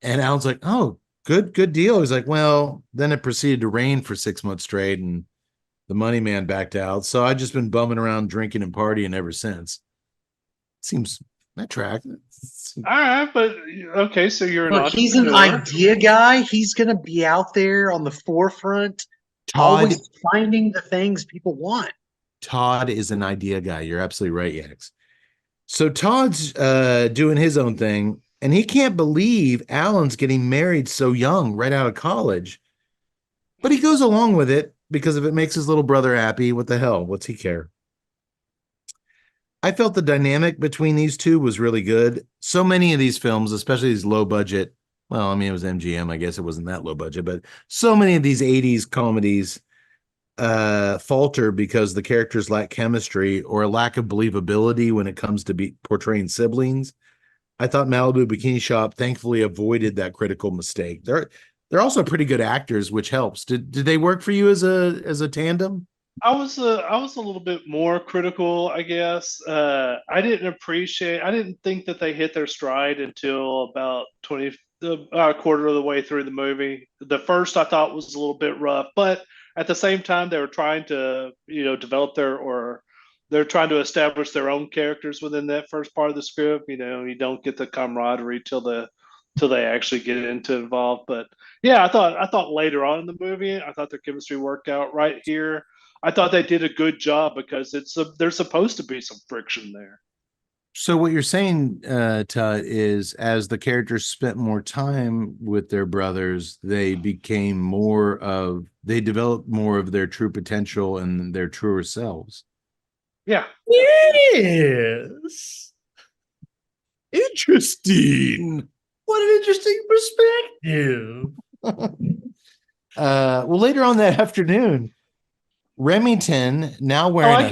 And Alan's like, "Oh, good deal." He's like, "Well, then it proceeded to rain for 6 months straight, and the money man backed out. So I've just been bumming around drinking and partying ever since." Seems that track. All right, but okay, so you're an Look, he's an entrepreneur. idea guy. He's going to be out there on the forefront, always finding the things people want. Todd is an idea guy. You're absolutely right, Yax. So Todd's doing his own thing, and he can't believe Alan's getting married so young, right out of college. But he goes along with it because if it makes his little brother happy, what the hell? What's he care? I felt the dynamic between these two was really good. So many of these films, especially these low budget, well, I mean, it was MGM. I guess it wasn't that low budget, but so many of these 80s comedies falter because the characters lack chemistry or a lack of believability when it comes to portraying siblings. I thought Malibu Bikini Shop thankfully avoided that critical mistake. They're also pretty good actors, which helps. Did they work for you as a tandem? I was a little bit more critical, I guess. I didn't think that they hit their stride until about the quarter of the way through the movie. The first I thought was a little bit rough, but at the same time they were trying to develop they're trying to establish their own characters within that first part of the script. You don't get the camaraderie till they actually get into involved. But yeah, I thought later on in the movie, I thought their chemistry worked out. Right here, I thought they did a good job because there's supposed to be some friction there. So what you're saying, Todd, is as the characters spent more time with their brothers, they developed more of their true potential and their truer selves. Yeah. Yes. Interesting. What an interesting perspective. Well, later on that afternoon, Remington, now I wearing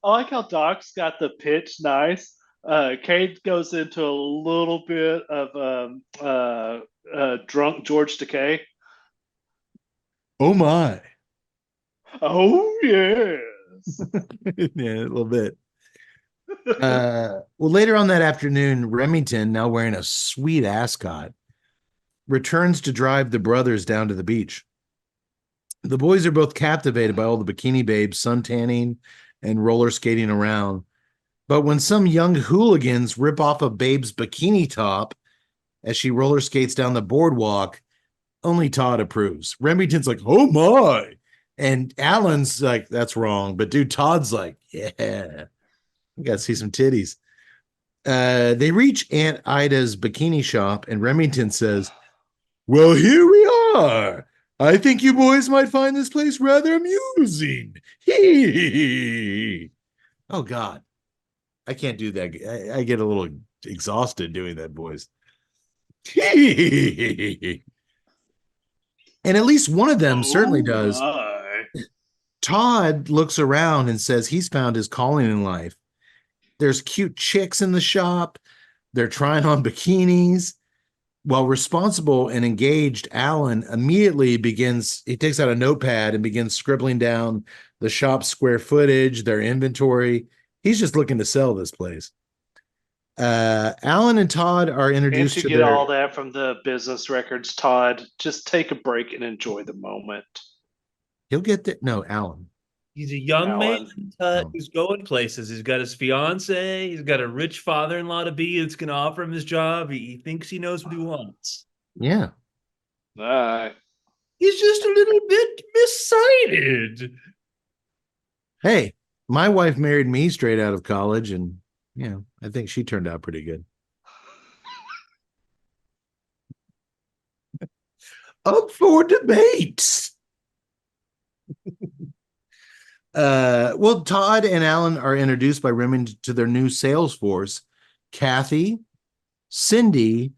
like how Doc's got the pitch nice. Cade goes into a little bit of drunk George Takei. oh my. Oh yes. Yeah, a little bit. Well, later on that afternoon, Remington, now wearing a sweet ascot, returns to drive the brothers down to the beach. The boys are both captivated by all the bikini babes suntanning and roller skating around. But when some young hooligans rip off a babe's bikini top as she roller skates down the boardwalk, only Todd approves. Remington's like, oh my. And Alan's like, that's wrong. But dude, Todd's like, yeah, we got to see some titties. They reach Aunt Ida's bikini shop, and Remington says, well, here we are. I think you boys might find this place rather amusing. Oh, God. I can't do that. I get a little exhausted doing that voice. And at least one of them certainly does. My. Todd looks around and says he's found his calling in life. There's cute chicks in the shop. They're trying on bikinis. While responsible and engaged, Alan immediately he takes out a notepad and begins scribbling down the shop's square footage, their inventory. He's just looking to sell this place. Alan and Todd are And introduced to to get their. all that from the business records, Todd, just take a break and enjoy the moment. He'll get there. No, Alan. He's a young man No. who's going places. He's got his fiance. He's got a rich father-in-law to be that's going to offer him his job. He thinks he knows what he wants. Yeah. All right. He's just a little bit missighted. Hey, my wife married me straight out of college, and I think she turned out pretty good. Up for debate. Well, Todd and Alan are introduced by Remington to their new sales force, Kathy, Cindy,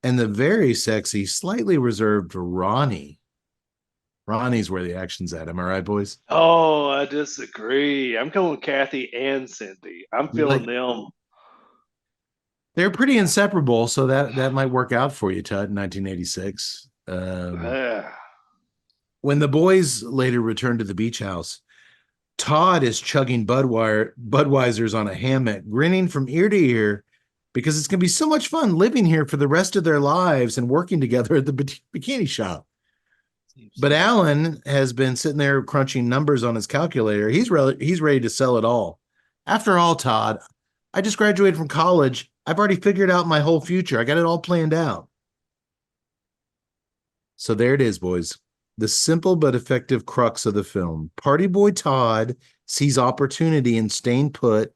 and the very sexy, slightly reserved Ronnie. Ronnie's where the action's at. Am I right, boys? Oh, I disagree. I'm going Kathy and Cindy. I'm feeling them. They're pretty inseparable, so that might work out for you, Todd, in 1986. When the boys later return to the beach house, Todd is chugging Budweisers on a hammock, grinning from ear to ear because it's going to be so much fun living here for the rest of their lives and working together at the bikini shop. But Alan has been sitting there crunching numbers on his calculator. He's ready to sell it all. After all, Todd, I just graduated from college. I've already figured out my whole future. I got it all planned out. So there it is, boys. The simple but effective crux of the film. Party boy Todd sees opportunity in staying put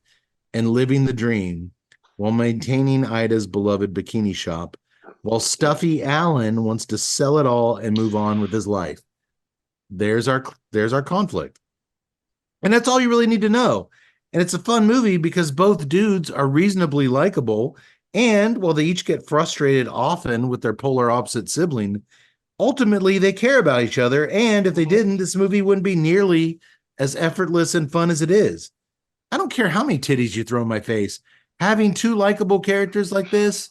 and living the dream while maintaining Ida's beloved bikini shop, while stuffy Alan wants to sell it all and move on with his life. There's our conflict. And that's all you really need to know. And it's a fun movie because both dudes are reasonably likable, and while they each get frustrated often with their polar opposite sibling, ultimately they care about each other. And if they didn't, this movie wouldn't be nearly as effortless and fun as it is. I don't care how many titties you throw in my face. Having two likable characters like this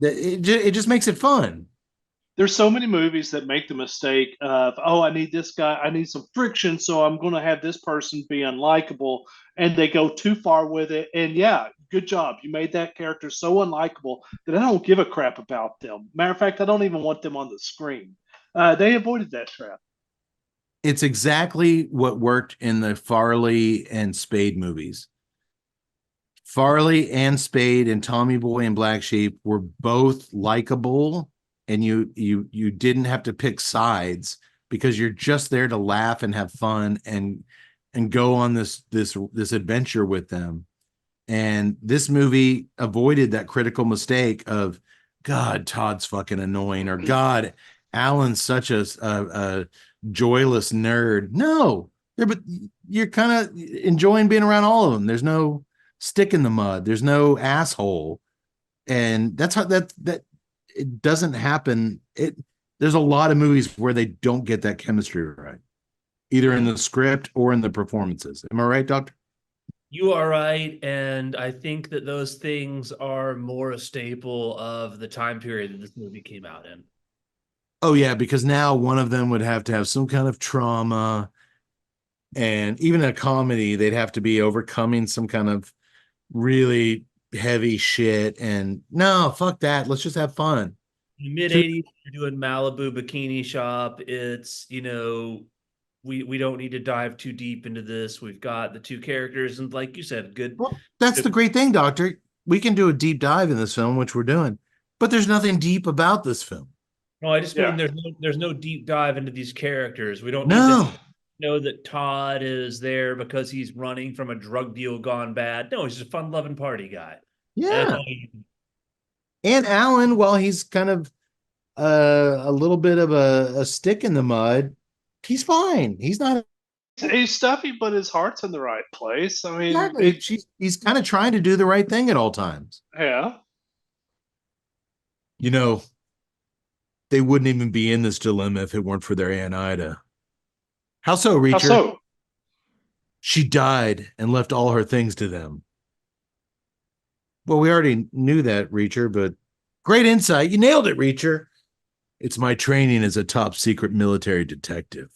it just makes it fun. There's so many movies that make the mistake of, oh, I need this guy, I need some friction, so I'm going to have this person be unlikable, and they go too far with it. And yeah, good job. You made that character so unlikable that I don't give a crap about them. Matter of fact, I don't even want them on the screen. They avoided that trap. It's exactly what worked in the Farley and Spade movies. Farley and Spade and Tommy Boy and Black Sheep were both likable, and you didn't have to pick sides because you're just there to laugh and have fun and go on this adventure with them. And this movie avoided that critical mistake of, God, Todd's fucking annoying, or God, Alan's such a joyless nerd. No, but you're kind of enjoying being around all of them. There's no stick in the mud. There's no asshole. And that's how that it doesn't happen. There's a lot of movies where they don't get that chemistry right, either in the script or in the performances. Am I right, Doctor? You are right, and I think that those things are more a staple of the time period that this movie came out in. Oh yeah, because now one of them would have to have some kind of trauma, and even a comedy, they'd have to be overcoming some kind of really heavy shit. And no, fuck that. Let's just have fun. In the mid-'80s, you're doing Malibu Bikini Shop. It's, we don't need to dive too deep into this. We've got the two characters, and like you said, good. Well, that's the great thing, Doctor. We can do a deep dive in this film, which we're doing, but there's nothing deep about this film. No, I just mean there's no deep dive into these characters. We don't need No. to know that Todd is there because he's running from a drug deal gone bad. No, he's a fun-loving party guy. Yeah. And Alan, while he's kind of a little bit of a stick in the mud, he's fine. He's not. He's stuffy, but his heart's in the right place. I mean, exactly. He's kind of trying to do the right thing at all times. Yeah. They wouldn't even be in this dilemma if it weren't for their Aunt Ida. How so, Reacher? How so? She died and left all her things to them. Well, we already knew that, Reacher, but great insight. You nailed it, Reacher. It's my training as a top secret military detective.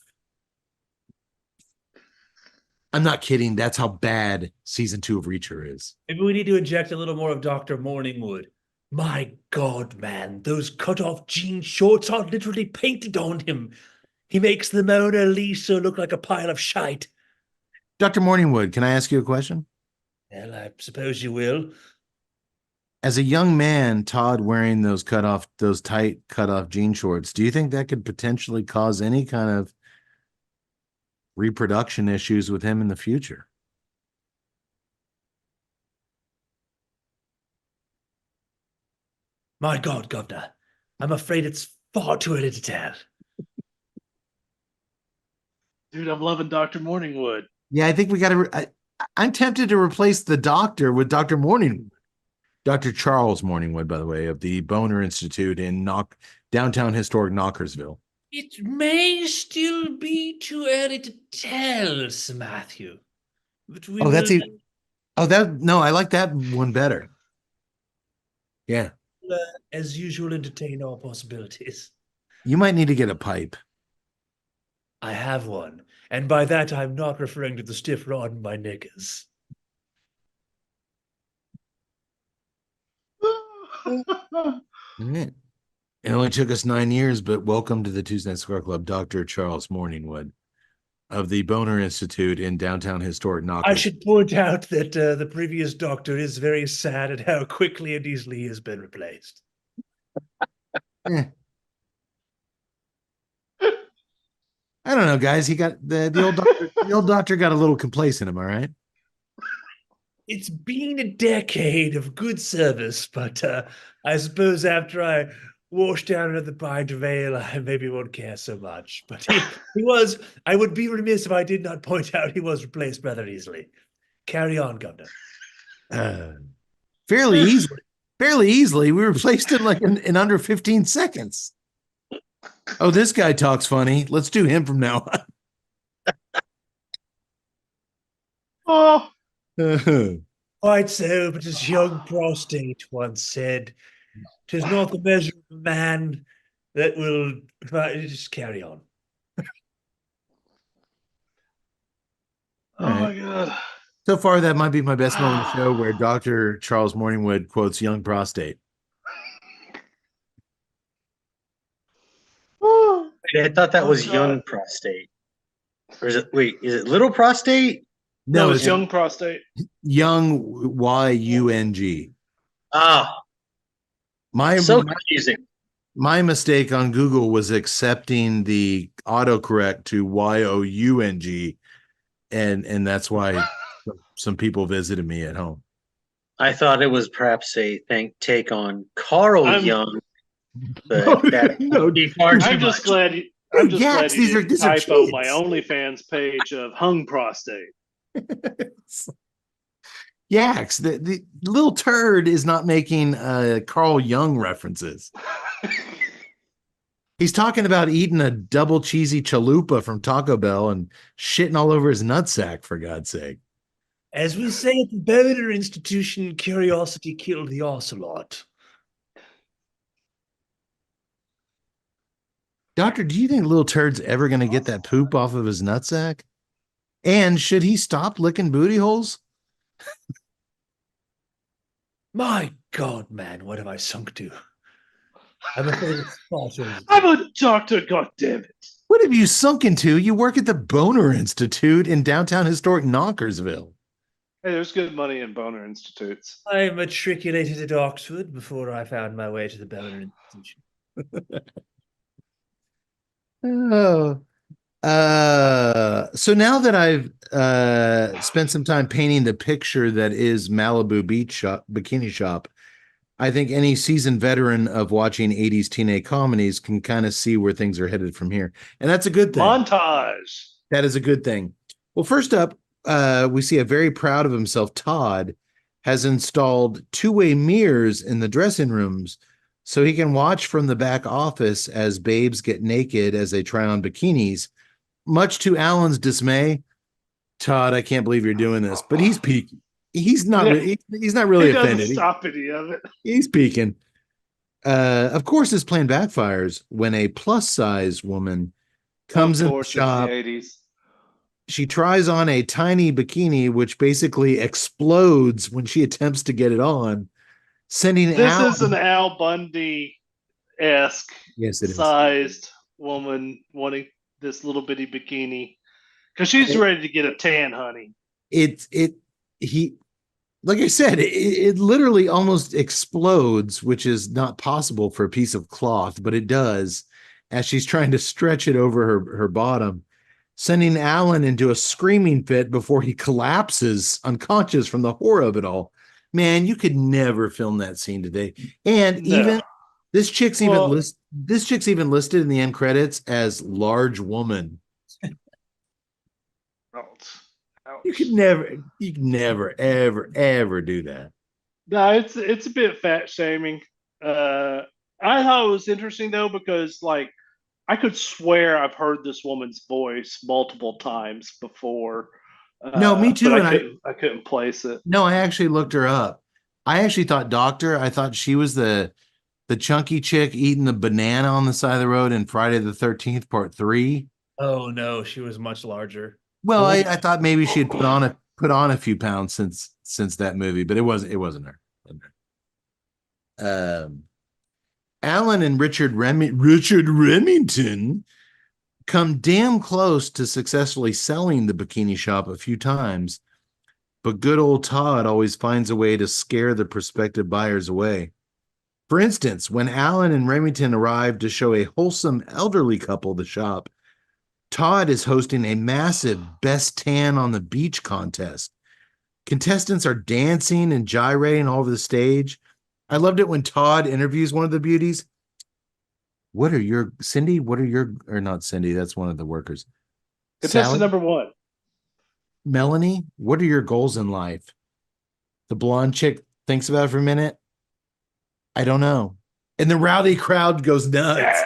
I'm not kidding. That's how bad season 2 of Reacher is. Maybe we need to inject a little more of Dr. Morningwood. My God, man, those cut-off jean shorts are literally painted on him. He makes the Mona Lisa look like a pile of shite. Dr. Morningwood, can I ask you a question? Well, I suppose you will. As a young man, Todd wearing those tight cut-off jean shorts, do you think that could potentially cause any kind of reproduction issues with him in the future? My God, Governor, I'm afraid it's far too early to tell. Dude, I'm loving Dr. Morningwood. Yeah, I think we got to. I'm tempted to replace the doctor with Dr. Morningwood. Dr. Charles Morningwood, by the way, of the Boner Institute in downtown historic Knockersville. It may still be too early to tell, Sir Matthew. But we Oh, that's will, it. Oh, no, I like that one better. Yeah. as usual, entertain all possibilities. You might need to get a pipe. I have one, and by that I'm not referring to the stiff rod in my knickers. All right. It only took us 9 years, but welcome to the Tuesday Night Cigar Club, Dr. Charles Morningwood of the Boner Institute in downtown historic Knoxville. I should point out that the previous doctor is very sad at how quickly and easily he has been replaced. I don't know, guys. He got the old doctor. The old doctor got a little complacent. Am I right? It's been a decade of good service, but I suppose after I wash down another pint of ale, I maybe won't care so much. But he was, I would be remiss if I did not point out he was replaced rather easily. Carry on, Governor. Fairly easily. Fairly easily. We replaced him like in under 15 seconds. Oh, this guy talks funny. Let's do him from now Oh, on. Quite so, but as young prostate once said, 'tis not the measure of a man that will just carry on. oh my God. So far, that might be my best moment of the show where Dr. Charles Morningwood quotes young prostate. I thought that was young prostate. Or is it little prostate? No, it's young prostate. Young, Y-U-N-G. Ah, so confusing. My mistake on Google was accepting the autocorrect to Y-O-U-N-G, and that's why some people visited me at home. I thought it was perhaps a take on Carl Jung, but that would be far too I'm just much. glad you. I'm just glad these you are didn't typo kids. my OnlyFans page of hung prostate. Yaks, the little turd is not making Carl Jung references. He's talking about eating a double cheesy chalupa from Taco Bell and shitting all over his nutsack, for God's sake. As we say at the Boner Institution, curiosity killed the ocelot. Doctor, do you think little turd's ever going to get that poop off of his nutsack? And should he stop licking booty holes? My God, man, what have I sunk to? I'm afraid it's far too early. I'm a doctor, goddammit. What have you sunk into? You work at the Boner Institute in downtown historic Knockersville. Hey, there's good money in boner institutes. I matriculated at Oxford before I found my way to the Boner Institution. Oh. So now that I've spent some time painting the picture that is Malibu Bikini Shop, I think any seasoned veteran of watching 80s teenage comedies can kind of see where things are headed from here. And that's a good thing. Montage. That is a good thing. Well, first up, we see a very proud of himself, Todd, has installed two-way mirrors in the dressing rooms so he can watch from the back office as babes get naked as they try on bikinis. much to Alan's dismay, Todd, I can't believe you're doing this, but he's peeking. He's not. He's not really He doesn't offended. stop any of it. He's peeking. Of course, his plan backfires when a plus size woman comes Of in the course, shop. it's the 80s. She tries on a tiny bikini, which basically explodes when she attempts to get it on, sending This Alan. is an Al Bundy-esque Yes, it is. sized woman wanting this little bitty bikini because she's ready to get a tan, honey. He like I said, it literally almost explodes, which is not possible for a piece of cloth, but it does as she's trying to stretch it over her bottom, sending Alan into a screaming fit before he collapses unconscious from the horror of it all. Man, you could never film that scene today. And No. even this chick's Well- even listed in the end credits as large woman. Ouch. You could never, ever do that. No, it's a bit fat shaming. I thought it was interesting though because like I could swear I've heard this woman's voice multiple times before. No, me too, But and I couldn't place it. No, I actually looked her up. I actually thought doctor. I thought she was the chunky chick eating the banana on the side of the road in Friday the 13th Part 3. Oh no, she was much larger. Well, I thought maybe she had put on a few pounds since that movie, but it wasn't her. Alan and Richard Remington come damn close to successfully selling the bikini shop a few times, but good old Todd always finds a way to scare the prospective buyers away. For instance, when Alan and Remington arrive to show a wholesome elderly couple the shop, Todd is hosting a massive best tan on the beach contest. Contestants are dancing and gyrating all over the stage. I loved it when Todd interviews one of the beauties. Or not Cindy, that's one of the workers. Contestant Sally? number 1. Melanie, what are your goals in life? The blonde chick thinks about it for a minute. I don't know. And the rowdy crowd goes nuts.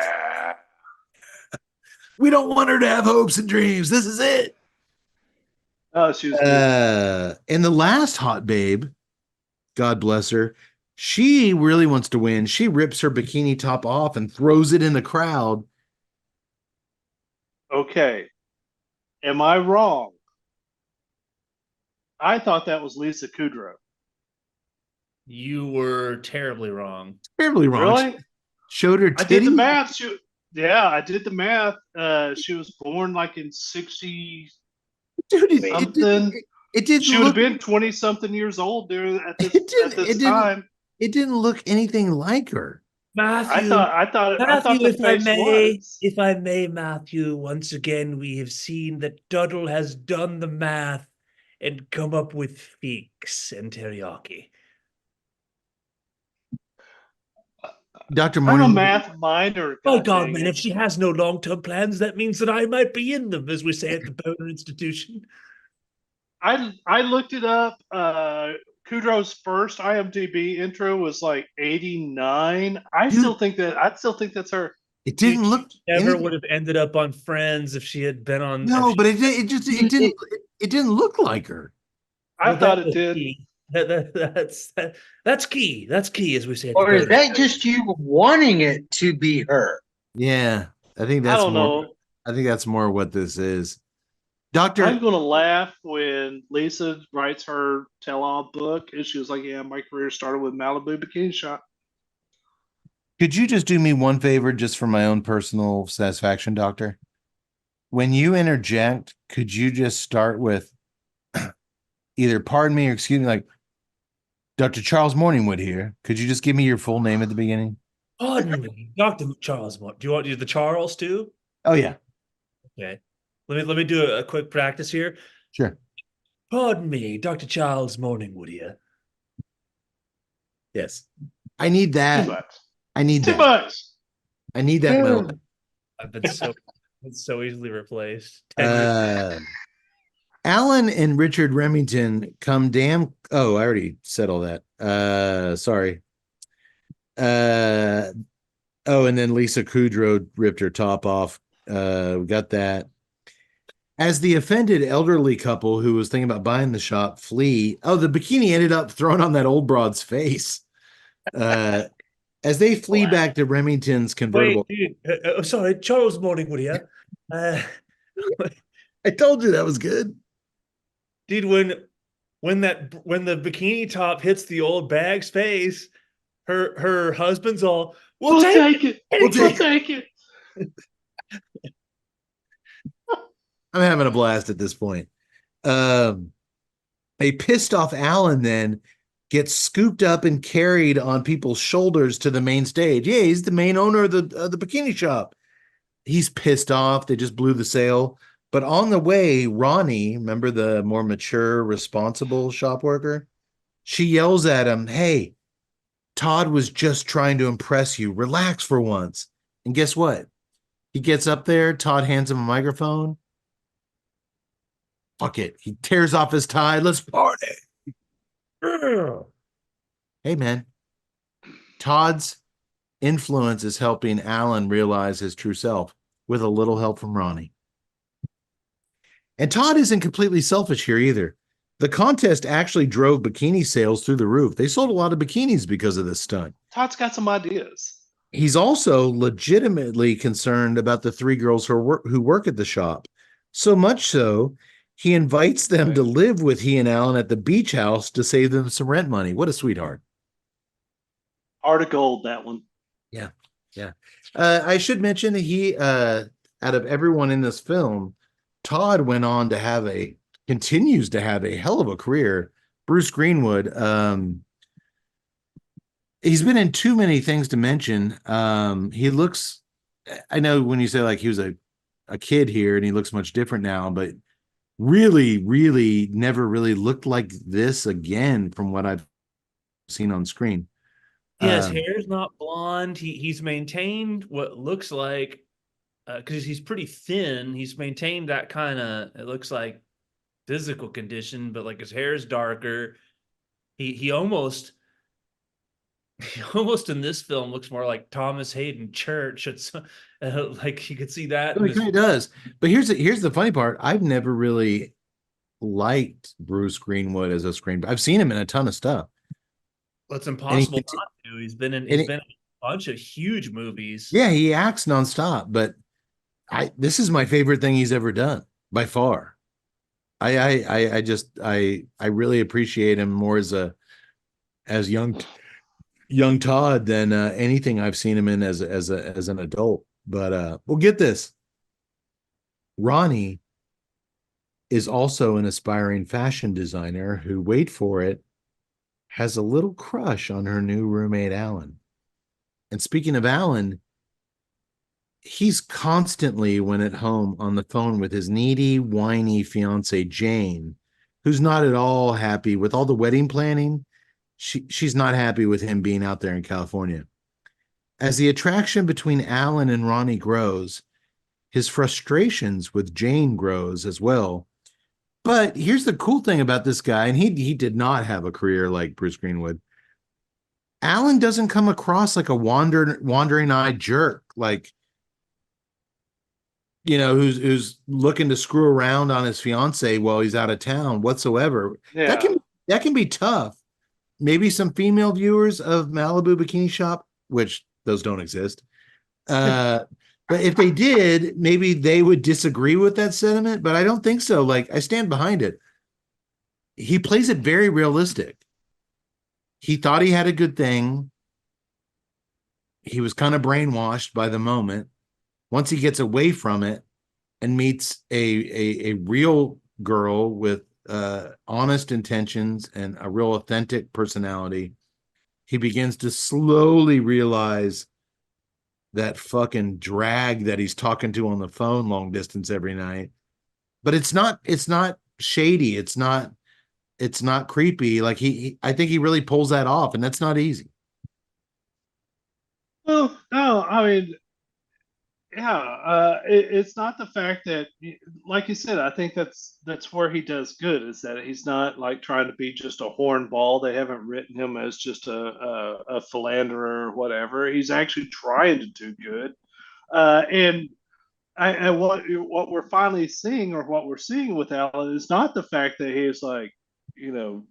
We don't want her to have hopes and dreams. This is it. Oh, she was good. And the last hot babe, God bless her, she really wants to win. She rips her bikini top off and throws it in the crowd. Okay. Am I wrong? I thought that was Lisa Kudrow. You were terribly wrong. Terribly wrong. Really? Showed her I did the titties. math. I did the math. She was born like in 60 Dude, something. it didn't She would look have been 20 something years old there at this, it time. It didn't look anything like her. Matthew, I thought the face was. if I may, Matthew, once again, we have seen that Duddle has done the math and come up with Feeks and teriyaki. Dr. I'm a Morning. math minor. Oh God, dang man! it. If she has no long-term plans, that means that I might be in them, as we say at the Boner Institution. I looked it up. Kudrow's first IMDb intro was like 89. I still think that's her. It didn't look Never anything- would have ended up on Friends if she had been on. No, but it didn't look like her. I thought it did. That's key. That's key, as we say. At Or the is that just you wanting it to be her? Yeah, I think I that's don't more. know. I think that's more what this is. Doctor, I'm gonna laugh when Lisa writes her tell-all book, and she was like, "Yeah, my career started with Malibu Bikini Shop." could you just do me one favor, just for my own personal satisfaction, Doctor? When you interject, could you just start with either pardon me or excuse me, like Dr. Charles Morningwood here? Could you just give me your full name at the beginning? Pardon me, Dr. Charles. Do you want to do the Charles too? Oh yeah, Okay. Let me do a quick practice here. sure. Pardon me, Dr. Charles Morningwood here. Yes, I need Too that. much. I need Too that. much. I need that moment. I've been so easily replaced. Alan and Richard Remington come damn. Oh, I already said all that. Sorry. Oh, and then Lisa Kudrow ripped her top off. We got that. As the offended elderly couple who was thinking about buying the shop flee, the bikini ended up thrown on that old broad's face. As they flee back to Remington's Wait, convertible. dude. Sorry, Charles Morningwood here. Uh, I told you that was good. dude, when the bikini top hits the old bag's face, her husband's all, We'll take it. We'll We'll take take it. I'm having a blast at this point. A pissed off Alan then gets scooped up and carried on people's shoulders to the main stage. Yeah, he's the main owner of the bikini shop. He's pissed off. They just blew the sale. But on the way, Ronnie, remember the more mature, responsible shop worker? She yells at him, "Hey, Todd was just trying to impress you. Relax for once." And guess what? He gets up there. Todd hands him a microphone. Fuck it. He tears off his tie. Let's party. Hey, man. Todd's influence is helping Alan realize his true self with a little help from Ronnie. And Todd isn't completely selfish here either. The contest actually drove bikini sales through the roof. They sold a lot of bikinis because of this stunt. Todd's got some ideas. He's also legitimately concerned about the three girls who work at the shop. So much so, he invites them to live with he and Alan at the beach house to save them some rent money. What a sweetheart. Heart of gold, that one. Yeah. I should mention he, out of everyone in this film, Todd went on to continues to have a hell of a career. Bruce Greenwood, he's been in too many things to mention. He looks, I know when you say like he was a kid here and he looks much different now, but really, really never really looked like this again from what I've seen on screen. Yeah, his hair's not blonde. He's maintained what looks like, because he's pretty thin. He's maintained that kind of, it looks like physical condition, but like his hair is darker. He almost in this film looks more like Thomas Hayden Church. It's like you could see that. He kind of does. But here's the funny part. I've never really liked Bruce Greenwood as a screen. I've seen him in a ton of stuff. Well, it's impossible not to. He's been in a bunch of huge movies. Yeah, he acts nonstop, but this is my favorite thing he's ever done by far. I really appreciate him more as young Todd than anything I've seen him in as an adult. But we'll get this. Ronnie is also an aspiring fashion designer who, wait for it, has a little crush on her new roommate, Alan. And speaking of Alan, he's constantly, when at home, on the phone with his needy, whiny fiance, Jane, who's not at all happy with all the wedding planning. She's not happy with him being out there in California. As the attraction between Alan and Ronnie grows, his frustrations with Jane grows as well. But here's the cool thing about this guy, and he did not have a career like Bruce Greenwood. Alan doesn't come across like a wandering-eyed jerk, like, you know, who's looking to screw around on his fiance while he's out of town whatsoever. Yeah. That can be tough. Maybe some female viewers of Malibu Bikini Shop, which those don't exist. But if they did, maybe they would disagree with that sentiment, but I don't think so. Like, I stand behind it. He plays it very realistic. He thought he had a good thing. He was kind of brainwashed by the moment. Once he gets away from it and meets a real girl with honest intentions and a real authentic personality, he begins to slowly realize that fucking drag that he's talking to on the phone long distance every night. But it's not shady. It's not creepy. Like I think he really pulls that off, and that's not easy. Well, no, I mean, yeah, it's not the fact that, like you said, I think that's where he does good, is that he's not like trying to be just a hornball. They haven't written him as just a philanderer or whatever. He's actually trying to do good, and and what we're finally seeing, or what we're seeing with Alan, is not the fact that he is like, you know,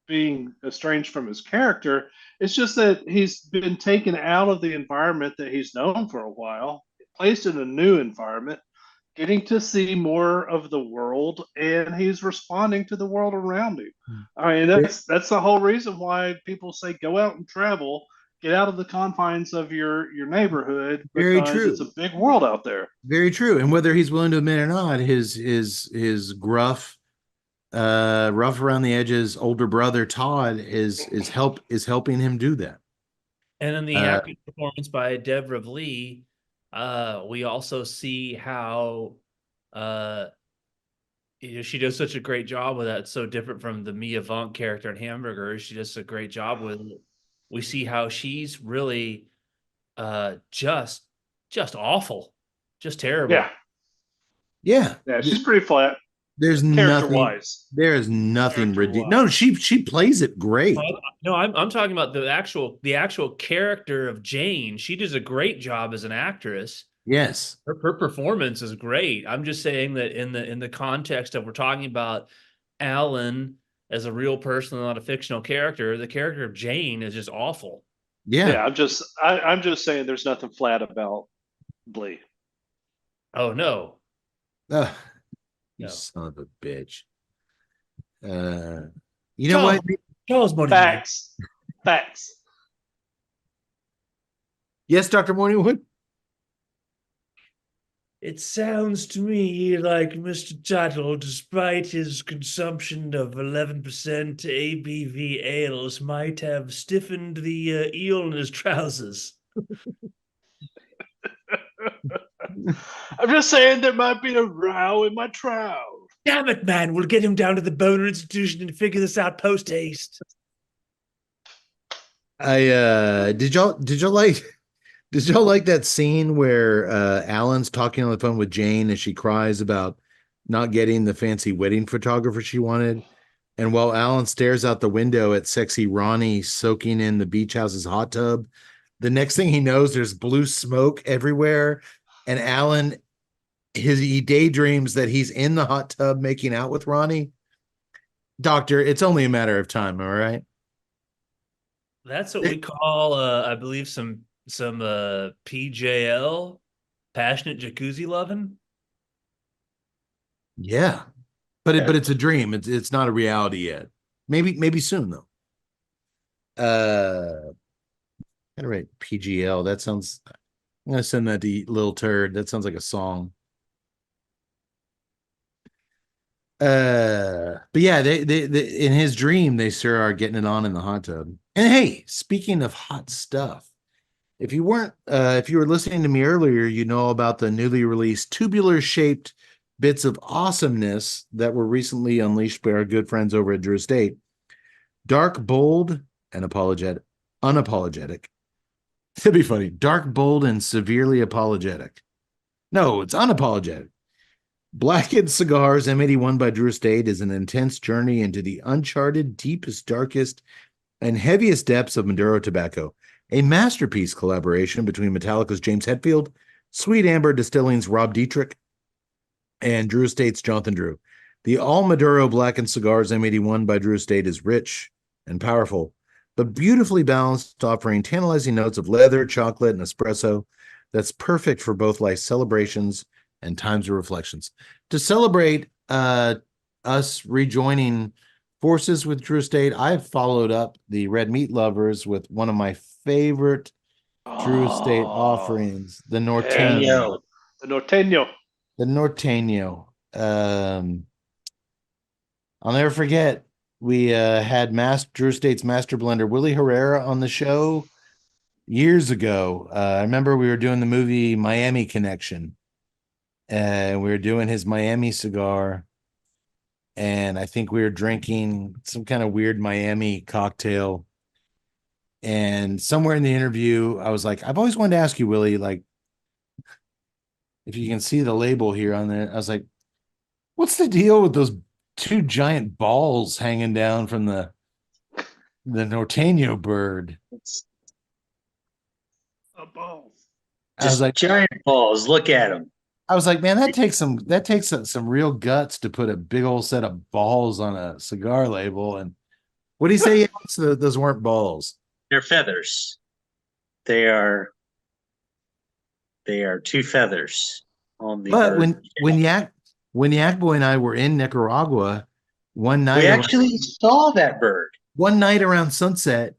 being estranged from his character. It's just that he's been taken out of the environment that he's known for a while, placed in a new environment, getting to see more of the world, and he's responding to the world around him. I mean, that's the whole reason why people say go out and travel, get out of the confines of your neighborhood, Very because true. it's a big world out there. Very true. And whether he's willing to admit or not, his gruff, rough around the edges older brother Todd is helping him do that. And in the Uh, acting performance by Deborah Lee, we also see how she does such a great job with that. It's so different from the Mia Vunk character in Hamburger. She does a great job with it. We see how she's really just awful, just terrible. Yeah, yeah. yeah, she's pretty flat. There's Character nothing. wise. There is nothing ridiculous. No, Character-wise. she plays it great. No, I'm talking about the actual character of Jane. She does a great job as an actress. Yes. Her performance is great. I'm just saying that in the context of we're talking about Alan as a real person, not a fictional character, the character of Jane is just awful. Yeah. I'm just saying there's nothing flat about Blee. Oh no. Ugh, you No. son of a bitch. You know what? Charles Money. Facts. Facts. Yes, Dr. Morningwood. It sounds to me like Mr. Tuttle, despite his consumption of 11% ABV ales, might have stiffened the eel in his trousers. I'm just saying there might be a row in my trout. Damn it, man. We'll get him down to the Boner Institution and figure this out post-haste. Did y'all like that scene where Alan's talking on the phone with Jane and she cries about not getting the fancy wedding photographer she wanted? And while Alan stares out the window at sexy Ronnie soaking in the beach house's hot tub, the next thing he knows, there's blue smoke everywhere. And Alan, he daydreams that he's in the hot tub making out with Ronnie. Doctor, it's only a matter of time, all right? That's what we call, I believe, some PJL, passionate jacuzzi loving. Yeah. But it's a dream. It's not a reality yet. Maybe soon though. Gotta write PGL. That sounds. I'm gonna send that to Lil Turd. That sounds like a song. But yeah, they in his dream they sure are getting it on in the hot tub. And hey, speaking of hot stuff, if you were listening to me earlier, you know about the newly released tubular shaped bits of awesomeness that were recently unleashed by our good friends over at Drew Estate. Dark, bold, and unapologetic. It'd be funny. Dark, bold, and severely apologetic. No, it's unapologetic. Blackened Cigars M81 by Drew Estate is an intense journey into the uncharted, deepest, darkest, and heaviest depths of Maduro tobacco. A masterpiece collaboration between Metallica's James Hetfield, Sweet Amber Distilling's Rob Dietrich, and Drew Estate's Jonathan Drew. The All Maduro Blackened Cigars M81 by Drew Estate is rich and powerful, but beautifully balanced, offering tantalizing notes of leather, chocolate, and espresso that's perfect for both life celebrations and times of reflections. To celebrate us rejoining forces with Drew Estate, I've followed up the Red Meat Lovers with one of my favorite Drew Estate offerings, the Norteño. The Norteño. The Norteño. I'll never forget, we had Drew Estate's master blender, Willie Herrera, on the show years ago. I remember we were doing the movie Miami Connection, and we were doing his Miami cigar, and I think we were drinking some kind of weird Miami cocktail. And somewhere in the interview, I was like, I've always wanted to ask you, Willie, like, if you can see the label here on there. I was like, what's the deal with those two giant balls hanging down from the Norteño bird? Balls. I was like, giant balls. Look at them. I was like, man, that takes some real guts to put a big old set of balls on a cigar label. And what do you say? Those weren't balls. They're feathers. They are two feathers on the But bird. when Yak Boy and I were in Nicaragua one We night, actually saw that bird. one night around sunset,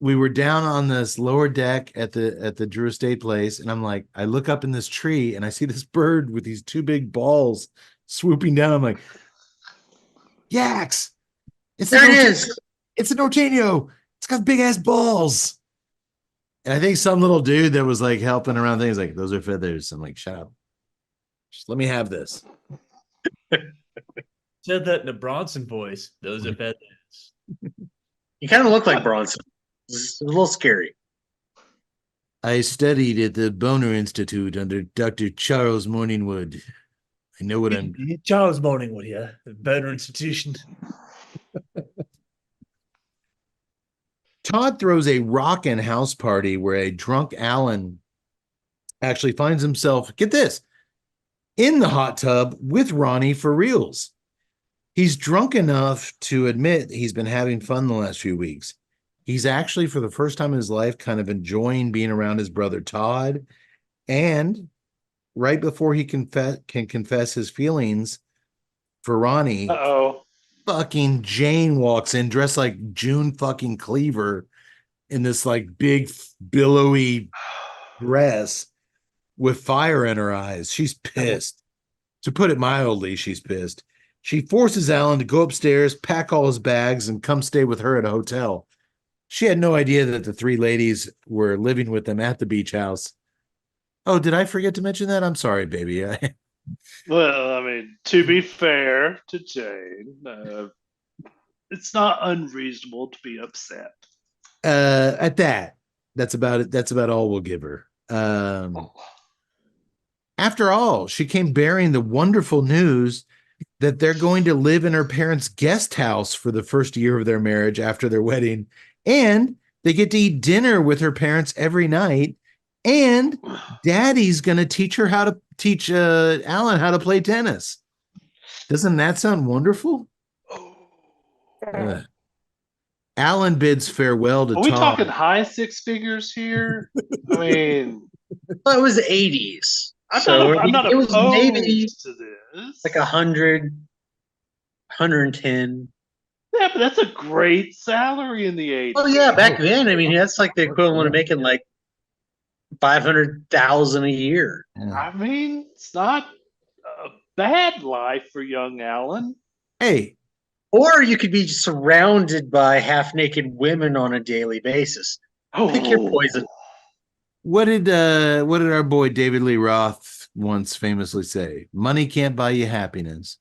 we were down on this lower deck at the Drew Estate place, and I'm like, I look up in this tree and I see this bird with these two big balls swooping down. I'm like, Yaks! There it is. It's an Norteño. It's got big ass balls. And I think some little dude that was like helping around things like, those are feathers. I'm like, shut up. Just let me have this. Said that in a Bronson voice. Those are feathers. You kind of look like Bronson. It's a little scary. I studied at the Boner Institute under Dr. Charles Morningwood. I know what I'm. Charles Morningwood here, the Boner Institution. Todd throws a rockin' house party where a drunk Alan actually finds himself, get this, in the hot tub with Ronnie for reals. He's drunk enough to admit he's been having fun the last few weeks. He's actually, for the first time in his life, kind of enjoying being around his brother Todd. And right before he can confess his feelings for Ronnie, fucking Jane walks in dressed like June fucking Cleaver in this like big billowy dress with fire in her eyes. She's pissed. To put it mildly, she's pissed. She forces Alan to go upstairs, pack all his bags, and come stay with her at a hotel. She had no idea that the three ladies were living with them at the beach house. Oh, did I forget to mention that? I'm sorry, baby. Well, I mean, to be fair to Jane, it's not unreasonable to be upset. At that, that's about it. That's about all we'll give her. After all, she came bearing the wonderful news that they're going to live in her parents' guest house for the first year of their marriage after their wedding. And they get to eat dinner with her parents every night. And Daddy's going to teach Alan how to play tennis. Doesn't that sound wonderful? Alan bids farewell to Todd. Are we talking high six figures here? I mean, well, it was the 80s. I'm not opposed maybe to this. Like 100, 110. Yeah, but that's a great salary in the 80s. Oh yeah, back then, I mean, that's like the equivalent of making like $500,000 a year. Yeah. I mean, it's not a bad life for young Alan. Hey, or you could be surrounded by half-naked women on a daily basis. Pick your poison. What did our boy David Lee Roth once famously say? Money can't buy you happiness,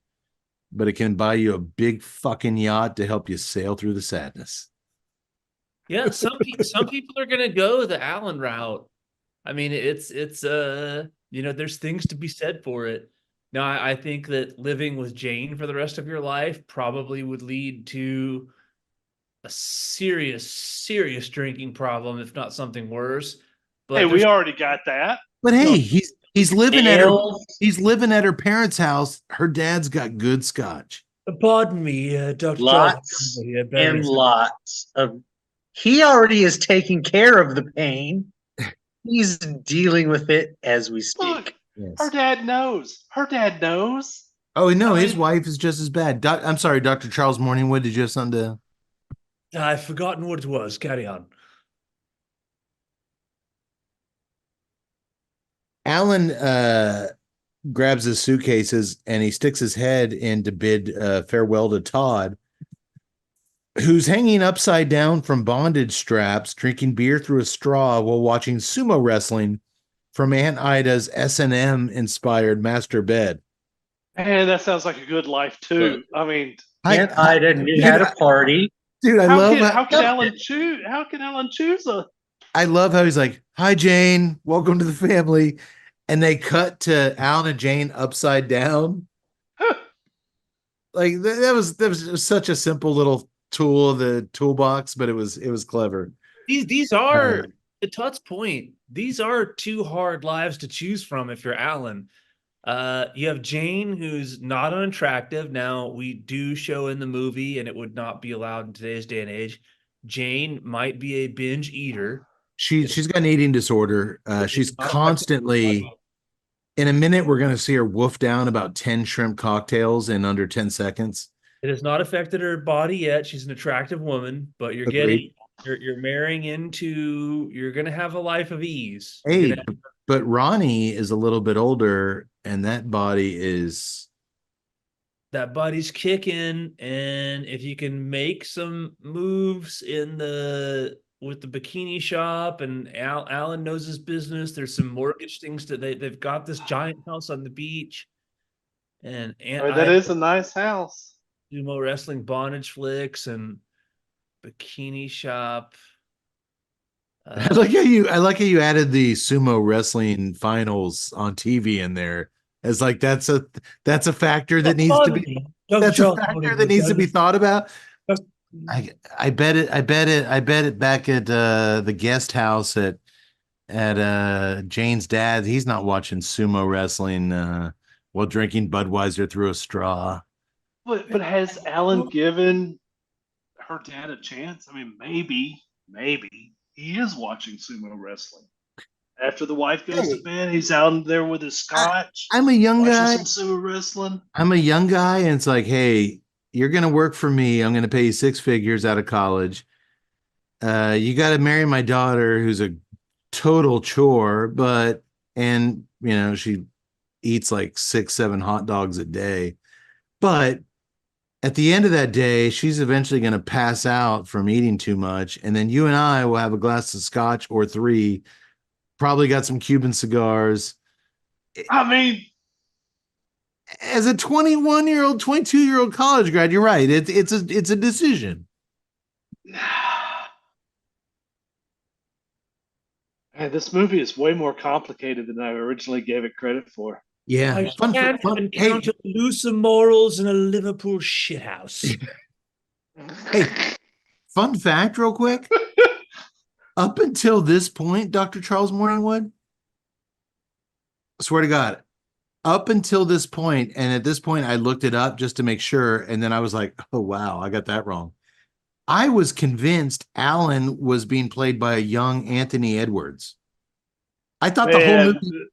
but it can buy you a big fucking yacht to help you sail through the sadness. Yeah, some people are gonna go the Allen route. I mean, it's there's things to be said for it. Now, I think that living with Jane for the rest of your life probably would lead to a serious drinking problem, if not something worse. But hey, we already got that. But hey, he's living at her parents' house. Her dad's got good scotch. Pardon me, Dr. Lots and lots of. He already is taking care of the pain. He's dealing with it as we speak. Look, yes. Her dad knows. Oh no, his wife is just as bad. I'm sorry, Dr. Charles Morningwood. Did you have something to? I've forgotten what it was. Carry on. Alan grabs his suitcases and he sticks his head in to bid farewell to Todd, who's hanging upside down from bondage straps, drinking beer through a straw while watching sumo wrestling from Aunt Ida's S&M inspired master bed. And that sounds like a good life too. I mean, Aunt Ida had a party. Dude, how can Alan choose? How can Alan choose a? I love how he's like, "Hi, Jane, welcome to the family," and they cut to Alan and Jane upside down. Like that was such a simple little tool of the toolbox, but it was clever. These are to Tut's point. These are two hard lives to choose from if you're Alan. You have Jane, who's not unattractive. Now, we do show in the movie, and it would not be allowed in today's day and age. Jane might be a binge eater. She's got an eating disorder. It She's does not affect her constantly. body. In a minute, we're going to see her wolf down about 10 shrimp cocktails in under 10 seconds. It has not affected her body yet. She's an attractive woman, but Agreed. you're marrying into, you're gonna have a life of ease. You're Hey, gonna but Ronnie is a little bit older, and that body is. that body's kicking, and if you can make some moves in the with the bikini shop, and Alan knows his business. There's some mortgage things that they've got this giant house on the beach, and That I is a nice house. sumo wrestling bondage flicks and bikini shop. I like how you added the sumo wrestling finals on TV in there. As like that's a factor that needs to be that's a factor that needs to be thought about. I bet it back at the guest house at Jane's dad. He's not watching sumo wrestling while drinking Budweiser through a straw. But has Alan given her dad a chance? I mean, maybe he is watching sumo wrestling. After the wife goes to bed, he's out there with his scotch. I'm a young watching guy. some sumo wrestling. I'm a young guy, and it's like, hey, you're gonna work for me. I'm gonna pay you 6 figures out of college. You got to marry my daughter, who's a total chore, and she eats like 6, 7 hot dogs a day. But at the end of that day, she's eventually going to pass out from eating too much. And then you and I will have a glass of scotch or 3, probably got some Cuban cigars. I mean, as a 21-year-old, 22-year-old college grad, you're right. It's a decision. Man, this movie is way more complicated than I originally gave it credit for. Yeah. I can't encounter looser morals in a Liverpool shithouse. Hey, fun fact, real quick. Up until this point, Dr. Charles Morningwood, I swear to God, up until this point, and at this point, I looked it up just to make sure, and then I was like, oh, wow, I got that wrong. I was convinced Alan was being played by a young Anthony Edwards. I thought the whole movie.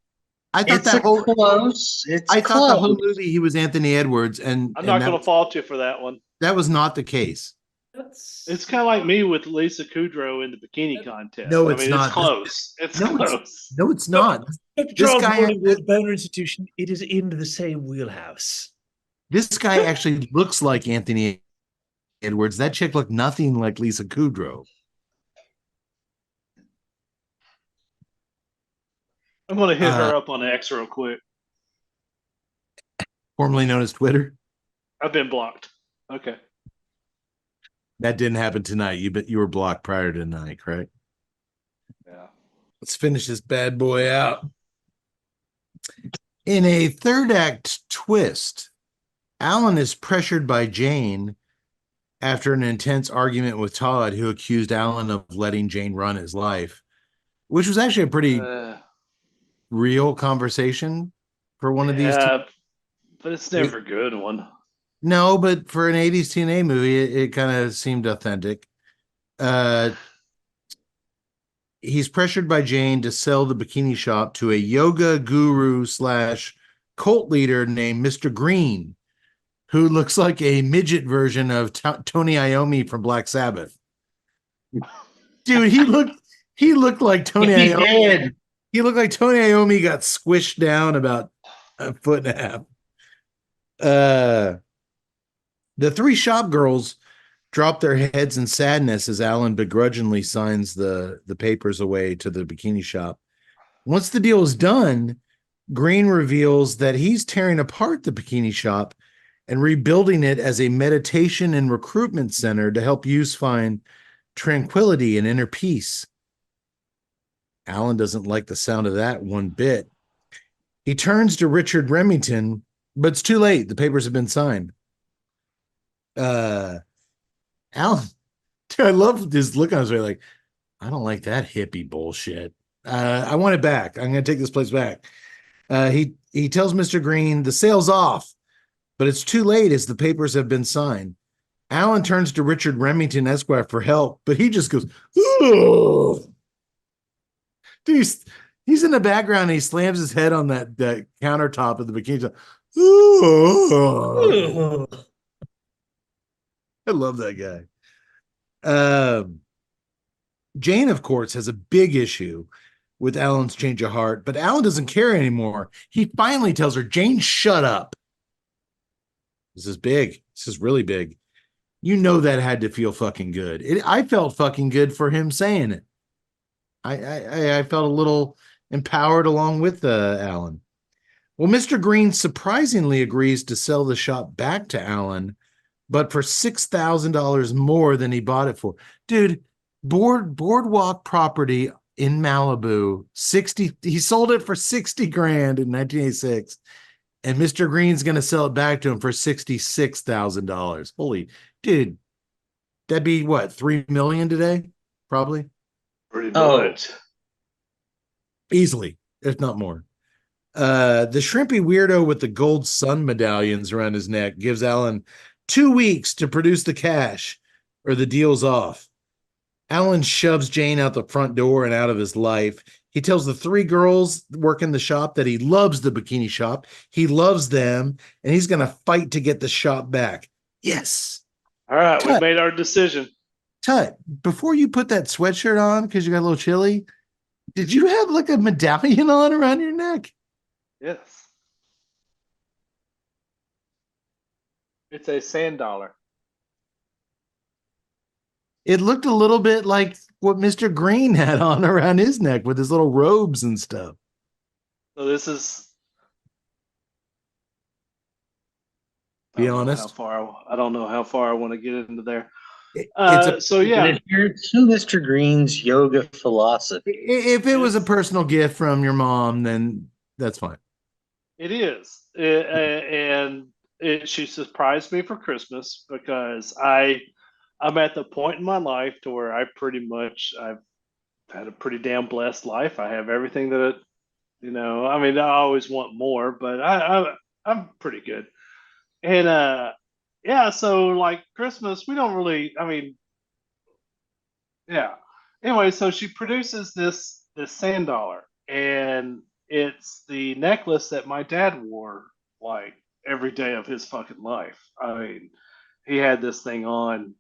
I thought It's that whole close. I thought the whole movie he was Anthony Edwards, and I'm not going to fault you for that one. That was not the case. It's kind of like me with Lisa Kudrow in the bikini contest. No, it's not. It's close. It's No, close. No, it's not. Dr. Charles Morningwood, Boner Institution, it is in the same wheelhouse. This guy actually looks like Anthony Edwards. That chick looked nothing like Lisa Kudrow. I'm going to hit her up on X real quick. Formerly known as Twitter. I've been blocked. Okay. That didn't happen tonight. You were blocked prior to tonight, correct? Yeah. Let's finish this bad boy out. In a third act twist, Alan is pressured by Jane after an intense argument with Todd, who accused Alan of letting Jane run his life, which was actually a pretty real conversation for one of these. But it's never a good one. No, but for an 80s TNA movie, it kind of seemed authentic. He's pressured by Jane to sell the bikini shop to a yoga guru / cult leader named Mr. Green, who looks like a midget version of Tony Iommi from Black Sabbath. Dude, he looked like Tony Iommi. He looked like Tony Iommi got squished down about a foot and a half. The 3 shop girls drop their heads in sadness as Alan begrudgingly signs the papers away to the bikini shop. Once the deal is done, Green reveals that he's tearing apart the bikini shop and rebuilding it as a meditation and recruitment center to help youths find tranquility and inner peace. Alan doesn't like the sound of that one bit. He turns to Richard Remington, but it's too late. The papers have been signed. Alan, dude, I love his look on his face. Like, I don't like that hippie bullshit. I want it back. I'm going to take this place back. He tells Mr. Green the sale's off, but it's too late as the papers have been signed. Alan turns to Richard Remington Esquire for help, but he just goes, "Ugh." Dude, he's in the background and he slams his head on that countertop of the bikini shop. Ugh. I love that guy. Jane, of course, has a big issue with Alan's change of heart, but Alan doesn't care anymore. He finally tells her, Jane, shut up. This is big. This is really big. You know that had to feel fucking good. I felt fucking good for him saying it. I felt a little empowered along with Alan. Well, Mr. Green surprisingly agrees to sell the shop back to Alan, but for $6,000 more than he bought it for. Dude, boardwalk property in Malibu, he sold it for 60 grand in 1986. And Mr. Green's going to sell it back to him for $66,000. Holy, dude, that'd be what, 3 million today? Probably. Pretty much. Easily, if not more. The shrimpy weirdo with the gold sun medallions around his neck gives Alan 2 weeks to produce the cash or the deal's off. Alan shoves Jane out the front door and out of his life. He tells the 3 girls working the shop that he loves the bikini shop. He loves them, and he's going to fight to get the shop back. Yes. All right, we Tut. made our decision. Tut, before you put that sweatshirt on because you got a little chilly, did you have like a medallion on around your neck? Yes. It's a sand dollar. It looked a little bit like what Mr. Green had on around his neck with his little robes and stuff. So this is. Be honest. I don't know how far I want to get into there. It's Yeah. Adherence to Mr. Green's yoga philosophy. If it was a personal gift from your mom, then that's fine. It is. She surprised me for Christmas because I'm at the point in my life to where I've had a pretty damn blessed life. I have everything that, I mean, I always want more, but I'm pretty good. And yeah, so like Christmas, we don't really, I mean, yeah. Anyway, so she produces this sand dollar, and it's the necklace that my dad wore like every day of his fucking life. I mean, he had this thing on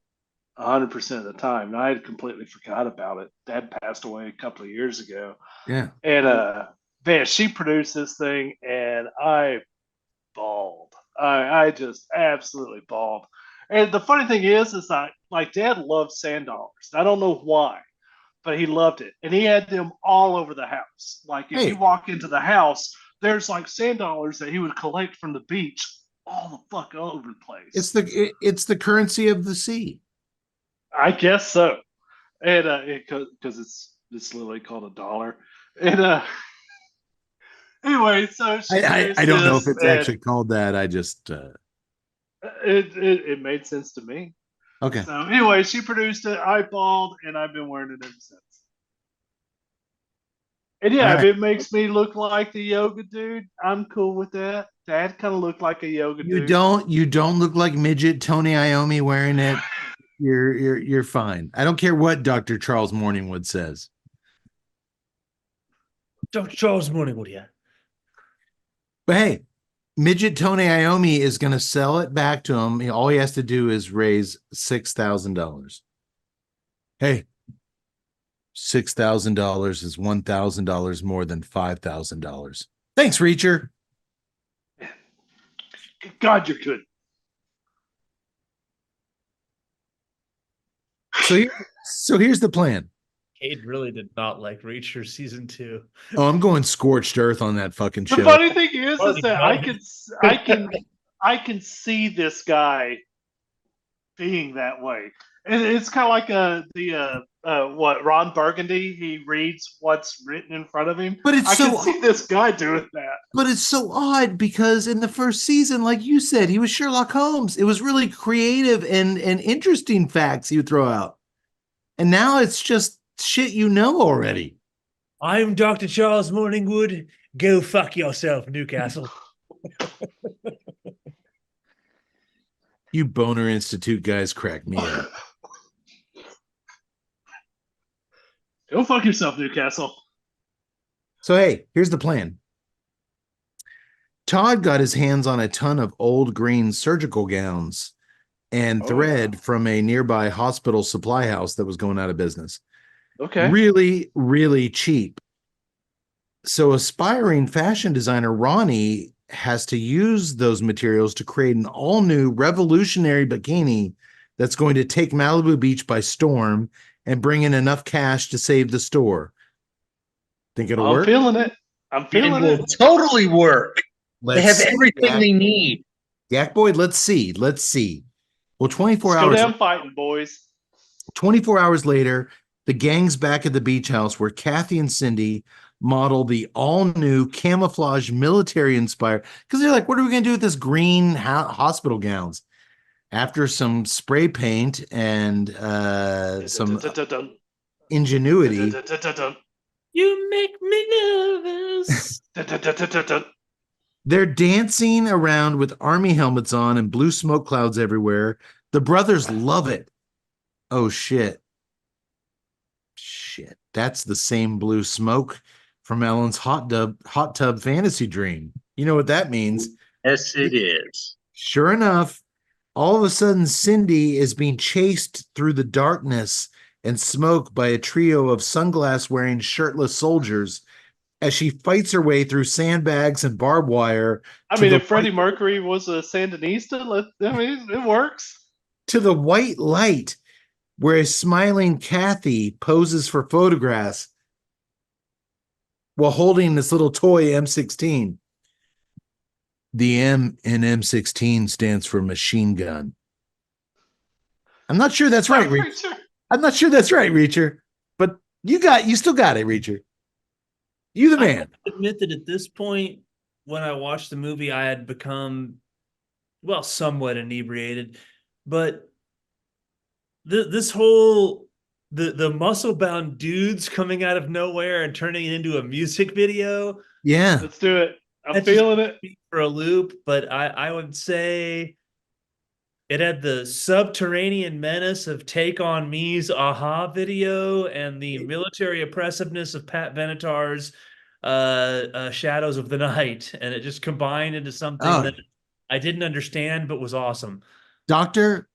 100% of the time, and I had completely forgot about it. Dad passed away a couple of years ago. Yeah. And man, she produced this thing, and I bawled. I just absolutely bawled. And the funny thing is that like Dad loved sand dollars. I don't know why, but he loved it, and he had them all over the house. Like if you walk into the house, there's like sand dollars that he would collect from the beach all the fuck over the place. It's the currency of the sea. I guess so, and because it's literally called a dollar. And anyway, so I don't know if it's actually called that. I just it made sense to me. Okay. So anyway, she produced it. I bawled, and I've been wearing it ever since. And yeah, All if right. it makes me look like the yoga dude, I'm cool with that. Dad kind of looked like a yoga dude. You don't look like midget Tony Iommi wearing it. You're fine. I don't care what Dr. Charles Morningwood says. Dr. Charles Morningwood, yeah. But hey, midget Tony Iommi is going to sell it back to him. All he has to do is raise $6,000. Hey, $6,000 is $1,000 more than $5,000. Thanks, Reacher. God, you're good. So here's the plan. Cade really did not like Reacher season 2. Oh, I'm going scorched earth on that fucking The show. funny thing is that I can see this guy being that way. And it's kind of like what Ron Burgundy, he reads what's written in front of him. But I can see this guy doing that. But it's so odd because in the first season, like you said, he was Sherlock Holmes. It was really creative and interesting facts he would throw out. And now it's just shit you know already. I'm Dr. Charles Morningwood. Go fuck yourself, Newcastle. You Boner Institute guys crack me up. Go fuck yourself, Newcastle. So, hey, here's the plan. Todd got his hands on a ton of old green surgical gowns and thread from a nearby hospital supply house that was going out of business. Okay. Really, really cheap. So aspiring fashion designer Ronnie has to use those materials to create an all-new revolutionary bikini that's going to take Malibu Beach by storm and bring in enough cash to save the store. Think it'll work? I'm feeling it. I'm feeling It will it. totally work. Let's They have see, everything Yak. they need. Yak Boyd, let's see. Let's see. Well, 24 Let's go hours down fighting, boys. 24 hours later, the gang's back at the beach house where Kathy and Cindy model the all-new camouflage military-inspired, because they're like, what are we going to do with this green hospital gowns? After some spray paint and some ingenuity, You make me nervous. they're dancing around with army helmets on and blue smoke clouds everywhere. The brothers love it. Oh, shit. Shit. That's the same blue smoke from Ellen's hot tub fantasy dream. You know what that means. Yes, it is. Sure enough, all of a sudden, Cindy is being chased through the darkness and smoke by a trio of sunglass-wearing shirtless soldiers as she fights her way through sandbags and barbed wire. I mean, if Freddie Mercury was a Sandinista, it works. To the white light, where a smiling Kathy poses for photographs while holding this little toy M16. The M in M16 stands for machine gun. I'm not sure that's right, Reacher. I'm not sure that's right, Reacher. But you still got it, Reacher. You the man. I admit that at this point, when I watched the movie, I had become, well, somewhat inebriated. But this whole the muscle bound dudes coming out of nowhere and turning it into a music video. Yeah. Let's do it. I'm feeling it. For a loop, but I would say it had the subterranean menace of Take On Me's Aha video and the military oppressiveness of Pat Benatar's Shadows of the Night. And it just combined into something that I didn't understand, but was awesome. Doctor,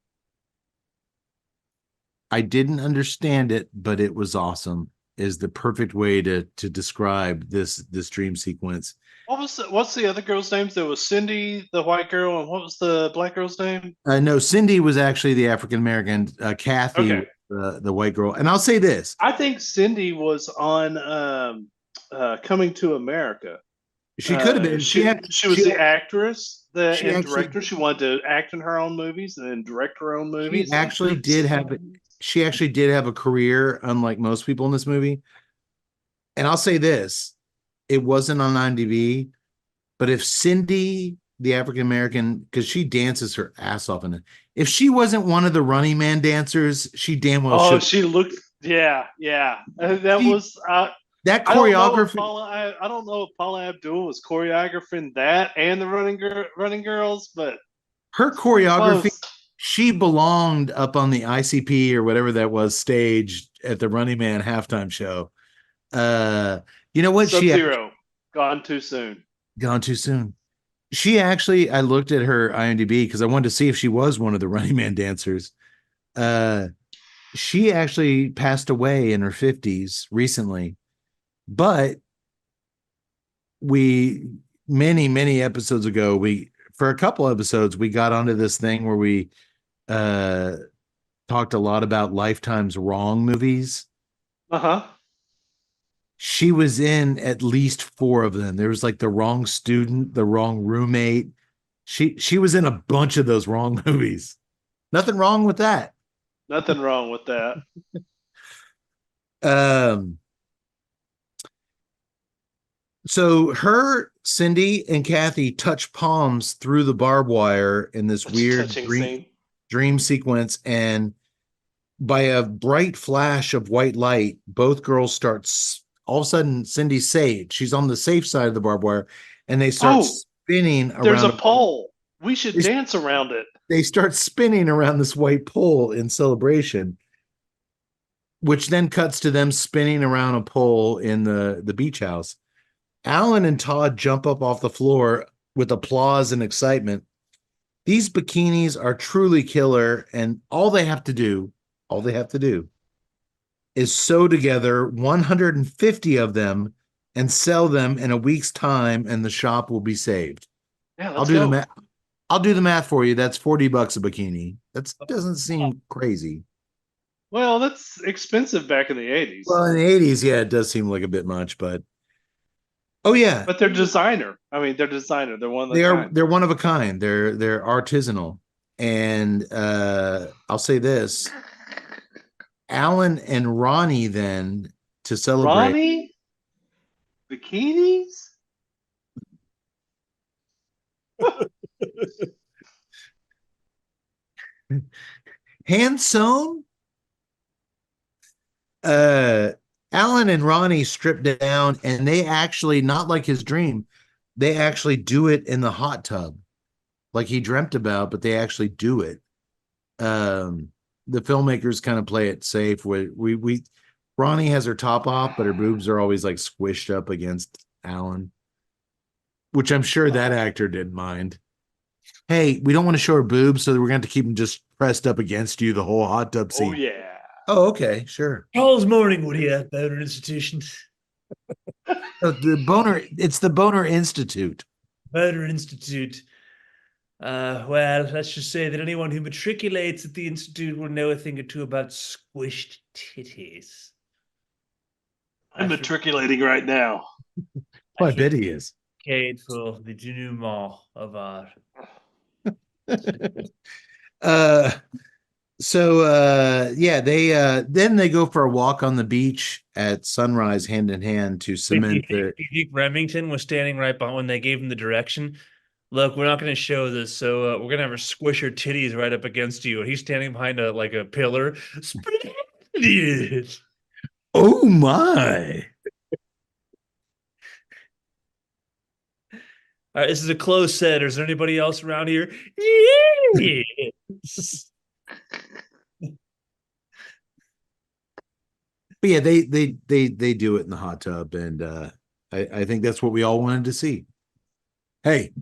I didn't understand it, but it was awesome is the perfect way to describe this dream sequence. What's the other girl's name? There was Cindy, the white girl, and what was the black girl's name? No, Cindy was actually the African-American, Kathy, the white girl. And I'll say this. I think Cindy was on Coming to America. She could have been. She was the actress, and director. She wanted to act in her own movies and then direct her own movies. She actually did have a career, unlike most people in this movie. And I'll say this. It wasn't on IMDb, but if Cindy, the African-American, because she dances her ass off in it, if she wasn't one of the Running Man dancers, she damn well should. Oh, she looked, yeah. That choreography. I don't know if Paula Abdul was choreographing that and the Running Girls, but her choreography, she belonged up on the ICP or whatever that was stage at the Running Man halftime show. You know what? Sub-Zero, Gone Too Soon. Gone Too Soon. She actually, I looked at her IMDb because I wanted to see if she was one of the Running Man dancers. She actually passed away in her 50s recently, but many episodes ago, for a couple episodes, we got onto this thing where we talked a lot about Lifetime's Wrong movies. Uh-huh. She was in at least 4 of them. There was like The Wrong Student, The Wrong Roommate. She was in a bunch of those wrong movies. Nothing wrong with that. Nothing wrong with that. So Cindy and Kathy touch palms through the barbed wire in this weird dream sequence, and by a bright flash of white light, both girls start all of a sudden Cindy's safe. She's on the safe side of the barbed wire, and they start Oh, spinning there's a around. pole. We should They- dance around it. They start spinning around this white pole in celebration, which then cuts to them spinning around a pole in the beach house. Alan and Todd jump up off the floor with applause and excitement. These bikinis are truly killer, and all they have to do is sew together 150 of them and sell them in a week's time, and the shop will be saved. Yeah, I'll let's do go. the math. I'll do the math for you. That's $40 a bikini. That doesn't seem crazy. Well, that's expensive back in the 80s. Well, in the 80s, yeah, it does seem like a bit much, but oh yeah, But they're designer. I mean, they're designer. They're one of the they are kind. they're one of a kind. They're artisanal. And I'll say this. Alan and Ronnie then to celebrate. Ronnie? Bikinis? Hand sewn. Alan and Ronnie strip down, and they actually, not like his dream, they actually do it in the hot tub, like he dreamt about, but they actually do it. The filmmakers kind of play it safe. We Ronnie has her top off, but her boobs are always like squished up against Alan, which I'm sure that actor didn't mind. Hey, we don't want to show her boobs, so we're going to have to keep them just pressed up against you the whole hot tub scene. Oh, yeah. Oh, okay, sure. Charles Morning, what do you have, Boner Institution? It's the Boner Institute. Boner Institute. Well, let's just say that anyone who matriculates at the Institute will know a thing or two about squished titties. I'm matriculating right now. Oh, I bet he is. For the denouement of our. Yeah, they then they go for a walk on the beach at sunrise, hand in hand, to cement Do you think Remington was standing right behind when they gave him the direction? Look, we're not going to show this, so we're going to have her squish her titties right up against you. And he's standing behind a pillar. Splendid. Oh my. All right, this is a closed set. Is there anybody else around here? Yes. But yeah, they do it in the hot tub, and I think that's what we all wanted to see. Hey,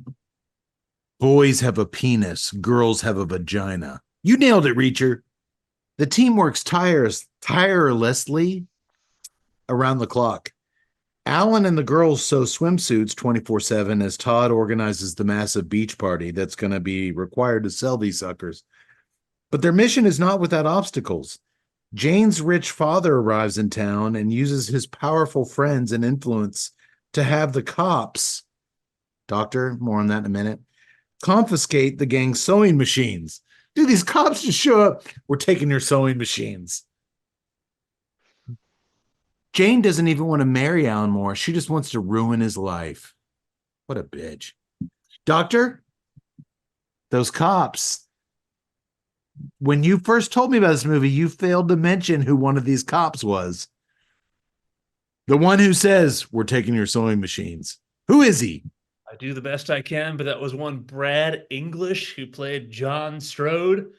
boys have a penis, girls have a vagina. You nailed it, Reacher. The team works tirelessly around the clock. Alan and the girls sew swimsuits 24/7 as Todd organizes the massive beach party that's going to be required to sell these suckers. But their mission is not without obstacles. Jane's rich father arrives in town and uses his powerful friends and influence to have the cops, Doctor, more on that in a minute, confiscate the gang's sewing machines. Dude, these cops just show up. We're taking your sewing machines. Jane doesn't even want to marry Alan Moore. She just wants to ruin his life. What a bitch. Doctor, those cops. When you first told me about this movie, you failed to mention who one of these cops was. The one who says, we're taking your sewing machines. Who is he? I do the best I can, but that was one Brad English who played John Strode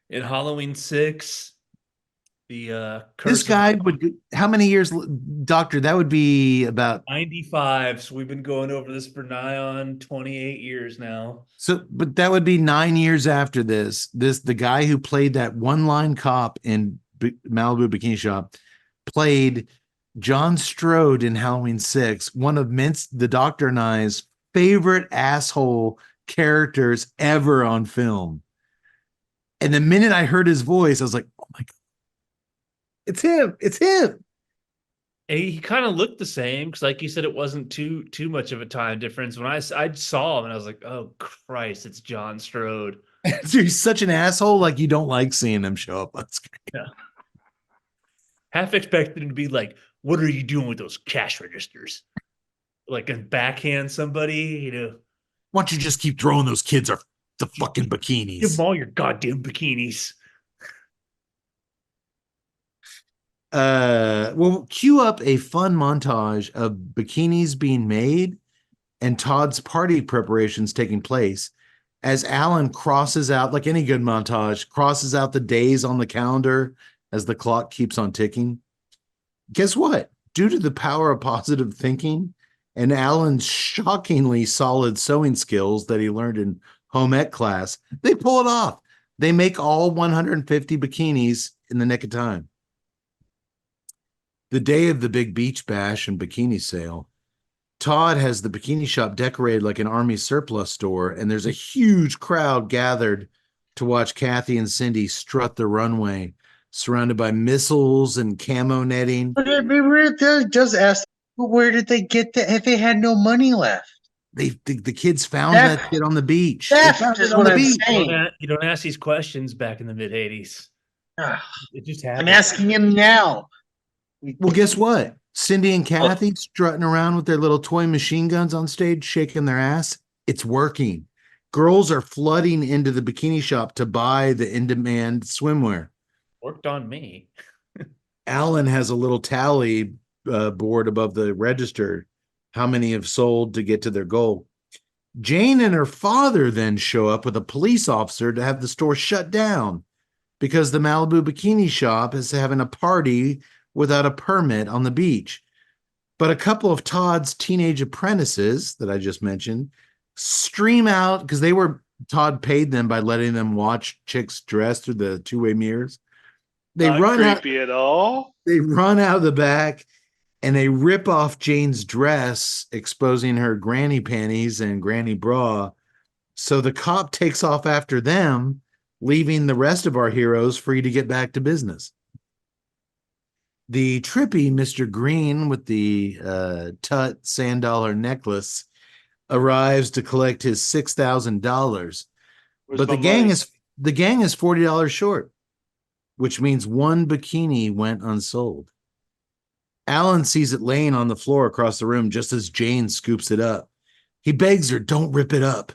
in Halloween 6. The This guy would, how many years, Doctor? That would be about 95. So we've been going over this for nigh on 28 years now. so, but that would be 9 years after this. The guy who played that one-line cop in Malibu Bikini Shop played John Strode in Halloween 6, one of the Doctor and I's favorite asshole characters ever on film. And the minute I heard his voice, I was like, oh my God. It's him. It's him. He kind of looked the same because, like you said, it wasn't too much of a time difference. When I saw him, and I was like, "Oh Christ, it's John Strode." He's such an asshole. Like, you don't like seeing him show up on screen. Yeah. Half expected him to be like, "What are you doing with those cash registers?" Like, and backhand somebody, Why don't you just keep throwing those kids the fucking give bikinis? them all your goddamn bikinis. We'll cue up a fun montage of bikinis being made and Todd's party preparations taking place as Alan crosses out, like any good montage, crosses out the days on the calendar as the clock keeps on ticking. Guess what? Due to the power of positive thinking and Alan's shockingly solid sewing skills that he learned in home ec class, they pull it off. They make all 150 bikinis in the nick of time. The day of the big beach bash and bikini sale, Todd has the bikini shop decorated like an army surplus store, and there's a huge crowd gathered to watch Kathy and Cindy strut the runway, surrounded by missiles and camo netting. But it does ask, where did they get that if they had no money left? The kids found that shit on the beach. They Theft found is it on what the I'm beach. saying. You don't ask these questions back in the mid '80s. Ugh, It just I'm happened. asking him now. Well, guess what? Cindy and Kathy strutting around with their little toy machine guns on stage, shaking their ass. It's working. Girls are flooding into the bikini shop to buy the in-demand swimwear. Worked on me. Alan has a little tally board above the register, how many have sold to get to their goal. Jane and her father then show up with a police officer to have the store shut down because the Malibu Bikini Shop is having a party without a permit on the beach. But a couple of Todd's teenage apprentices that I just mentioned stream out because Todd paid them by letting them watch chicks dress through the two-way mirrors. They Not run out. creepy at all. They run out of the back and they rip off Jane's dress, exposing her granny panties and granny bra. So the cop takes off after them, leaving the rest of our heroes free to get back to business. The trippy Mr. Green with the tut sand dollar necklace arrives to collect his $6,000, Where's but my the gang money? is $40 short, which means one bikini went unsold. Alan sees it laying on the floor across the room just as Jane scoops it up. He begs her, don't rip it up.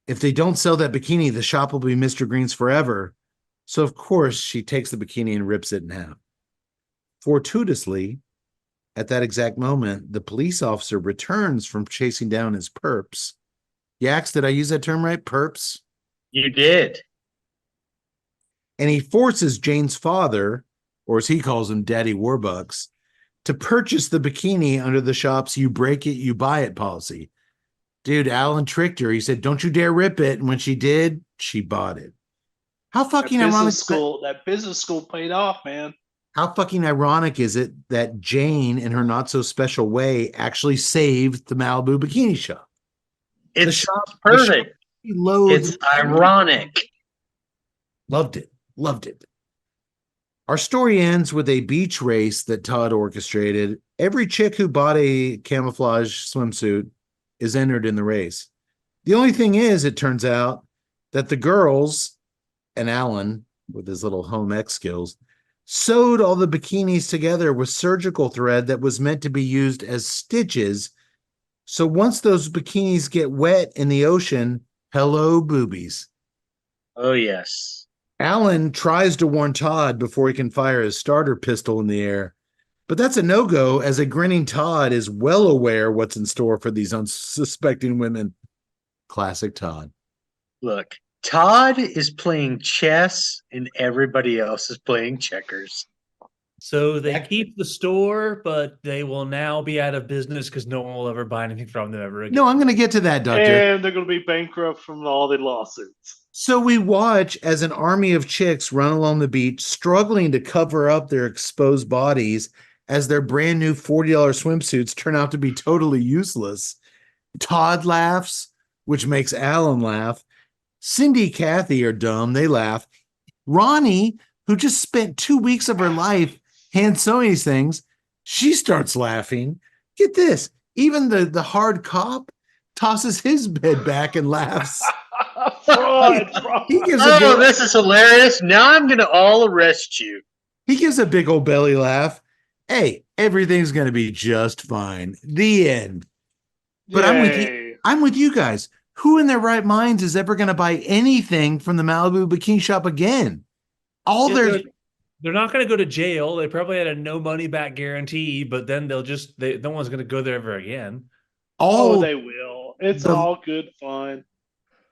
If they don't sell that bikini, the shop will be Mr. Green's forever. So, of course, she takes the bikini and rips it in half. Fortuitously, at that exact moment, the police officer returns from chasing down his perps. Yax, did I use that term right? Perps? You did. And he forces Jane's father, or as he calls him, Daddy Warbucks, to purchase the bikini under the shop's you break it, you buy it policy. Dude, Alan tricked her. He said, don't you dare rip it. And when she did, she bought it. How fucking ironic. That business school paid off, man. How fucking ironic is it that Jane, in her not so special way, actually saved the Malibu Bikini Shop? It's perfect. It's ironic. Loved it. Our story ends with a beach race that Todd orchestrated. Every chick who bought a camouflage swimsuit is entered in the race. The only thing is, it turns out that the girls and Alan, with his little home ec skills, sewed all the bikinis together with surgical thread that was meant to be used as stitches. So once those bikinis get wet in the ocean, hello, boobies. Oh, yes. Alan tries to warn Todd before he can fire his starter pistol in the air, but that's a no-go as a grinning Todd is well aware what's in store for these unsuspecting women. Classic Todd. Look, Todd is playing chess and everybody else is playing checkers. So they keep the store, but they will now be out of business because no one will ever buy anything from them ever again. No, I'm going to get to that, Doctor. And they're going to be bankrupt from all the lawsuits. So we watch as an army of chicks run along the beach, struggling to cover up their exposed bodies as their brand new $40 swimsuits turn out to be totally useless. Todd laughs, which makes Alan laugh. Cindy, Kathy are dumb. They laugh. Ronnie, who just spent 2 weeks of her life hand sewing these things, she starts laughing. Get this. Even the hard cop tosses his head back and laughs. Fraud. This is hilarious. Now I'm going to all arrest you. He gives a big old belly laugh. Hey, everything's going to be just fine. The end. But I'm with you guys. Who in their right minds is ever going to buy anything from the Malibu Bikini Shop again? They're not going to go to jail. They probably had a no money back guarantee, but then no one's going to go there ever again. Oh, All they will. It's the all good fun.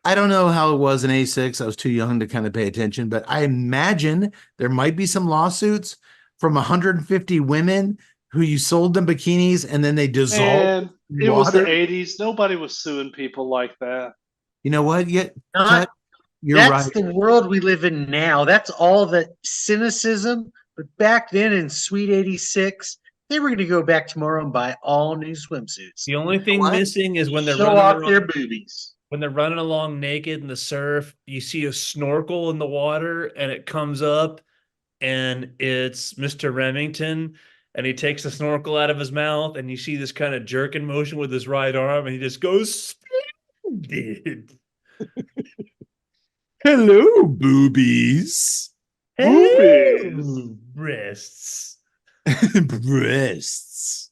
I don't know how it was in 86. I was too young to kind of pay attention, but I imagine there might be some lawsuits from 150 women who you sold them bikinis and then they dissolved And in it was the water. 80s. Nobody was suing people like that. You know what? Yeah, Not, you're that's right. the world we live in now. That's all the cynicism. But back then in Sweet 86, they were going to go back tomorrow and buy all new swimsuits. The only thing What? missing is when they're Show running off around, their boobies. when they're running along naked in the surf, you see a snorkel in the water and it comes up and it's Mr. Remington and he takes the snorkel out of his mouth and you see this kind of jerking motion with his right arm and he just goes splendid. Hello, boobies. Boobies. Hey, breasts. Breasts.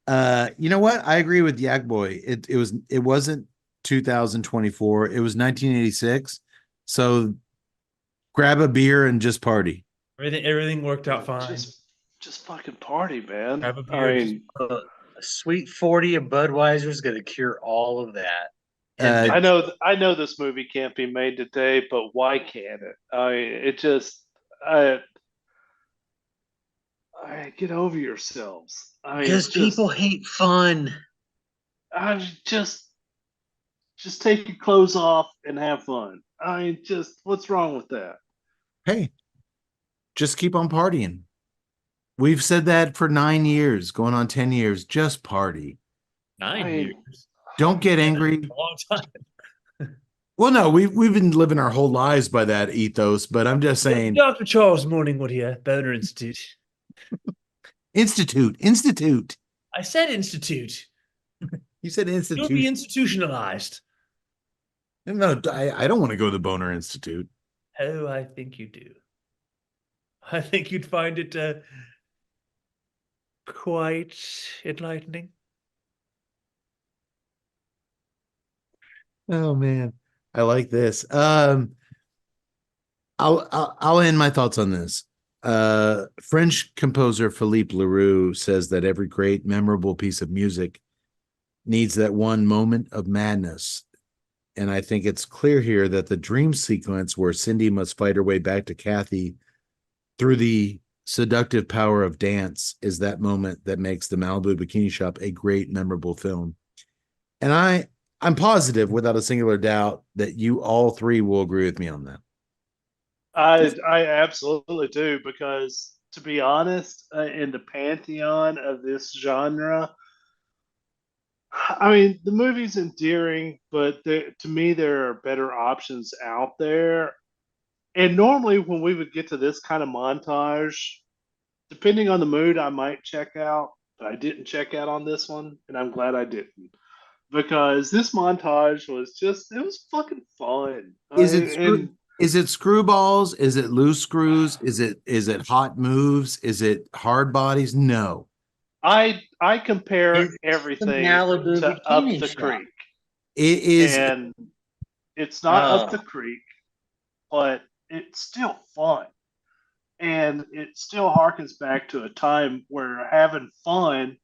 You know what? I agree with Yak Boy. It wasn't 2024. It was 1986. So grab a beer and just party. Everything worked out fine. Just fucking party, man. Grab a I beer, mean, A sweet 40 of Budweiser is going to cure all of that. Uh, I know this movie can't be made today, but why can't it? I mean, I get over yourselves. I mean, Because people hate fun. I just take your clothes off and have fun. I mean, just what's wrong with that? hey, just keep on partying. We've said that for 9 years, going on 10 years. Just party. 9 I- years. Don't get A angry. long time. Well, no, we've been living our whole lives by that ethos, but I'm just saying, Dr. Charles Morningwood here, Boner Institute. institute. I said institute. You said You'll be institute. institutionalized. No, I don't want to go to the Boner Institute. Oh, I think you do. I think you'd find it quite enlightening. Oh man, I like this. I'll end my thoughts on this. French composer Philippe Leroux says that every great, memorable piece of music needs that one moment of madness. And I think it's clear here that the dream sequence where Cindy must fight her way back to Kathy through the seductive power of dance is that moment that makes the Malibu Bikini Shop a great, memorable film. And I'm positive, without a singular doubt, that you all three will agree with me on that. I absolutely do, because to be honest, in the pantheon of this genre, I mean, the movie's endearing, but to me, there are better options out there. And normally, when we would get to this kind of montage, depending on the mood, I might check out, but I didn't check out on this one, and I'm glad I didn't, because this montage was it was fucking fun. Is it screwballs? Is it loose screws? Is it hot moves? Is it hard bodies? No. I compare It's the everything Malibu to Up Bikini the Shop. Creek, It is and it's not Up Oh. the Creek, but it's still fun, and it still harkens back to a time where having fun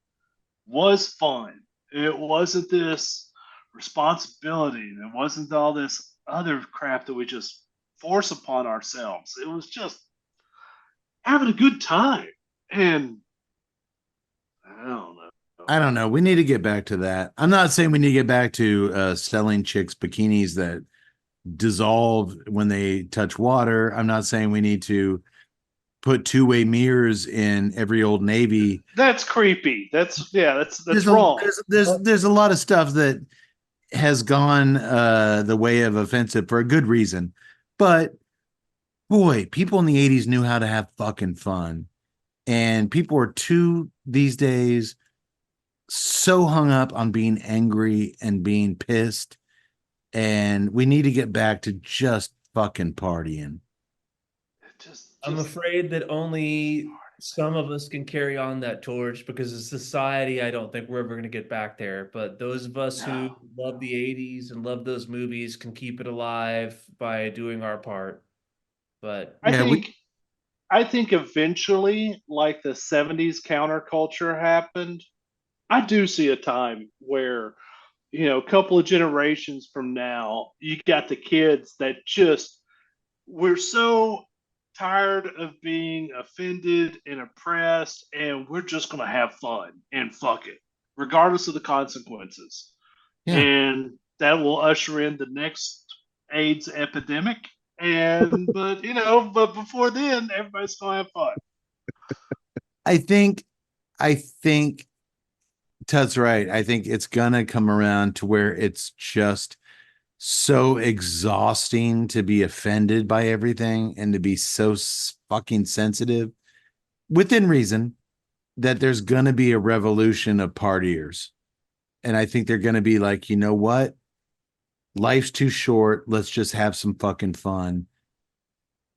was fun. It wasn't this responsibility. It wasn't all this other crap that we just force upon ourselves. It was just having a good time, and I don't know. I don't know. We need to get back to that. I'm not saying we need to get back to selling chicks bikinis that dissolve when they touch water. I'm not saying we need to put two-way mirrors in every Old Navy. That's creepy. That's There's wrong. there's a lot of stuff that has gone the way of offensive for a good reason. But boy, people in the 80s knew how to have fucking fun. And people are these days so hung up on being angry and being pissed. And we need to get back to just fucking partying. I'm afraid that only some of us can carry on that torch, because as society, I don't think we're ever going to get back there. But those of us who love the 80s and love those movies can keep it alive by doing our part. But I I think eventually, like the 70s counterculture happened, I do see a time where, a couple of generations from now, you got the kids that just, we're so tired of being offended and oppressed, and we're just going to have fun and fuck it, regardless of the consequences. Yeah. And that will usher in the next AIDS epidemic. But before then, everybody's going to have fun. I think Tud's right. I think it's gonna come around to where it's just so exhausting to be offended by everything and to be so fucking sensitive within reason that there's gonna be a revolution of partiers. And I think they're gonna be like, you know what? Life's too short. Let's just have some fucking fun.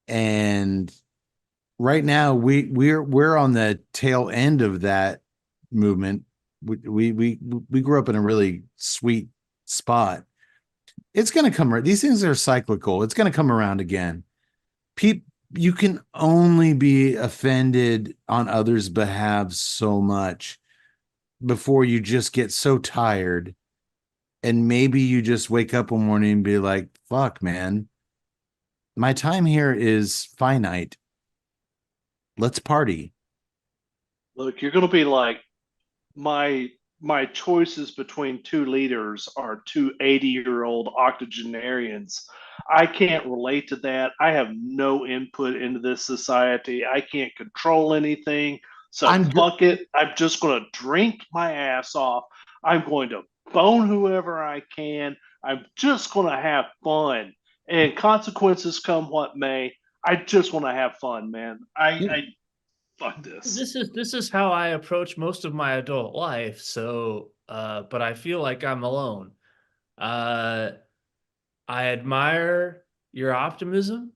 And right now we're on the tail end of that movement. We grew up in a really sweet spot. It's going to come around. These things are cyclical. It's going to come around again. You can only be offended on others' behalf so much before you just get so tired. And maybe you just wake up one morning and be like, fuck, man, my time here is finite. Let's party. Look, you're going to be like, my choices between two leaders are two 80-year-old octogenarians. I can't relate to that. I have no input into this society. I can't control anything. So fuck it. I'm just going to drink my ass off. I'm going to bone whoever I can. I'm just going to have fun. And consequences come what may. I just want to have fun, man. I fuck this. This is how I approach most of my adult life. So, but I feel like I'm alone. I admire your optimism,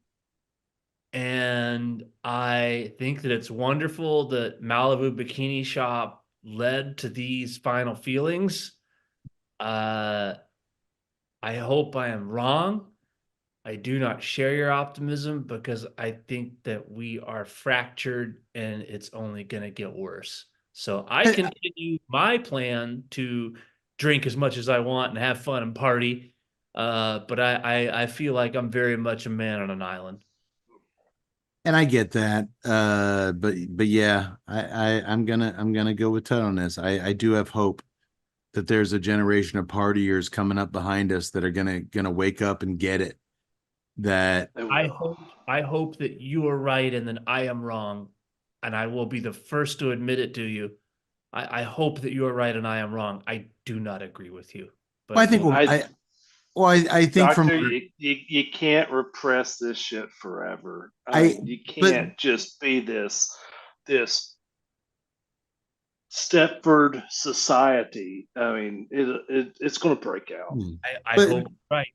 and I think that it's wonderful that Malibu Bikini Shop led to these final feelings. I hope I am wrong. I do not share your optimism because I think that we are fractured and it's only going to get worse. So I continue my plan to drink as much as I want and have fun and party. But I feel like I'm very much a man on an island. And I get that. But yeah, I'm gonna go with Ted on this. I do have hope that there's a generation of partiers coming up behind us that are gonna wake up and get it. That I hope that you are right and then I am wrong, and I will be the first to admit it to you. I hope that you are right and I am wrong. I do not agree with you. But I think I think Doctor, from you can't repress this shit forever. You but- can't just be this Stepford society. I mean, it's going to break out. I hope right.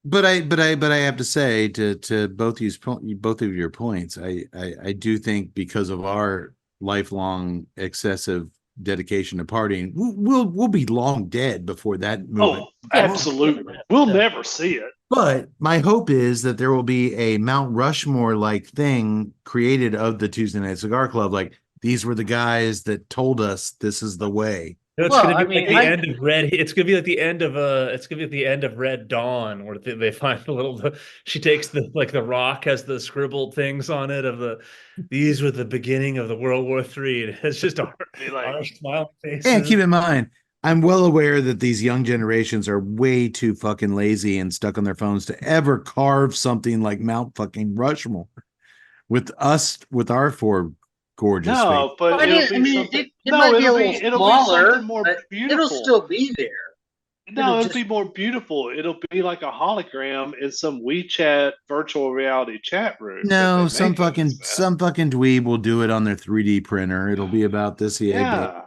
But I have to say to both of your points, I do think because of our lifelong excessive dedication to partying, we'll be long dead before that movement. Oh, absolutely. We'll never see it. But my hope is that there will be a Mount Rushmore like thing created of the Tuesday Night Cigar Club. Like, these were the guys that told us this is the way. No, it's gonna be like the end of Red. It's gonna be like the end of It's gonna be at the end of Red Dawn, where they find a little. She takes the rock has the scribbled things on it of these were the beginning of the World War III. And it's just our smiling faces. And keep in mind, I'm well aware that these young generations are way too fucking lazy and stuck on their phones to ever carve something like Mount fucking Rushmore with our four gorgeous. No, but I mean, it might be a little smaller, more beautiful. It'll still be there. No, it'll be more beautiful. It'll be like a hologram in some WeChat virtual reality chat room. No, some fucking dweeb will do it on their 3D printer. It'll be about this. Yeah.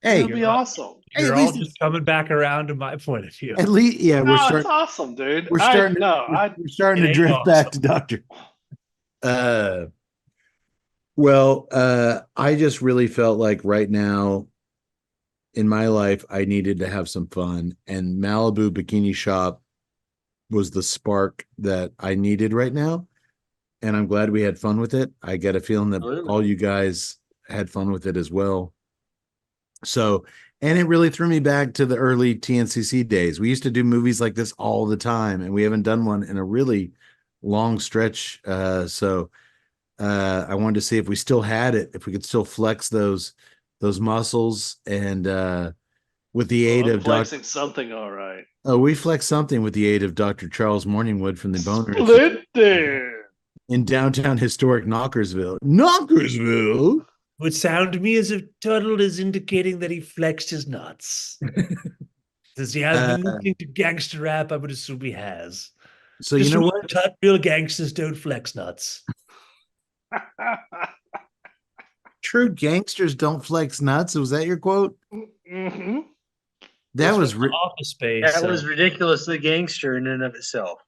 Hey, it'll be awesome. You're all just coming back around to my point of view. At least, yeah, it's awesome, dude. We're starting to drift back to Doctor. Well, I just really felt like right now in my life, I needed to have some fun, and Malibu Bikini Shop was the spark that I needed right now. and I'm glad we had fun with it. I get a feeling that Absolutely. all you guys had fun with it as well. So, and it really threw me back to the early TNCC days. We used to do movies like this all the time, and we haven't done one in a really long stretch. I wanted to see if we still had it, if we could still flex those muscles, and with the aid I'm of Dr. flexing something, all right. Oh, we flex something with the aid of Dr. Charles Morningwood from the Boner Institute Splendid. in downtown historic Knockersville. Knockersville. Would sound to me as if Tuttle is indicating that he flexed his nuts. Since he has been listening to gangster rap, I would assume he has. So Just you know remember, what? Tut, real gangsters don't flex nuts. True gangsters don't flex nuts. Was that your quote? Mm-hmm. That was Office Space. That was ridiculously gangster in and of itself.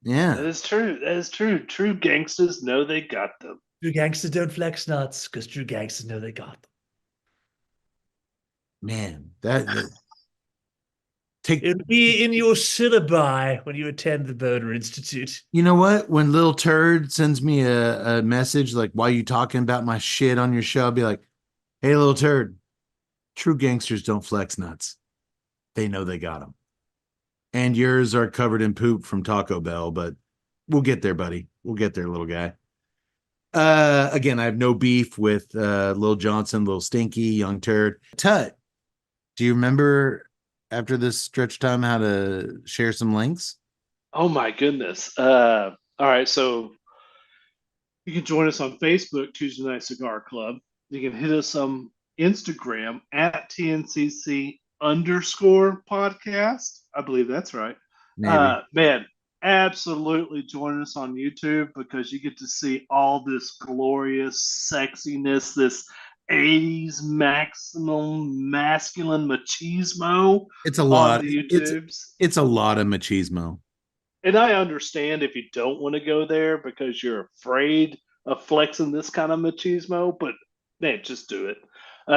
yeah. That is true. That is true. True gangsters know they got them. True gangsters don't flex nuts because true gangsters know they got them. Man, that take. It'll be in your syllabi when you attend the Boner Institute. You know what? When Little Turd sends me a message like, "Why you talking about my shit on your show?" I'll be like, "Hey, Little Turd, true gangsters don't flex nuts. They know they got them. And yours are covered in poop from Taco Bell, but we'll get there, buddy. We'll get there, little guy." Again, I have no beef with Lil Johnson, Lil Stinky, Young Turd. Tut, do you remember after this stretch time how to share some links? Oh my goodness. All right, so you can join us on Facebook, Tuesday Night Cigar Club. You can hit us on Instagram at TNCC _ podcast. I believe that's right. Maybe. Man, absolutely join us on YouTube because you get to see all this glorious sexiness, this 80s maximum masculine machismo It's a on lot. the YouTubes. It's a lot of machismo. And I understand if you don't want to go there because you're afraid of flexing this kind of machismo, but man, just do it.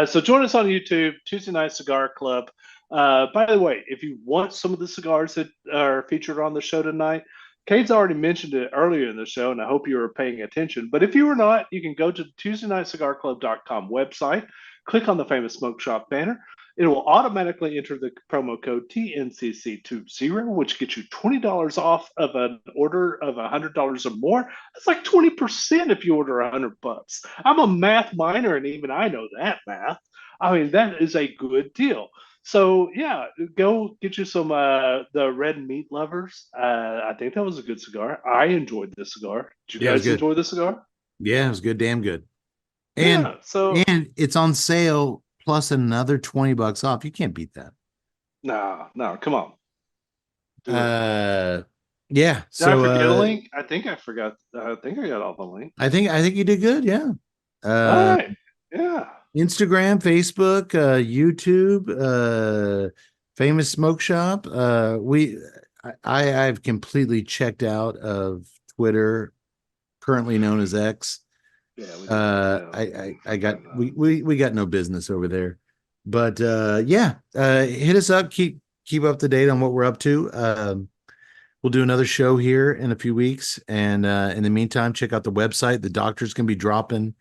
So join us on YouTube, Tuesday Night Cigar Club. By the way, if you want some of the cigars that are featured on the show tonight, Cade's already mentioned it earlier in the show, and I hope you were paying attention. But if you were not, you can go to the TuesdayNightCigarClub.com website, click on the Famous Smoke Shop banner. It will automatically enter the promo code TNCC20, which gets you $20 off of an order of $100 or more. That's like 20% if you order $100. I'm a math minor, and even I know that math. I mean, that is a good deal. So yeah, go get you some the Red Meat Lovers. I think that was a good cigar. I enjoyed this cigar. Did you Yeah, it was guys good. enjoy the cigar? Yeah, it was good, damn good. And Yeah, so and it's on sale plus another $20 off. You can't beat that. no, come on. Do it. Yeah. Did I So forget a link? I think I forgot. I think I got all the link. I think you did good. Yeah. All right. Yeah. Instagram, Facebook, YouTube, Famous Smoke Shop. I've completely checked out of Twitter, currently known as X. Yeah. I got we got no business over there, but hit us up. Keep up to date on what we're up to. We'll do another show here in a few weeks, and in the meantime, check out the website. The doctor's gonna be dropping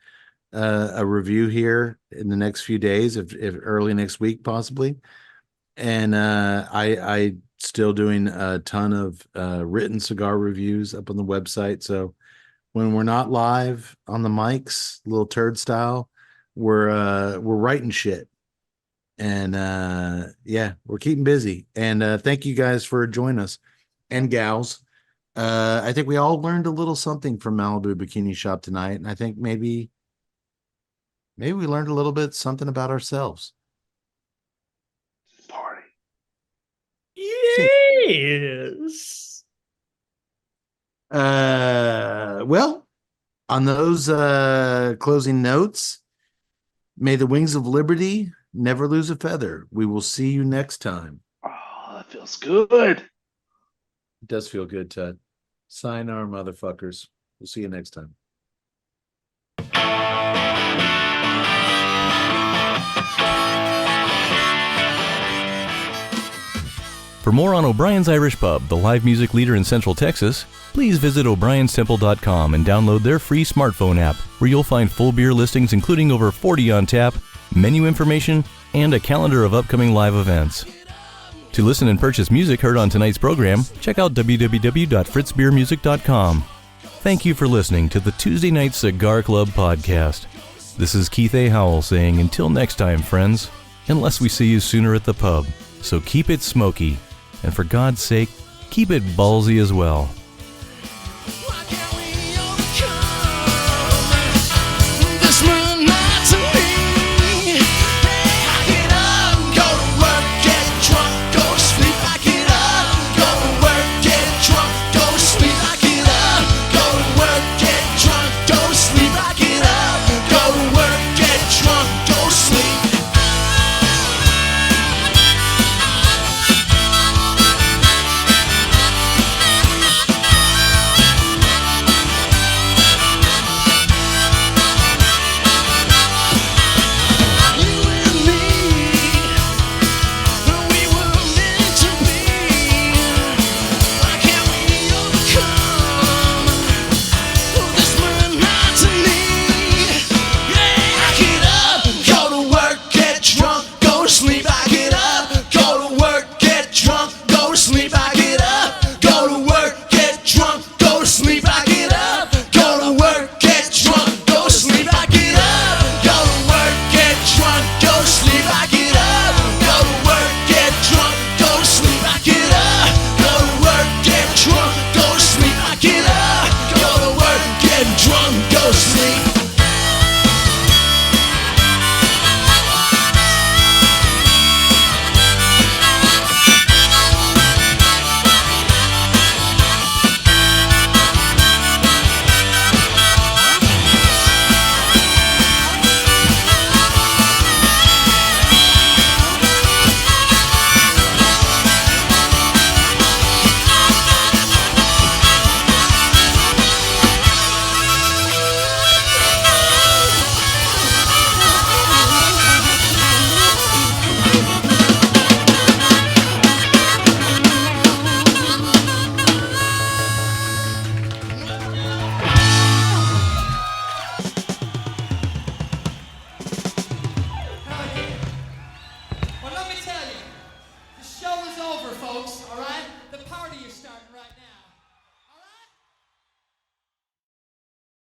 a review here in the next few days, if early next week possibly. And I still doing a ton of written cigar reviews up on the website. So when we're not live on the mics, little turd style, we're writing shit. And we're keeping busy. And thank you guys for joining us, and gals. I think we all learned a little something from Malibu Bikini Shop tonight, and I think maybe we learned a little bit something about ourselves. Party. Yes. Well, on those closing notes, may the wings of liberty never lose a feather. We will see you next time. Oh, that feels good. It does feel good, Ted. Sign our motherfuckers. We'll see you next time. For more on O'Brien's Irish Pub, the live music leader in Central Texas, please visit o'brienstemple.com and download their free smartphone app, where you'll find full beer listings including over 40 on tap, menu information, and a calendar of upcoming live events. To listen and purchase music heard on tonight's program, check out www.fritzbeermusic.com. Thank you for listening to the Tuesday Night Cigar Club podcast. This is Keith A. Howell saying until next time, friends, unless we see you sooner at the pub. So keep it smoky, and for God's sake, keep it ballsy as well. Drunk, go sleep.